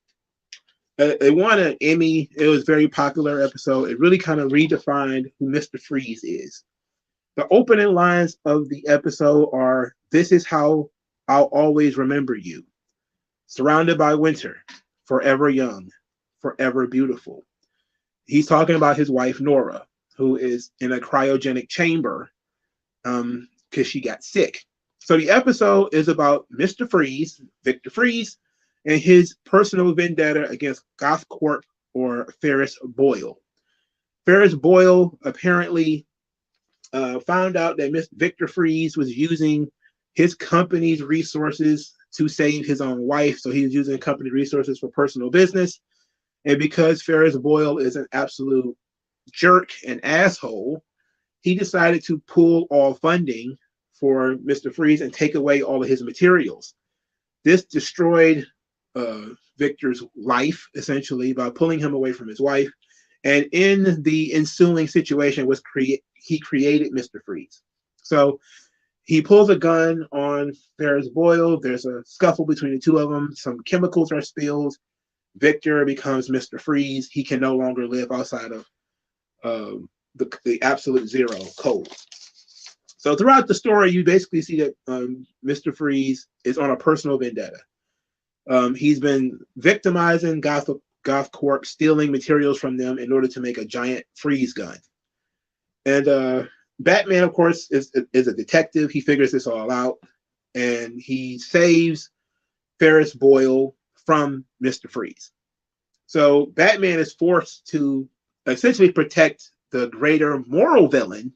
S1: It won an Emmy. It was a very popular episode. It really kind of redefined who Mr. Freeze is. The opening lines of the episode are, "This is how I'll always remember you. Surrounded by winter, forever young, forever beautiful." He's talking about his wife, Nora, who is in a cryogenic chamber because she got sick. So the episode is about Mr. Freeze, Victor Freeze, and his personal vendetta against Gothcorp or Ferris Boyle. Ferris Boyle apparently found out that Mr. Victor Freeze was using his company's resources to save his own wife. So he was using company resources for personal business. And because Ferris Boyle is an absolute jerk and asshole, he decided to pull all funding for Mr. Freeze and take away all of his materials. This destroyed Victor's life, essentially, by pulling him away from his wife. And in the ensuing situation was he created Mr. Freeze. So he pulls a gun on Ferris Boyle. There's a scuffle between the two of them. Some chemicals are spilled. Victor becomes Mr. Freeze. He can no longer live outside of the absolute zero cold. So throughout the story, you basically see that Mr. Freeze is on a personal vendetta. He's been victimizing Gothcorp, stealing materials from them in order to make a giant freeze gun. And Batman, of course, is a detective. He figures this all out, and he saves Ferris Boyle from Mr. Freeze. So Batman is forced to essentially protect the greater moral villain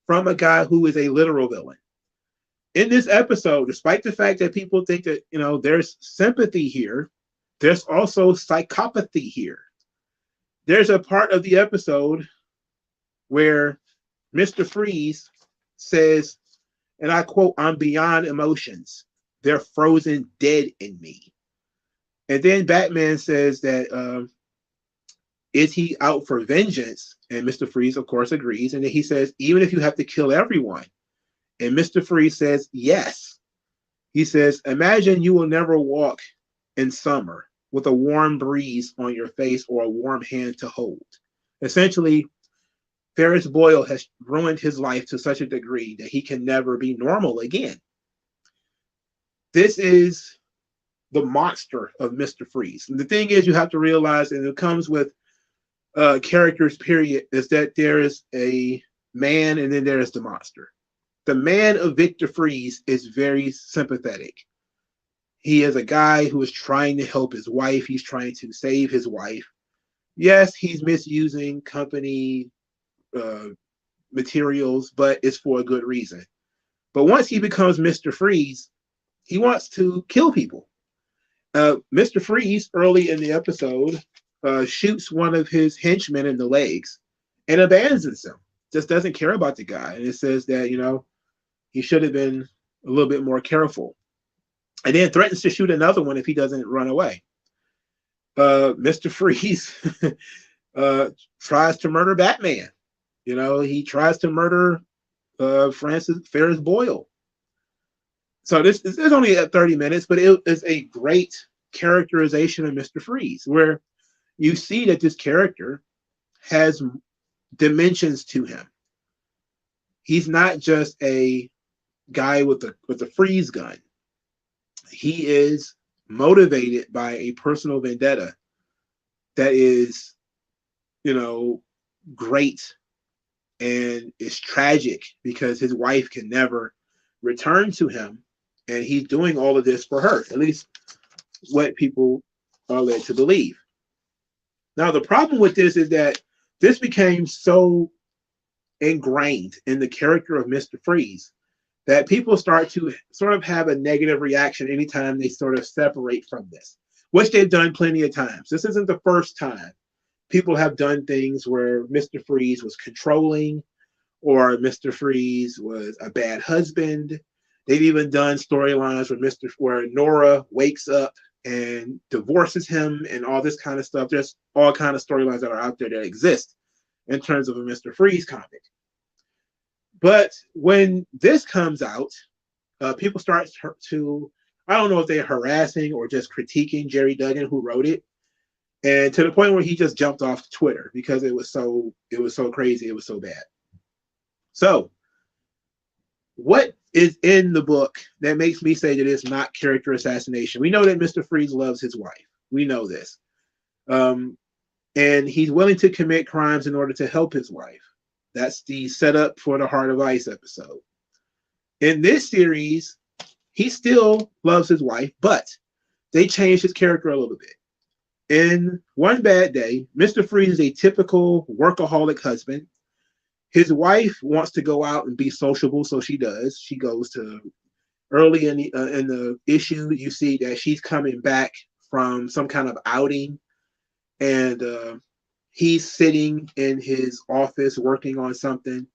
S1: from a guy who is a literal villain. In this episode, despite the fact that people think that, there's sympathy here, there's also psychopathy here. There's a part of the episode where Mr. Freeze says, and I quote, "I'm beyond emotions. They're frozen dead in me." And then Batman says that, is he out for vengeance? And Mr. Freeze, of course, agrees. And then he says, even if you have to kill everyone. And Mr. Freeze says, yes. He says, imagine you will never walk in summer with a warm breeze on your face or a warm hand to hold. Essentially, Ferris Boyle has ruined his life to such a degree that he can never be normal again. This is the monster of Mr. Freeze. And the thing is, you have to realize, and it comes with characters, period, is that there is a man and then there is the monster. The man of Victor Freeze is very sympathetic. He is a guy who is trying to help his wife. He's trying to save his wife. Yes, he's misusing company materials, but it's for a good reason. But once he becomes Mr. Freeze, he wants to kill people. Mr. Freeze, early in the episode, shoots one of his henchmen in the legs and abandons him. Just doesn't care about the guy. And it says that, he should have been a little bit more careful. And then threatens to shoot another one if he doesn't run away. Mr. Freeze tries to murder Batman. He tries to murder Ferris Boyle. So this is only at 30 minutes, but it is a great characterization of Mr. Freeze, where you see that this character has dimensions to him. He's not just a guy with a freeze gun. He is motivated by a personal vendetta that is, great and is tragic because his wife can never return to him. And he's doing all of this for her, at least what people are led to believe. Now, the problem with this is that this became so ingrained in the character of Mr. Freeze that people start to sort of have a negative reaction anytime they sort of separate from this, which they've done plenty of times. This isn't the first time people have done things where Mr. Freeze was controlling or Mr. Freeze was a bad husband. They've even done storylines where Nora wakes up and divorces him and all this kind of stuff. There's all kind of storylines that are out there that exist in terms of a Mr. Freeze comic. But when this comes out, people start to, I don't know if they're harassing or just critiquing Jerry Duggan, who wrote it, and to the point where he just jumped off Twitter because it was so crazy, it was so bad. So, what is in the book that makes me say that it's not character assassination? We know that Mr. Freeze loves his wife. We know this. And he's willing to commit crimes in order to help his wife. That's the setup for the Heart of Ice episode. In this series, he still loves his wife, but they changed his character a little bit. In one bad day, Mr. Freeze is a typical workaholic husband. His wife wants to go out and be sociable, so she does. She goes to early in the issue. You see that she's coming back from some kind of outing, and he's sitting in his office working on something,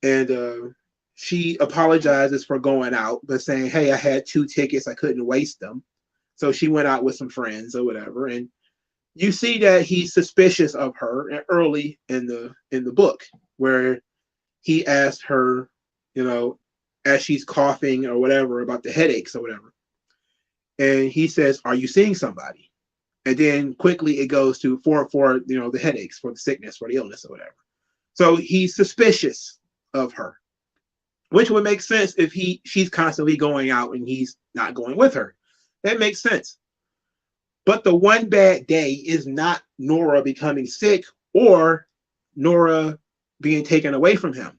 S1: and she apologizes for going out, but saying, "Hey, I had 2 tickets, I couldn't waste them." So she went out with some friends or whatever, and you see that he's suspicious of her early in the book, where he asked her, you know, as she's coughing or whatever about the headaches or whatever, and he says, "Are you seeing somebody?" And then quickly it goes to for the headaches, for the sickness, for the illness or whatever. So he's suspicious of her, which would make sense if she's constantly going out and he's not going with her. That makes sense. But the one bad day is not Nora becoming sick or Nora being taken away from him.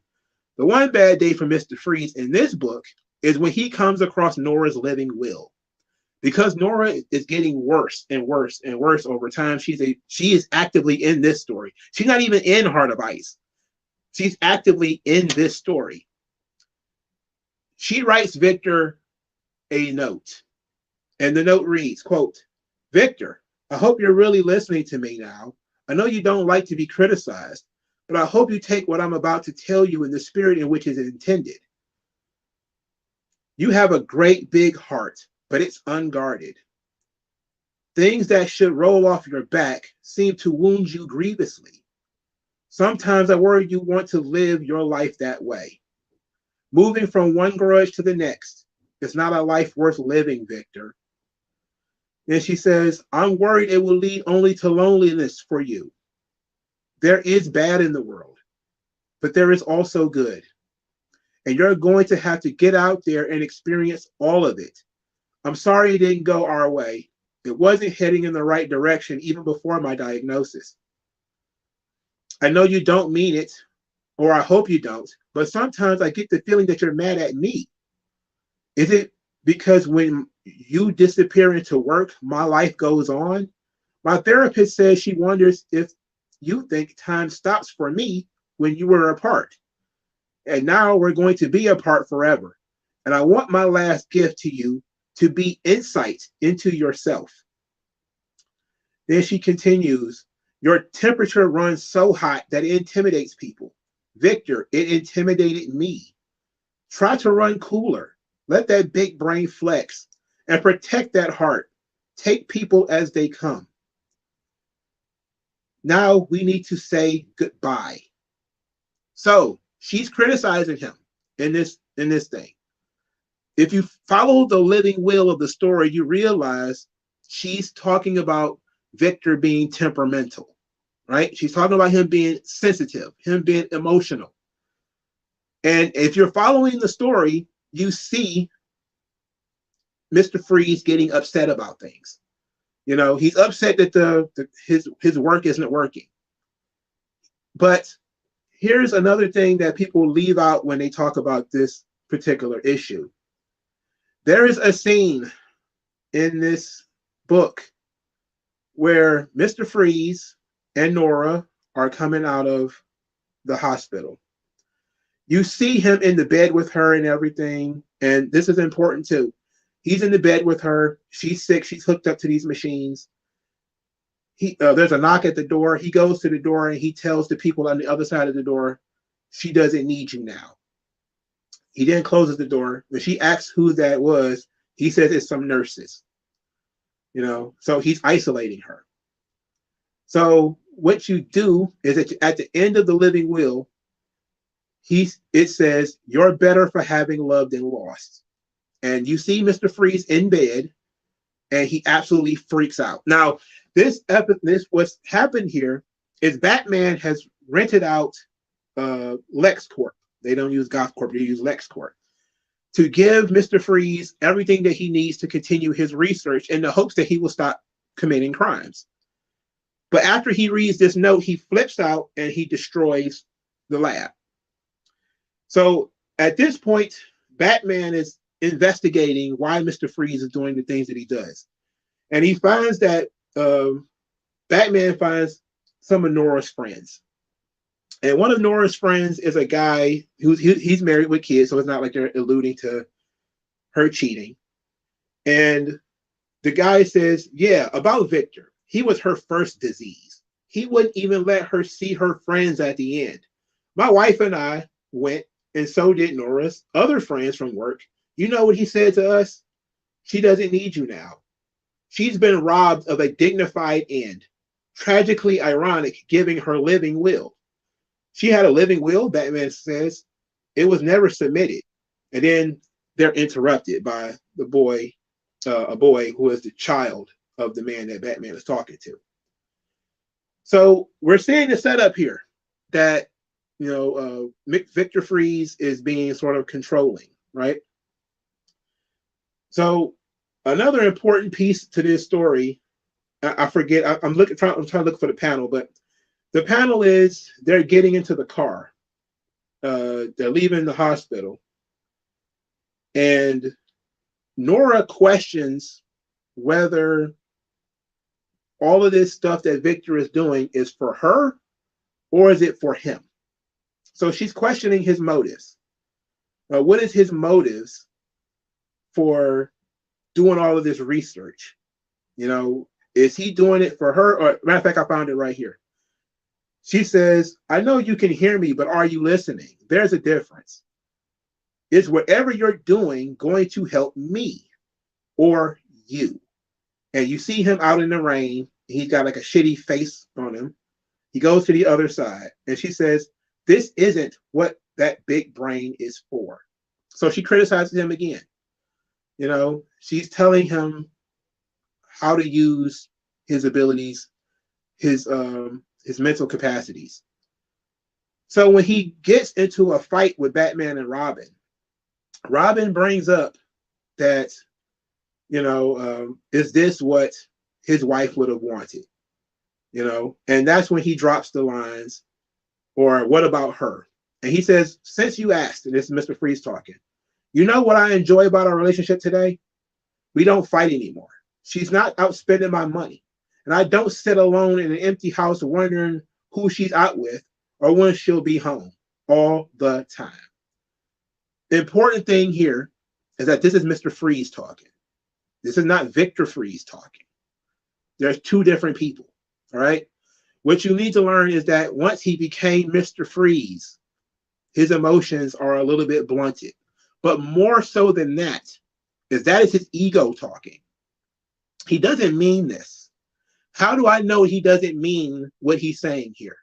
S1: The one bad day for Mr. Freeze in this book is when he comes across Nora's living will. Because Nora is getting worse and worse and worse over time. She is actively in this story. She's not even in Heart of Ice. She's actively in this story. She writes Victor a note. And the note reads, quote, "Victor, I hope you're really listening to me now. I know you don't like to be criticized, but I hope you take what I'm about to tell you in the spirit in which it is intended. You have a great big heart, but it's unguarded. Things that should roll off your back seem to wound you grievously. Sometimes I worry you want to live your life that way. Moving from one grudge to the next. It's not a life worth living, Victor." Then she says, "I'm worried it will lead only to loneliness for you. There is bad in the world, but there is also good. And you're going to have to get out there and experience all of it. I'm sorry it didn't go our way. It wasn't heading in the right direction even before my diagnosis. I know you don't mean it, or I hope you don't, but sometimes I get the feeling that you're mad at me. Is it because when you disappear into work, my life goes on? My therapist says she wonders if you think time stops for me when you were apart. And now we're going to be apart forever. And I want my last gift to you to be insight into yourself." Then she continues, "Your temperature runs so hot that it intimidates people. Victor, it intimidated me. Try to run cooler. Let that big brain flex and protect that heart. Take people as they come. Now we need to say goodbye." So she's criticizing him in this thing. If you follow the living will of the story, you realize she's talking about Victor being temperamental, right? She's talking about him being sensitive, him being emotional. And if you're following the story, you see Mr. Freeze getting upset about things. You know, he's upset that his work isn't working. But here's another thing that people leave out when they talk about this particular issue. There is a scene in this book where Mr. Freeze and Nora are coming out of the hospital. You see him in the bed with her and everything, and this is important too. He's in the bed with her. She's sick. She's hooked up to these machines. There's a knock at the door. He goes to the door and he tells the people on the other side of the door, "She doesn't need you now." He then closes the door. When she asks who that was, he says it's some nurses. You know, so he's isolating her. So what you do is that at the end of the living will, it says, "You're better for having loved and lost." And you see Mr. Freeze in bed, and he absolutely freaks out. Now, what's happened here is Batman has rented out LexCorp. They don't use GothCorp, they use LexCorp, to give Mr. Freeze everything that he needs to continue his research in the hopes that he will stop committing crimes. But after he reads this note, he flips out and he destroys the lab. So at this point, Batman is investigating why Mr. Freeze is doing the things that he does. And he finds that Batman finds some of Nora's friends. And one of Nora's friends is a guy he's married with kids, so it's not like they're alluding to her cheating. And the guy says, yeah, about Victor. He was her first disease. He wouldn't even let her see her friends at the end. My wife and I went, and so did Nora's other friends from work. You know what he said to us? She doesn't need you now. She's been robbed of a dignified end. Tragically ironic, giving her living will. She had a living will, Batman says. It was never submitted. And then they're interrupted by the boy, a boy who is the child of the man that Batman is talking to. So we're seeing the setup here that, Victor Freeze is being sort of controlling, right? So another important piece to this story, I forget, I'm trying to look for the panel, but the panel is they're getting into the car. They're leaving the hospital. And Nora questions whether all of this stuff that Victor is doing is for her or is it for him? So she's questioning his motives. What is his motives for doing all of this research? Is he doing it for her? Or matter of fact, I found it right here. She says, I know you can hear me, but are you listening? There's a difference. Is whatever you're doing going to help me or you? And you see him out in the rain. He's got like a shitty face on him. He goes to the other side and she says, this isn't what that big brain is for. So she criticizes him again. She's telling him how to use his abilities, his mental capacities. So when he gets into a fight with Batman and Robin, Robin brings up that, is this what his wife would have wanted? And that's when he drops the lines, or what about her? And he says, since you asked, and this is Mr. Freeze talking, you know what I enjoy about our relationship today? We don't fight anymore. She's not out spending my money. And I don't sit alone in an empty house wondering who she's out with or when she'll be home all the time. The important thing here is that this is Mr. Freeze talking. This is not Victor Freeze talking. There's two different people, all right? What you need to learn is that once he became Mr. Freeze, his emotions are a little bit blunted. But more so than that is his ego talking. He doesn't mean this. How do I know he doesn't mean what he's saying here?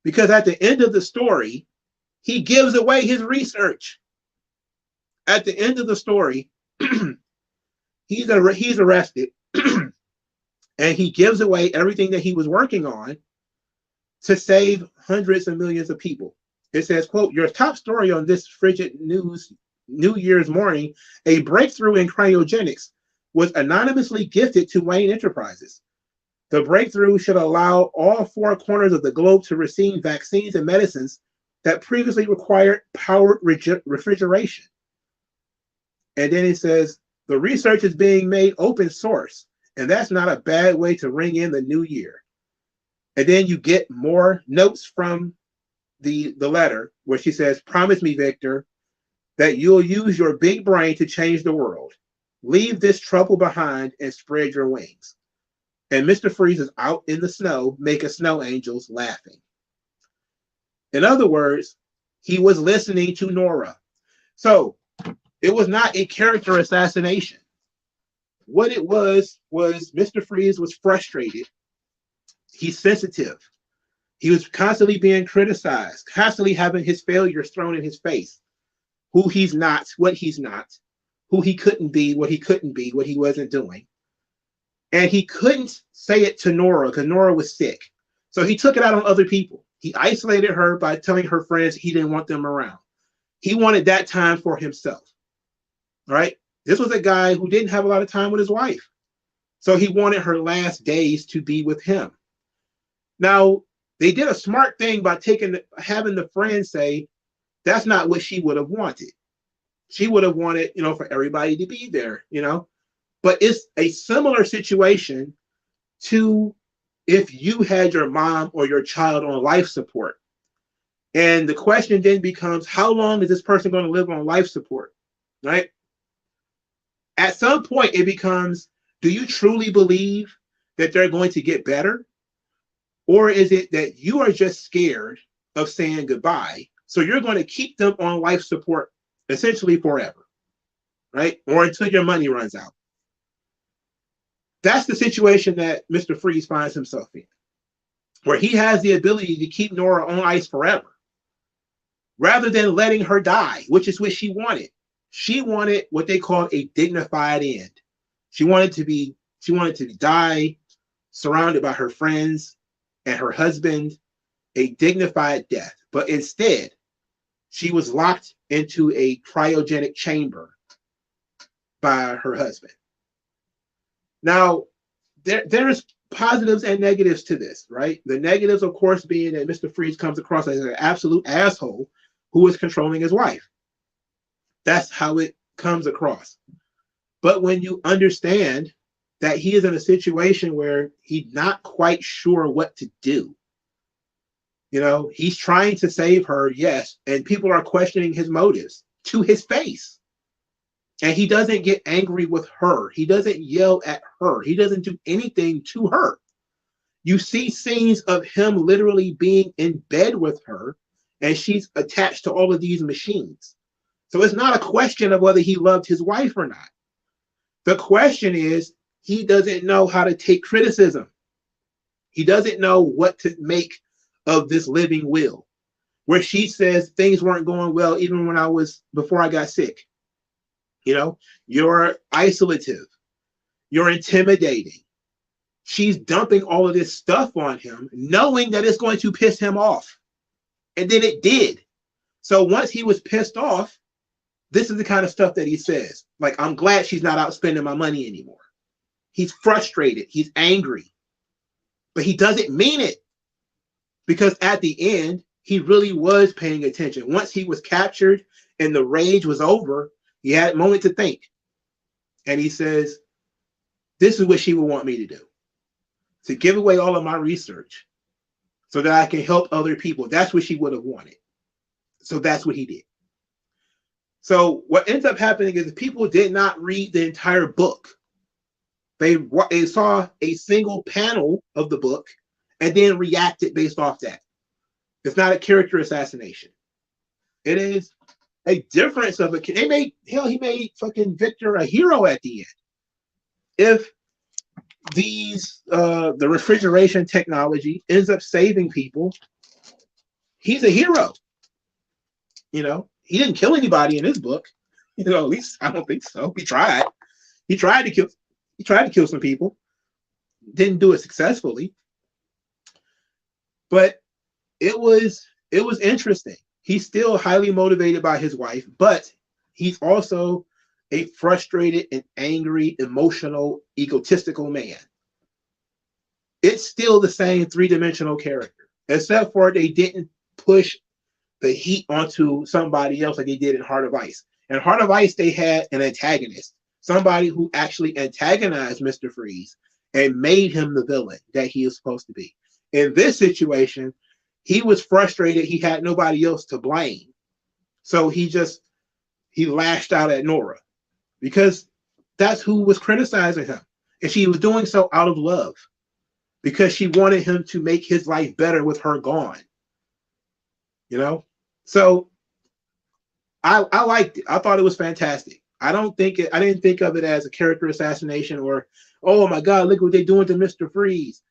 S1: Because at the end of the story, he gives away his research. At the end of the story, he's arrested and he gives away everything that he was working on to save hundreds of millions of people. It says, quote, your top story on this frigid New Year's morning, a breakthrough in cryogenics was anonymously gifted to Wayne Enterprises. The breakthrough should allow all four corners of the globe to receive vaccines and medicines that previously required powered refrigeration. And then it says, the research is being made open source, and that's not a bad way to ring in the new year. And then you get more notes from the letter where she says, promise me, Victor, that you'll use your big brain to change the world. Leave this trouble behind and spread your wings. And Mr. Freeze is out in the snow, making snow angels laughing. In other words, he was listening to Nora. So it was not a character assassination. What it was Mr. Freeze was frustrated. He's sensitive. He was constantly being criticized, constantly having his failures thrown in his face. Who he's not, what he's not, who he couldn't be, what he wasn't doing. And he couldn't say it to Nora because Nora was sick. So he took it out on other people. He isolated her by telling her friends he didn't want them around. He wanted that time for himself. All right? This was a guy who didn't have a lot of time with his wife. So he wanted her last days to be with him. Now, they did a smart thing by having the friend say, that's not what she would have wanted. She would have wanted, for everybody to be there, But it's a similar situation to if you had your mom or your child on life support. And the question then becomes, how long is this person going to live on life support? Right? At some point, it becomes, do you truly believe that they're going to get better? Or is it that you are just scared of saying goodbye? So you're going to keep them on life support essentially forever, right? Or until your money runs out. That's the situation that Mr. Freeze finds himself in, where he has the ability to keep Nora on ice forever, rather than letting her die, which is what she wanted. She wanted what they called a dignified end. She wanted to die surrounded by her friends and her husband, a dignified death. But instead, she was locked into a cryogenic chamber by her husband. Now, there's positives and negatives to this, right? The negatives, of course, being that Mr. Freeze comes across as an absolute asshole who is controlling his wife. That's how it comes across. But when you understand that he is in a situation where he's not quite sure what to do, he's trying to save her, yes, and people are questioning his motives to his face. And he doesn't get angry with her. He doesn't yell at her. He doesn't do anything to her. You see scenes of him literally being in bed with her, and she's attached to all of these machines. So it's not a question of whether he loved his wife or not. The question is, he doesn't know how to take criticism. He doesn't know what to make of this living will, where she says things weren't going well even before I got sick. You're isolative. You're intimidating. She's dumping all of this stuff on him, knowing that it's going to piss him off. And then it did. So once he was pissed off, this is the kind of stuff that he says. Like, I'm glad she's not out spending my money anymore. He's frustrated. He's angry. But he doesn't mean it. Because at the end, he really was paying attention. Once he was captured and the rage was over, he had a moment to think. And he says, this is what she would want me to do. To give away all of my research so that I can help other people. That's what she would have wanted. So that's what he did. So what ends up happening is people did not read the entire book. They saw a single panel of the book and then reacted based off that. It's not a character assassination. It is a difference of he made fucking Victor a hero at the end. If the refrigeration technology ends up saving people, he's a hero. He didn't kill anybody in his book. At least I don't think so. He tried. He tried to kill some people. Didn't do it successfully. But it was interesting. He's still highly motivated by his wife, but he's also a frustrated and angry, emotional, egotistical man. It's still the same three-dimensional character, except for they didn't push the heat onto somebody else like they did in Heart of Ice. In Heart of Ice, they had an antagonist, somebody who actually antagonized Mr. Freeze and made him the villain that he is supposed to be. In this situation, he was frustrated. He had nobody else to blame. So he lashed out at Nora because that's who was criticizing him. And she was doing so out of love because she wanted him to make his life better with her gone. So I liked it. I thought it was fantastic. I didn't think of it as a character assassination or, oh my God, look what they're doing to Mr. Freeze.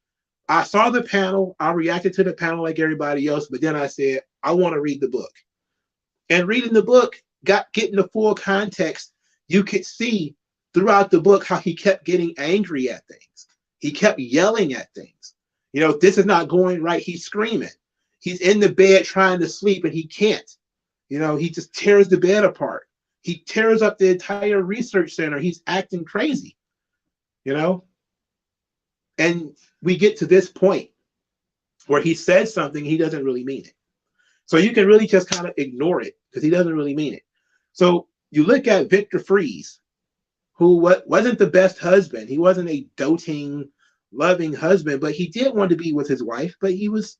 S1: I saw the panel. I reacted to the panel like everybody else, but then I said, I want to read the book. And reading the book, getting the full context, you could see throughout the book how he kept getting angry at things. He kept yelling at things. This is not going right. He's screaming. He's in the bed trying to sleep and he can't. He just tears the bed apart. He tears up the entire research center. He's acting crazy, And we get to this point where he says something, he doesn't really mean it. So you can really just kind of ignore it because he doesn't really mean it. So you look at Victor Freeze, who wasn't the best husband. He wasn't a doting, loving husband, but he did want to be with his wife, but he was,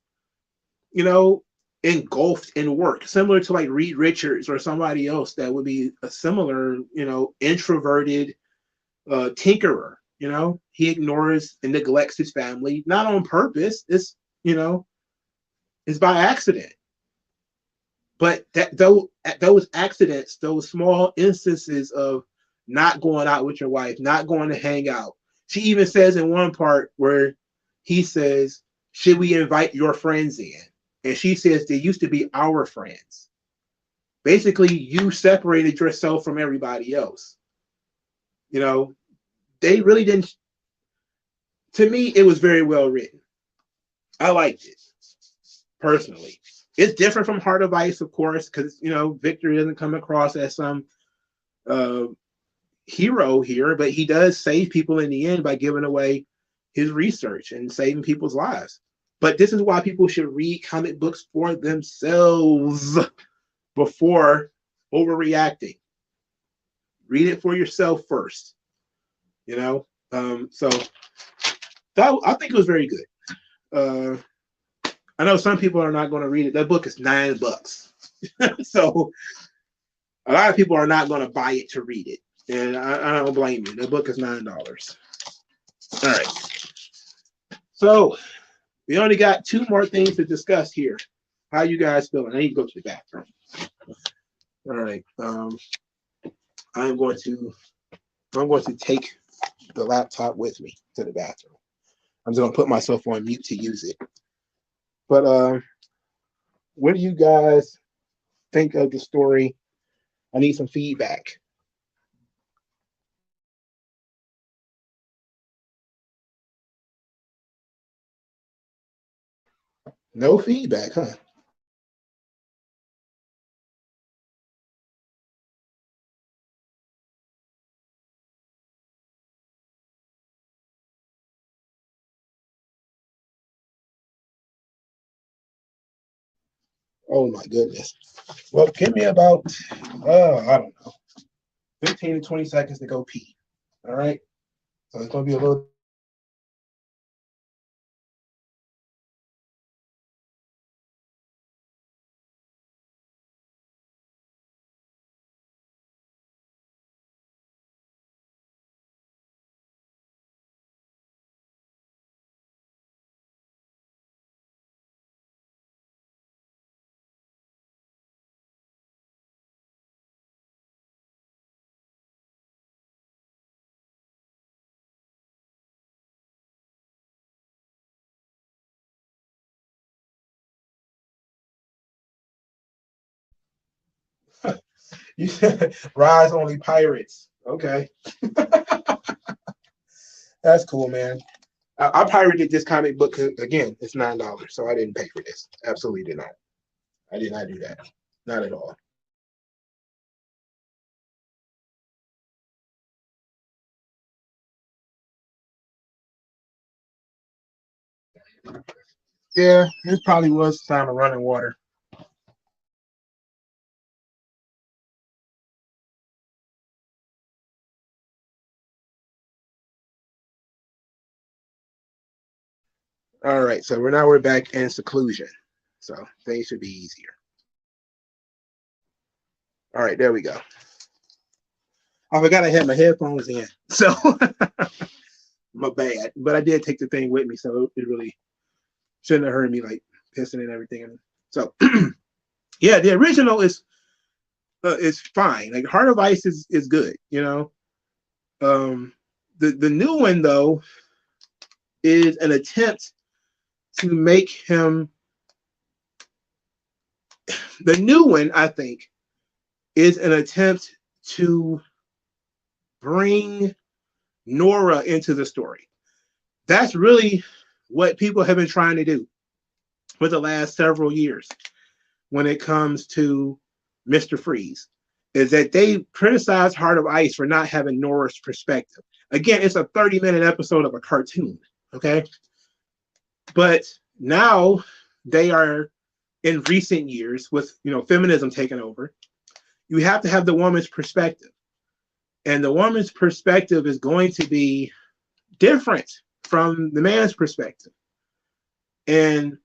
S1: you know, engulfed in work, similar to like Reed Richards or somebody else that would be a similar, introverted tinkerer. He ignores and neglects his family, not on purpose. It's by accident. But those accidents, those small instances of not going out with your wife, not going to hang out. She even says in one part where he says, "Should we invite your friends in?" And she says, "They used to be our friends." Basically, you separated yourself from everybody else. They really didn't. To me, it was very well written. I liked it personally. It's different from Heart of Ice, of course, because Victor doesn't come across as some hero here, but he does save people in the end by giving away his research and saving people's lives. But this is why people should read comic books for themselves before overreacting. Read it for yourself first. So I think it was very good. I know some people are not going to read it. That book is $9. So a lot of people are not going to buy it to read it. And I don't blame you. The book is $9. All right. So we only got 2 more things to discuss here. How you guys feeling? I need to go to the bathroom. All right. I'm going to take the laptop with me to the bathroom. I'm just going to put myself on mute to use it. But what do you guys think of the story? I need some feedback. No feedback, huh? Oh my goodness. Well, give me about, I don't know, 15 to 20 seconds to go pee. All right. So it's going to be a little. You said Rise only pirates. Okay. That's cool, man. I pirated this comic book again. It's $9, so I didn't pay for this. Absolutely did not. I did not do that. Not at all. Yeah, it probably was time to run in water. All right, so we're back in seclusion, so things should be easier. All right, there we go. I forgot I had my headphones in, so my bad. But I did take the thing with me, so it really shouldn't have heard me like pissing and everything. So yeah, the original is fine. Like Heart of Ice is good, The new one though is an attempt to make him. The new one, I think, is an attempt to bring Nora into the story. That's really what people have been trying to do for the last several years when it comes to Mr. Freeze, is that they criticize Heart of Ice for not having Nora's perspective. Again, it's a 30-minute episode of a cartoon, okay? But now they are, in recent years, with feminism taking over, you have to have the woman's perspective. And the woman's perspective is going to be different from the man's perspective. And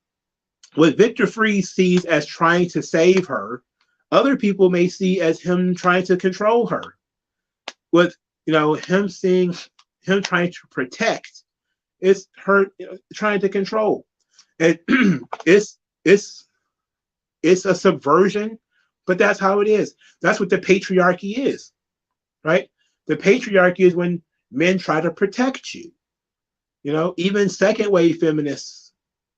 S1: what Victor Freeze sees as trying to save her, other people may see as him trying to control her. With him seeing him trying to protect, it's her trying to control. And it's a subversion, but that's how it is. That's what the patriarchy is, right? The patriarchy is when men try to protect you. Even second wave feminists,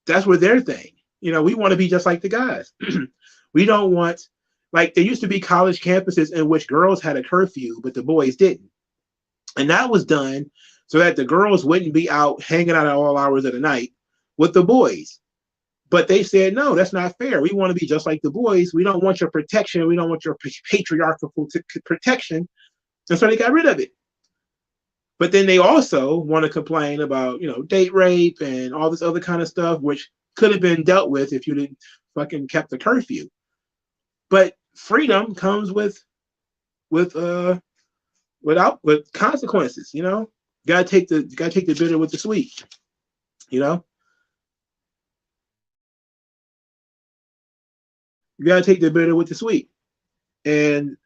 S1: that's what their thing. We want to be just like the guys. We don't want, like, there used to be college campuses in which girls had a curfew, but the boys didn't. And that was done so that the girls wouldn't be out hanging out at all hours of the night with the boys. But they said, no, that's not fair. We want to be just like the boys. We don't want your protection. We don't want your patriarchal protection. And so they got rid of it. But then they also want to complain about, date rape and all this other kind of stuff, which could have been dealt with if you didn't fucking kept the curfew. But freedom comes with consequences. Gotta take the bitter with the sweet. You gotta take the bitter with the sweet. And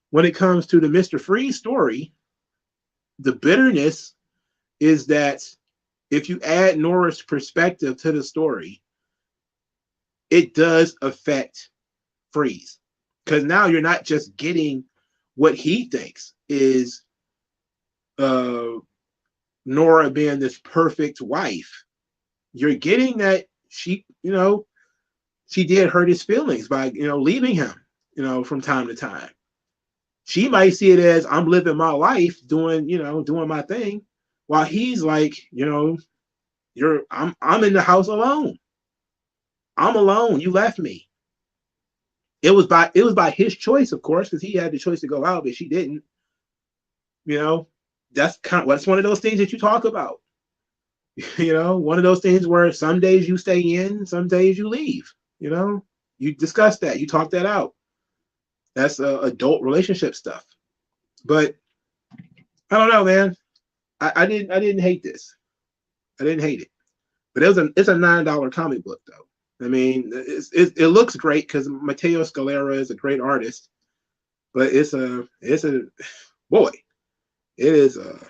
S1: when it comes to the Mr. Freeze story, the bitterness is that if you add Nora's perspective to the story, it does affect Freeze. Because now you're not just getting what he thinks is Nora being this perfect wife. You're getting that she did hurt his feelings by, leaving him, from time to time. She might see it as I'm living my life, doing my thing, while he's like, I'm in the house alone. I'm alone. You left me. It was by his choice, of course, because he had the choice to go out, but she didn't. That's one of those things that you talk about. One of those things where some days you stay in, some days you leave. You discuss that, you talk that out. That's adult relationship stuff. But I don't know, man. I didn't hate this. I didn't hate it. But it's a $9 comic book though. I mean, it looks great because Matteo Scalera is a great artist, but it's a boy. It is a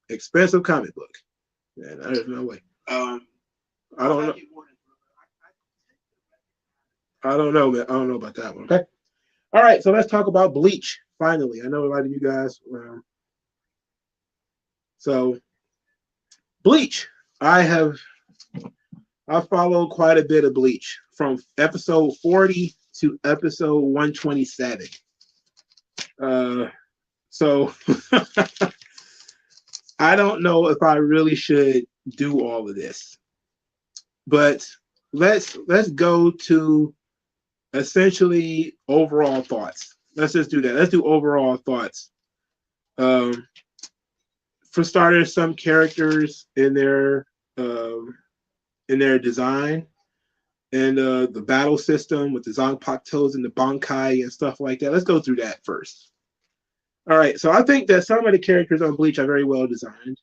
S1: expensive comic book. Man, there's no way. I don't know. I don't know, man. I don't know about that one. Okay. All right, so let's talk about Bleach. Finally, I know a lot of you guys. So, Bleach. I followed quite a bit of Bleach from episode 40 to episode 127. So I don't know if I really should do all of this, but let's go to essentially overall thoughts. Let's just do that. Let's do overall thoughts. For starters, some characters in their design and the battle system with the Zanpakutos and the Bankai and stuff like that. Let's go through that first. All right, so I think that some of the characters on Bleach are very well designed.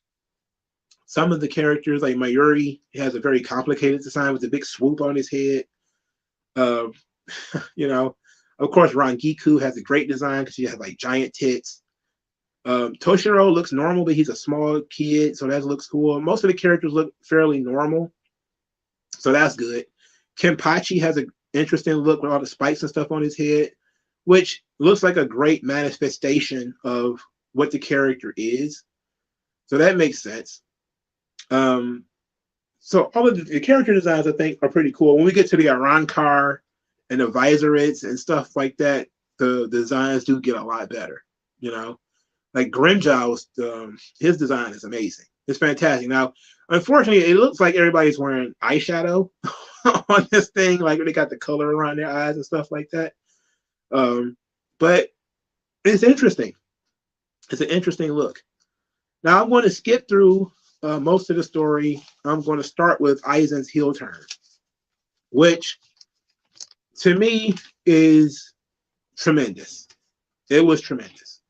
S1: Some of the characters, like Mayuri, he has a very complicated design with a big swoop on his head. Of course, Rangiku has a great design because he has like giant tits. Toshiro looks normal, but he's a small kid, so that looks cool. Most of the characters look fairly normal, so that's good. Kenpachi has an interesting look with all the spikes and stuff on his head, which looks like a great manifestation of what the character is. So that makes sense. So all of the character designs, I think, are pretty cool. When we get to the Arankar and the Visorits and stuff like that, the designs do get a lot better. Like Grimjow's, his design is amazing. It's fantastic. Now, unfortunately, it looks like everybody's wearing eyeshadow on this thing. Like they got the color around their eyes and stuff like that. But it's interesting. It's an interesting look. Now I'm going to skip through most of the story. I'm going to start with Aizen's heel turn, which to me is tremendous. It was tremendous.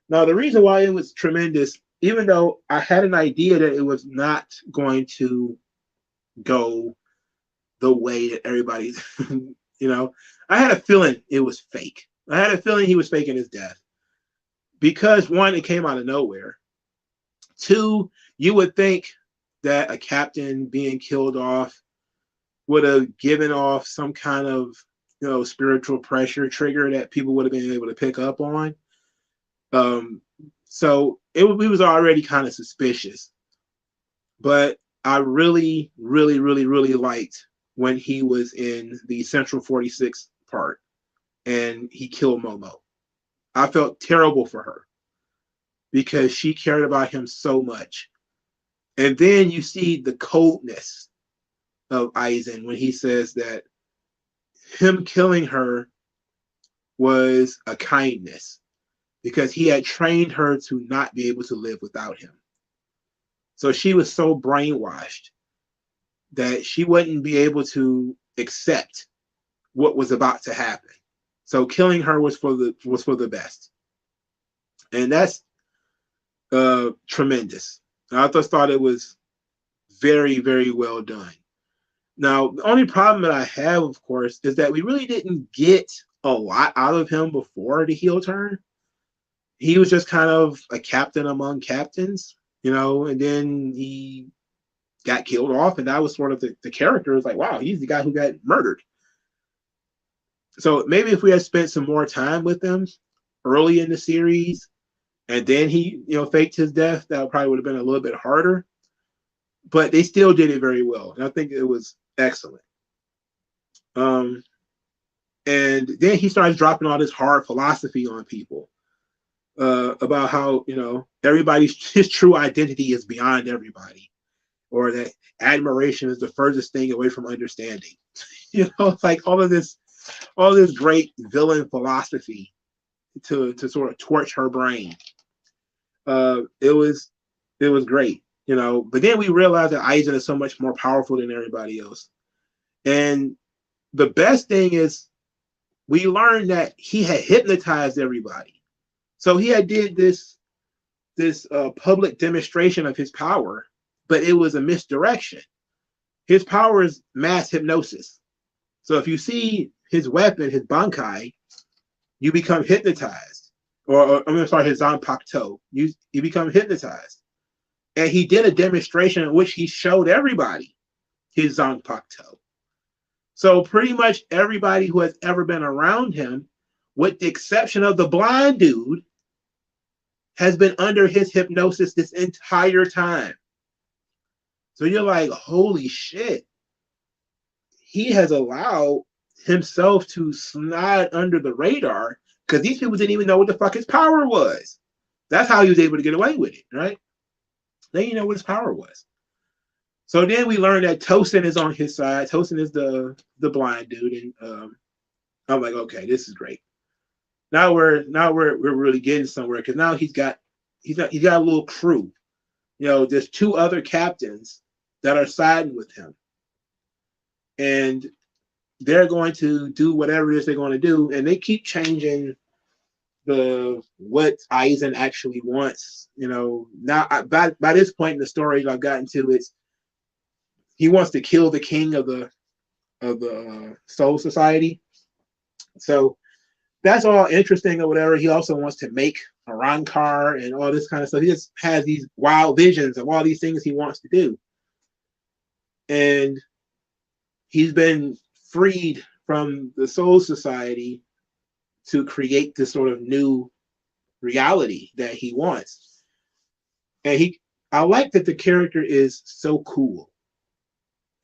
S1: Now, the reason why it was tremendous, even though I had an idea that it was not going to go the way that everybody, I had a feeling it was fake. I had a feeling he was faking his death because one, it came out of nowhere. Two, you would think that a captain being killed off would have given off some kind of spiritual pressure trigger that people would have been able to pick up on. So we was already kind of suspicious, but I really, really, really, really liked when he was in the Central 46 part and he killed Momo. I felt terrible for her because she cared about him so much. And then you see the coldness of Aizen when he says that him killing her was a kindness because he had trained her to not be able to live without him. So she was so brainwashed that she wouldn't be able to accept what was about to happen. So killing her was for the best. And that's tremendous. I just thought it was very, very well done. Now, the only problem that I have, of course, is that we really didn't get a lot out of him before the heel turn. He was just kind of a captain among captains, and then he got killed off, and that was sort of the character. It was like, wow, he's the guy who got murdered. So maybe if we had spent some more time with him early in the series, and then he, faked his death, that probably would have been a little bit harder. But they still did it very well, and I think it was excellent. And then he starts dropping all this hard philosophy on people about how his true identity is beyond everybody, or that admiration is the furthest thing away from understanding. It's like all this great villain philosophy to sort of torch her brain. It was great. But then we realized that Aizen is so much more powerful than everybody else. And the best thing is we learned that he had hypnotized everybody. So he had did this public demonstration of his power, but it was a misdirection. His power is mass hypnosis. So if you see his weapon, his Bankai, you become hypnotized. Or his Zanpakuto. You become hypnotized. And he did a demonstration in which he showed everybody his Zanpakuto. So pretty much everybody who has ever been around him, with the exception of the blind dude, has been under his hypnosis this entire time. So you're like, holy shit. He has allowed himself to slide under the radar because these people didn't even know what the fuck his power was. That's how he was able to get away with it, right? They didn't know what his power was. So then we learned that Tosin is on his side. Tosin is the blind dude, and I'm like, okay, this is great. Now we're really getting somewhere because now he's got a little crew. There's two other captains that are siding with him, and they're going to do whatever it is they're going to do, and they keep changing what Aizen actually wants. Now by this point in the story I've gotten to, it's he wants to kill the king of the Soul Society. So that's all interesting or whatever. He also wants to make a Rancor and all this kind of stuff. He just has these wild visions of all these things he wants to do. And he's been freed from the Soul Society to create this sort of new reality that he wants. And I like that the character is so cool.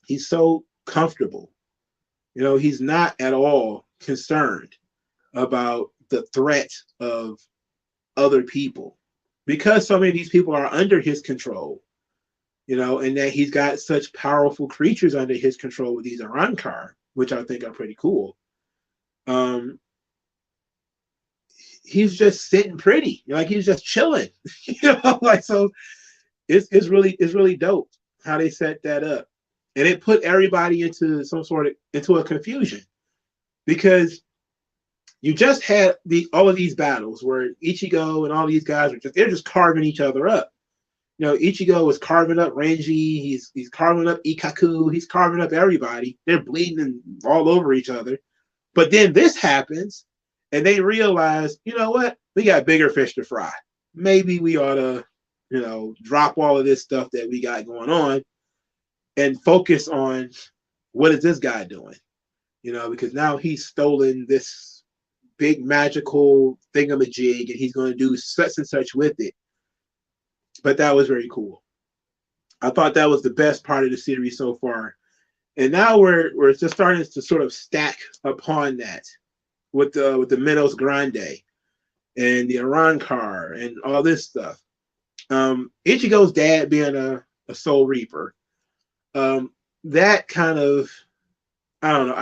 S1: He's so comfortable. He's not at all concerned about the threat of other people because so many of these people are under his control, and that he's got such powerful creatures under his control with these Arankar, which I think are pretty cool. He's just sitting pretty, like he's just chilling, so it's really dope how they set that up. And it put everybody into a confusion because you just had all of these battles where Ichigo and all these guys they're just carving each other up. You know, Ichigo was carving up Renji. He's carving up Ikaku. He's carving up everybody. They're bleeding all over each other. But then this happens, and they realize, you know what? We got bigger fish to fry. Maybe we ought to, drop all of this stuff that we got going on and focus on what is this guy doing? Because now he's stolen this big magical thingamajig and he's going to do such and such with it. But that was very cool. I thought that was the best part of the series so far. And now we're just starting to sort of stack upon that with the Minos Grande and the Arankar and all this stuff. Ichigo's dad being a Soul Reaper, that kind of, I don't know.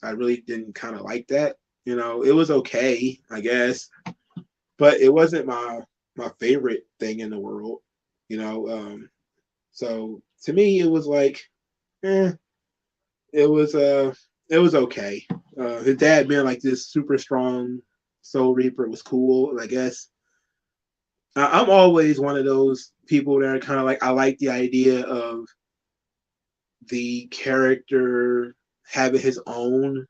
S1: I really didn't kind of like that. It was okay, I guess, but it wasn't my favorite thing in the world. So to me, it was like, it was okay. His dad being like this super strong Soul Reaper was cool, I guess. I'm always one of those people that are kind of like, I like the idea of the character having his own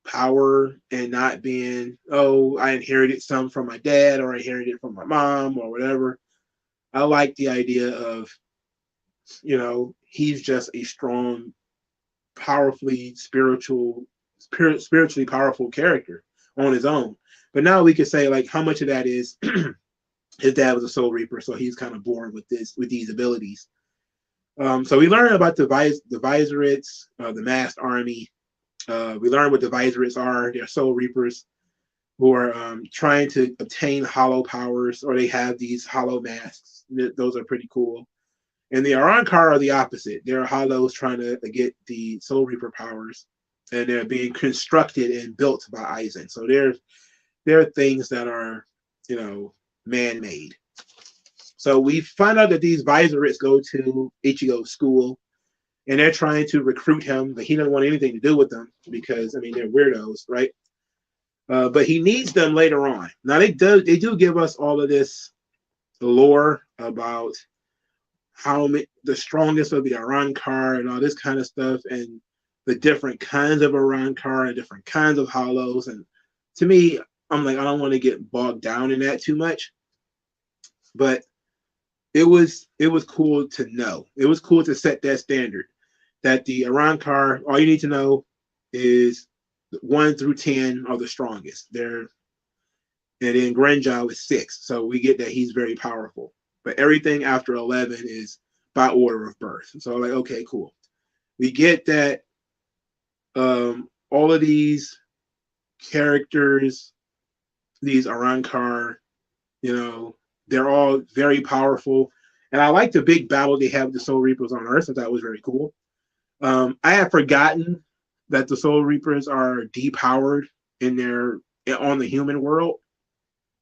S1: power and not being, oh, I inherited some from my dad or I inherited it from my mom or whatever. I like the idea of, he's just a strong, spiritually powerful character on his own. But now we could say, like, how much of that is his dad was a Soul Reaper, so he's kind of born with these abilities. So we learn about the Viserites, the masked army. We learn what the Viserites are. They're Soul Reapers who are trying to obtain hollow powers, or they have these hollow masks. Those are pretty cool. And the Arankar are the opposite. They're hollows trying to get the Soul Reaper powers, and they're being constructed and built by Aizen. So they're things that are, man-made. So we find out that these Viserites go to Ichigo's school, and they're trying to recruit him, but he doesn't want anything to do with them because, they're weirdos, right? But he needs them later on. Now they do give us all of this lore about how the strongest of the Arankar and all this kind of stuff, and the different kinds of Arankar and different kinds of hollows. And to me, I'm like, I don't want to get bogged down in that too much. But it was cool to know. It was cool to set that standard that the Arankar, all you need to know is 1 through 10 are the strongest. And then Grenjao is 6. So we get that he's very powerful. But everything after 11 is by order of birth. So like, okay, cool. We get that all of these characters, these Arankar, they're all very powerful. And I like the big battle they have with the Soul Reapers on Earth. I thought was very cool. I had forgotten that the Soul Reapers are depowered on the human world.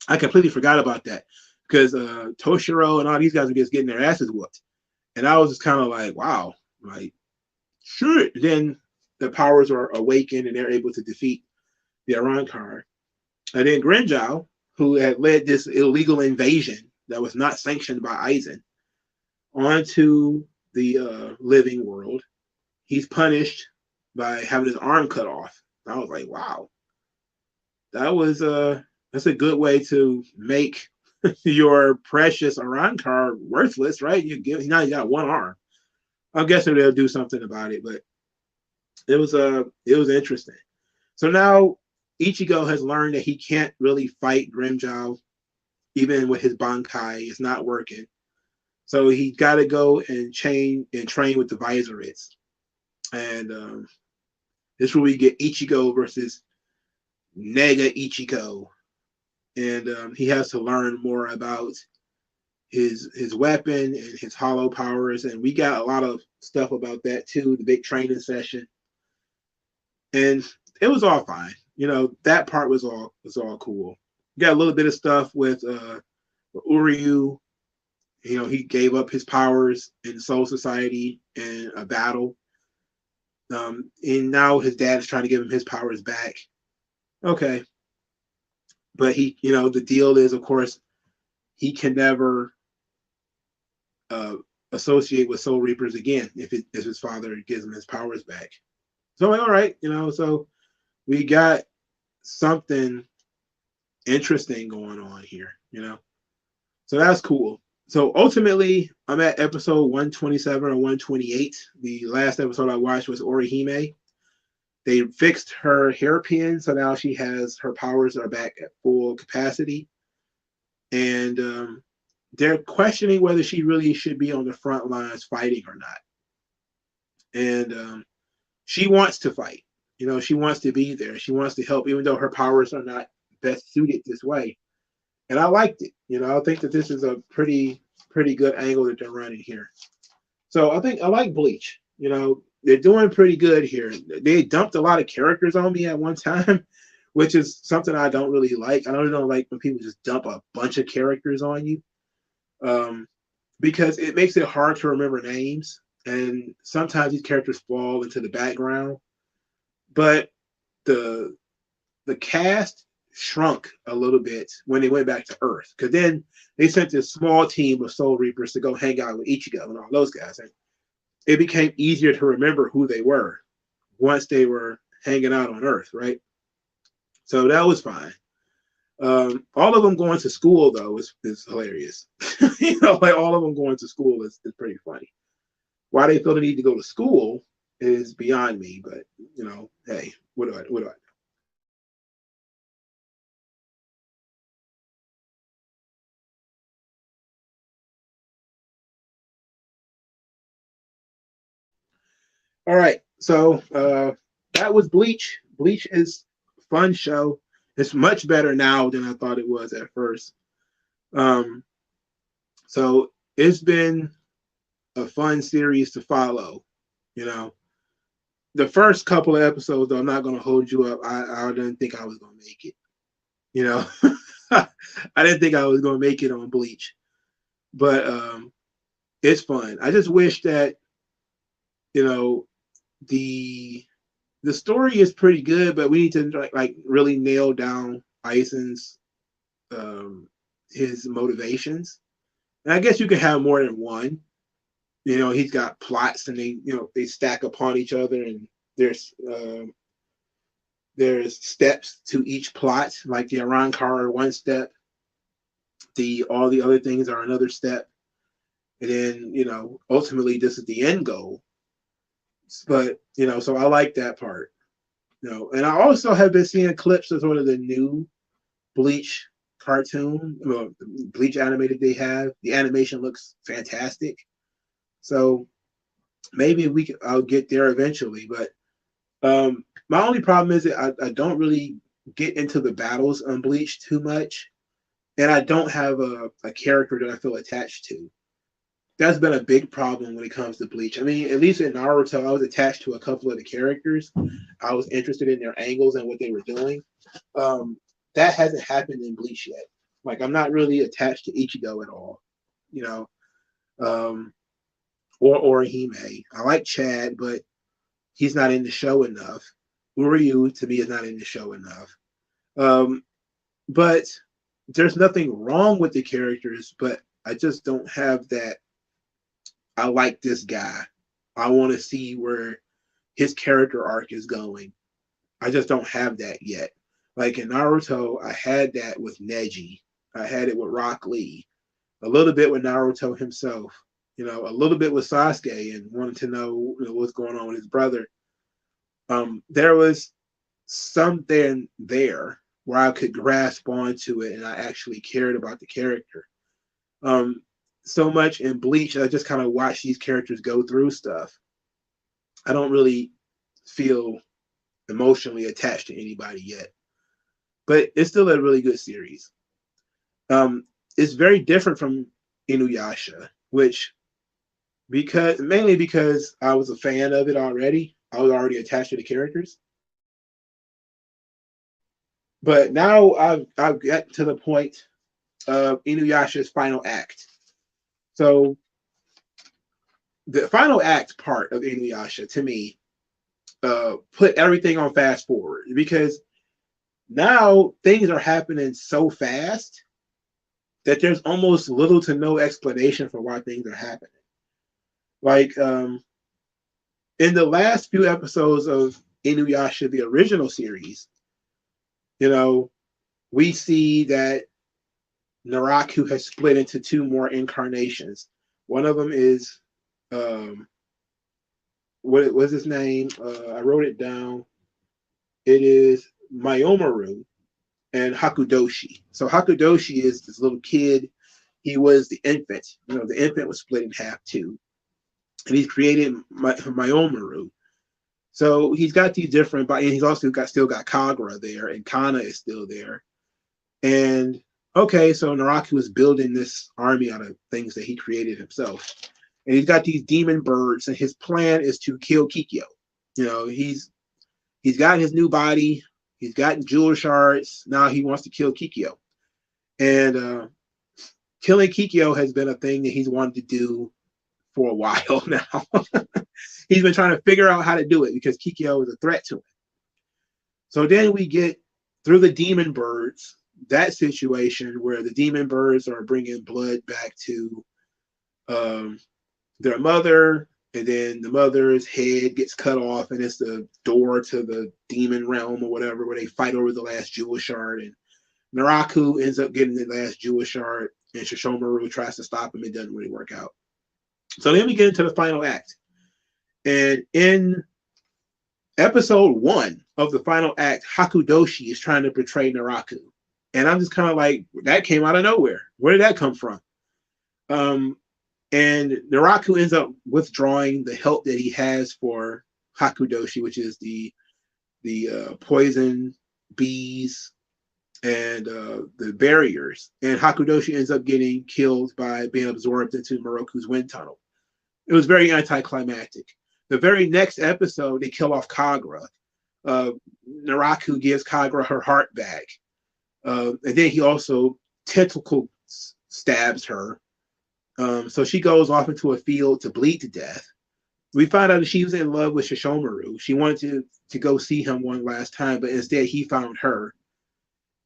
S1: I completely forgot about that because Toshiro and all these guys are just getting their asses whooped. And I was just kind of like, wow, like, sure. Then the powers are awakened and they're able to defeat the Arankar. And then Grenjao, who had led this illegal invasion that was not sanctioned by Aizen onto the living world, he's punished by having his arm cut off. And I was like, wow, that's a good way to make your precious Arankar worthless, right? Now you got one arm. I'm guessing they'll do something about it, but it was interesting. So now Ichigo has learned that he can't really fight Grenjao, even with his Bankai. It's not working. So he got to go and train with the Viserites. And this is where we get Ichigo versus Nega Ichigo. And he has to learn more about his weapon and his hollow powers. And we got a lot of stuff about that too, the big training session. And it was all fine. That part was all cool. We got a little bit of stuff with Uryu. He gave up his powers in Soul Society in a battle. And now his dad is trying to give him his powers back. Okay, but he, the deal is, of course, he can never uh, associate with Soul Reapers again if his father gives him his powers back. So I'm like, all right, so we got something interesting going on here. So that's cool. So ultimately, I'm at episode 127 or 128. The last episode I watched was Orihime. They fixed her hairpin, so now she has her powers are back at full capacity. And they're questioning whether she really should be on the front lines fighting or not. And she wants to fight. She wants to be there. She wants to help, even though her powers are not best suited this way. And I liked it. I think that this is a pretty good angle that they're running here. So I think I like Bleach. They're doing pretty good here. They dumped a lot of characters on me at one time, which is something I don't really like. I don't like when people just dump a bunch of characters on you, because it makes it hard to remember names, and sometimes these characters fall into the background. But the cast shrunk a little bit when they went back to Earth, because then they sent this small team of Soul Reapers to go hang out with Ichigo and all those guys, and it became easier to remember who they were once they were hanging out on Earth, right? So that was fine. All of them going to school though is hilarious. Like all of them going to school is pretty funny. Why they feel the need to go to school is beyond me, but hey, what do I? All right, so that was Bleach. Bleach is a fun show. It's much better now than I thought it was at first. Um, so it's been a fun series to follow. You know, the first couple of episodes, though, I'm not going to hold you up. I didn't think I was going to make it. You know, I didn't think I was going to make it on Bleach, but it's fun. I just wish that you know the the story is pretty good, but we need to like really nail down Ison's um, his motivations. And I guess you can have more than one. He's got plots, and they stack upon each other, and there's steps to each plot. Like the Arrancar are one step, the all the other things are another step, and then ultimately this is the end goal. But so I like that part. And I also have been seeing clips of sort of the new Bleach cartoon, well, Bleach animated they have. The animation looks fantastic. So maybe I'll get there eventually. But my only problem is that I don't really get into the battles on Bleach too much, and I don't have a character that I feel attached to. That's been a big problem when it comes to Bleach. I mean, at least in Naruto, I was attached to a couple of the characters. I was interested in their angles and what they were doing. That hasn't happened in Bleach yet. Like, I'm not really attached to Ichigo at all, you know, or Orihime. I like Chad, but he's not in the show enough. Uryu, to me, is not in the show enough. But there's nothing wrong with the characters, but I just don't have that. I like this guy. I want to see where his character arc is going. I just don't have that yet. Like in Naruto, I had that with Neji. I had it with Rock Lee. A little bit with Naruto himself. A little bit with Sasuke and wanting to know, what's going on with his brother. There was something there where I could grasp onto it and I actually cared about the character. So much in Bleach, I just kind of watch these characters go through stuff. I don't really feel emotionally attached to anybody yet, but it's still a really good series. It's very different from Inuyasha, which mainly because I was a fan of it already. I was already attached to the characters. But now I've got to the point of Inuyasha's final act. So the final act part of Inuyasha, to me, put everything on fast forward, because Now things are happening so fast that there's almost little to no explanation for why things are happening. Like in the last few episodes of Inuyasha, the original series, you know, we see that Naraku has split into two more incarnations. One of them is what was his name? I wrote it down. It is Mayomaru and Hakudoshi. So Hakudoshi is this little kid. He was the infant. The infant was split in half too, and he's created Mayomaru. So he's got these different, and he's also still got Kagura there, and Kana is still there. And okay, so Naraku is building this army out of things that he created himself, and he's got these demon birds, and his plan is to kill Kikyo. He's got his new body, he's gotten jewel shards. Now he wants to kill Kikyo, and killing Kikyo has been a thing that he's wanted to do for a while now. He's been trying to figure out how to do it because Kikyo is a threat to him. So then we get through the demon birds, that situation where the demon birds are bringing blood back to their mother, and then the mother's head gets cut off, and it's the door to the demon realm or whatever, where they fight over the last jewel shard, and Naraku ends up getting the last jewel shard, and Shishomaru tries to stop him. It doesn't really work out. So then we get into the final act. And in episode 1 of the final act, Hakudoshi is trying to betray Naraku. And I'm just kind of like, that came out of nowhere. Where did that come from? And Naraku ends up withdrawing the help that he has for Hakudoshi, which is the poison bees and the barriers. And Hakudoshi ends up getting killed by being absorbed into Moroku's wind tunnel. It was very anticlimactic. The very next episode, they kill off Kagura. Naraku gives Kagura her heart back. And then he also tentacle stabs her. So she goes off into a field to bleed to death. We find out that she was in love with Shishomaru. She wanted to go see him one last time, but instead he found her.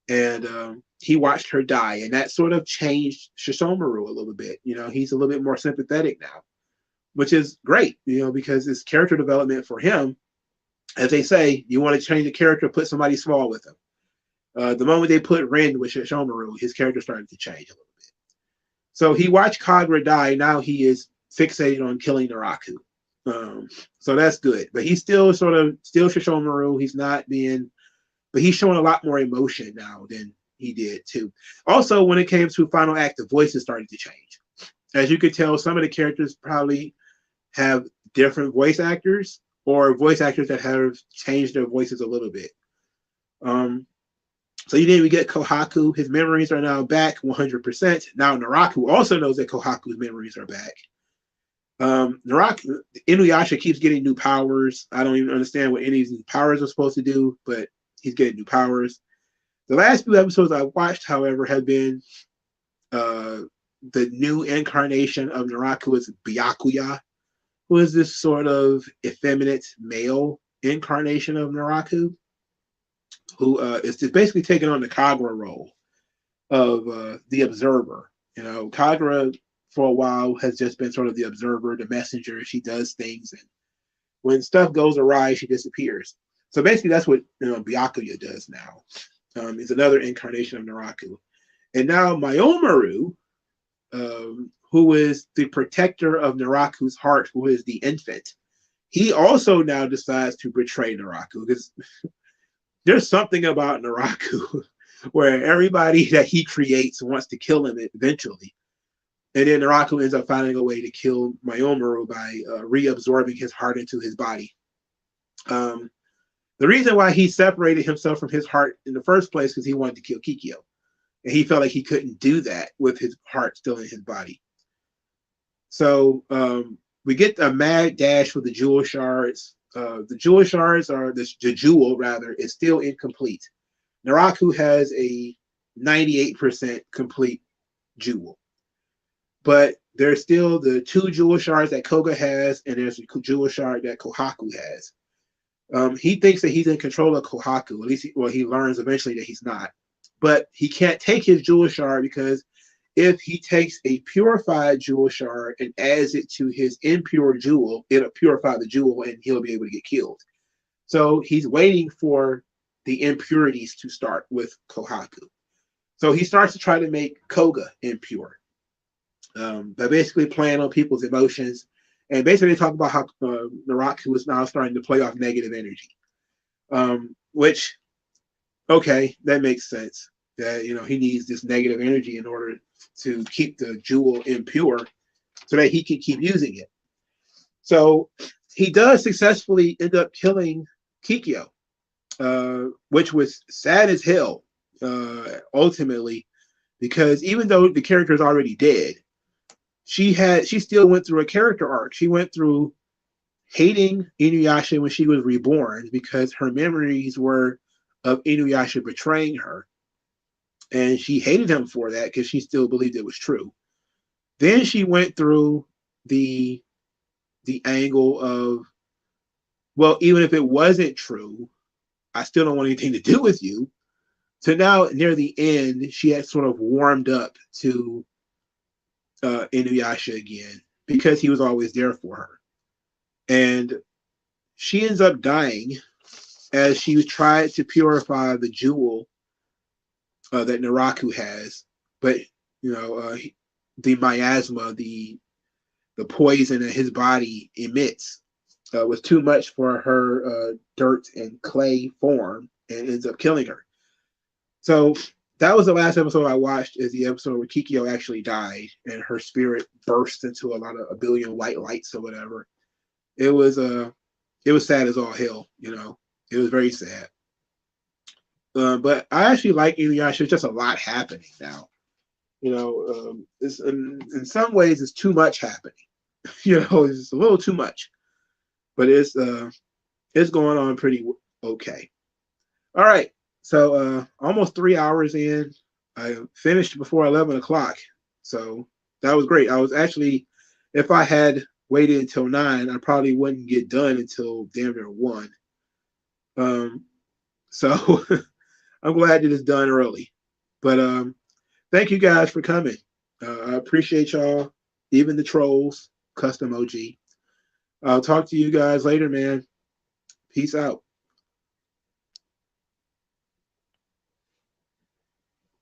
S1: And he watched her die. And that sort of changed Shishomaru a little bit. He's a little bit more sympathetic now, which is great, because it's character development for him. As they say, you want to change the character, put somebody small with him. The moment they put Rin with Shishomaru, his character started to change a little bit. So he watched Kagura die. Now he is fixated on killing Naraku. So that's good. But he's still Shishomaru. He's not being, but he's showing a lot more emotion now than he did too. Also, when it came to final act, the voices started to change. As you could tell, some of the characters probably have different voice actors, or voice actors that have changed their voices a little bit. So we get Kohaku. His memories are now back 100%. Now Naraku also knows that Kohaku's memories are back. Inuyasha keeps getting new powers. I don't even understand what any of these powers are supposed to do, but he's getting new powers. The last few episodes I watched, however, have been the new incarnation of Naraku is Byakuya, who is this sort of effeminate male incarnation of Naraku, who is just basically taking on the Kagura role of the observer. Kagura for a while has just been sort of the observer, the messenger. She does things, and when stuff goes awry, she disappears. So basically, that's what Byakuya does now. It's another incarnation of Naraku, and now Mayomaru, who is the protector of Naraku's heart, who is the infant, he also now decides to betray Naraku, because there's something about Naraku where everybody that he creates wants to kill him eventually. And then Naraku ends up finding a way to kill Mayomaru by reabsorbing his heart into his body. The reason why he separated himself from his heart in the first place is he wanted to kill Kikyo. And he felt like he couldn't do that with his heart still in his body. So we get a mad dash for the jewel shards. The jewel shards the jewel rather is still incomplete. Naraku has a 98% complete jewel, but there's still the 2 jewel shards that Koga has, and there's a jewel shard that Kohaku has. He thinks that he's in control of Kohaku. At least, he learns eventually that he's not. But he can't take his jewel shard because if he takes a purified jewel shard and adds it to his impure jewel, it'll purify the jewel and he'll be able to get killed. So he's waiting for the impurities to start with Kohaku. So he starts to try to make Koga impure. By basically playing on people's emotions. And basically they talk about how Naraku is now starting to play off negative energy. Which, okay, that makes sense. That, he needs this negative energy in order to keep the jewel impure so that he can keep using it. So he does successfully end up killing Kikyo, which was sad as hell, ultimately, because even though the character is already dead, she still went through a character arc. She went through hating Inuyasha when she was reborn because her memories were of Inuyasha betraying her. And she hated him for that because she still believed it was true. Then she went through the angle of, well, even if it wasn't true, I still don't want anything to do with you. So now near the end, she had sort of warmed up to Inuyasha again because he was always there for her. And she ends up dying as she tried to purify the jewel that Naraku has. But, the miasma, the poison that his body emits was too much for her dirt and clay form and ends up killing her. So that was the last episode I watched, is the episode where Kikyo actually died and her spirit burst into a billion white lights or whatever. It was sad as all hell, It was very sad. But I actually like Inuyasha. There's just a lot happening now. It's, in some ways it's too much happening. It's a little too much. But it's going on pretty okay. All right. So almost 3 hours in. I finished before 11 o'clock. So that was great. I was actually, if I had waited until 9, I probably wouldn't get done until damn near 1. So I'm glad that it's done early. But thank you guys for coming. I appreciate y'all, even the trolls, custom OG. I'll talk to you guys later, man. Peace out.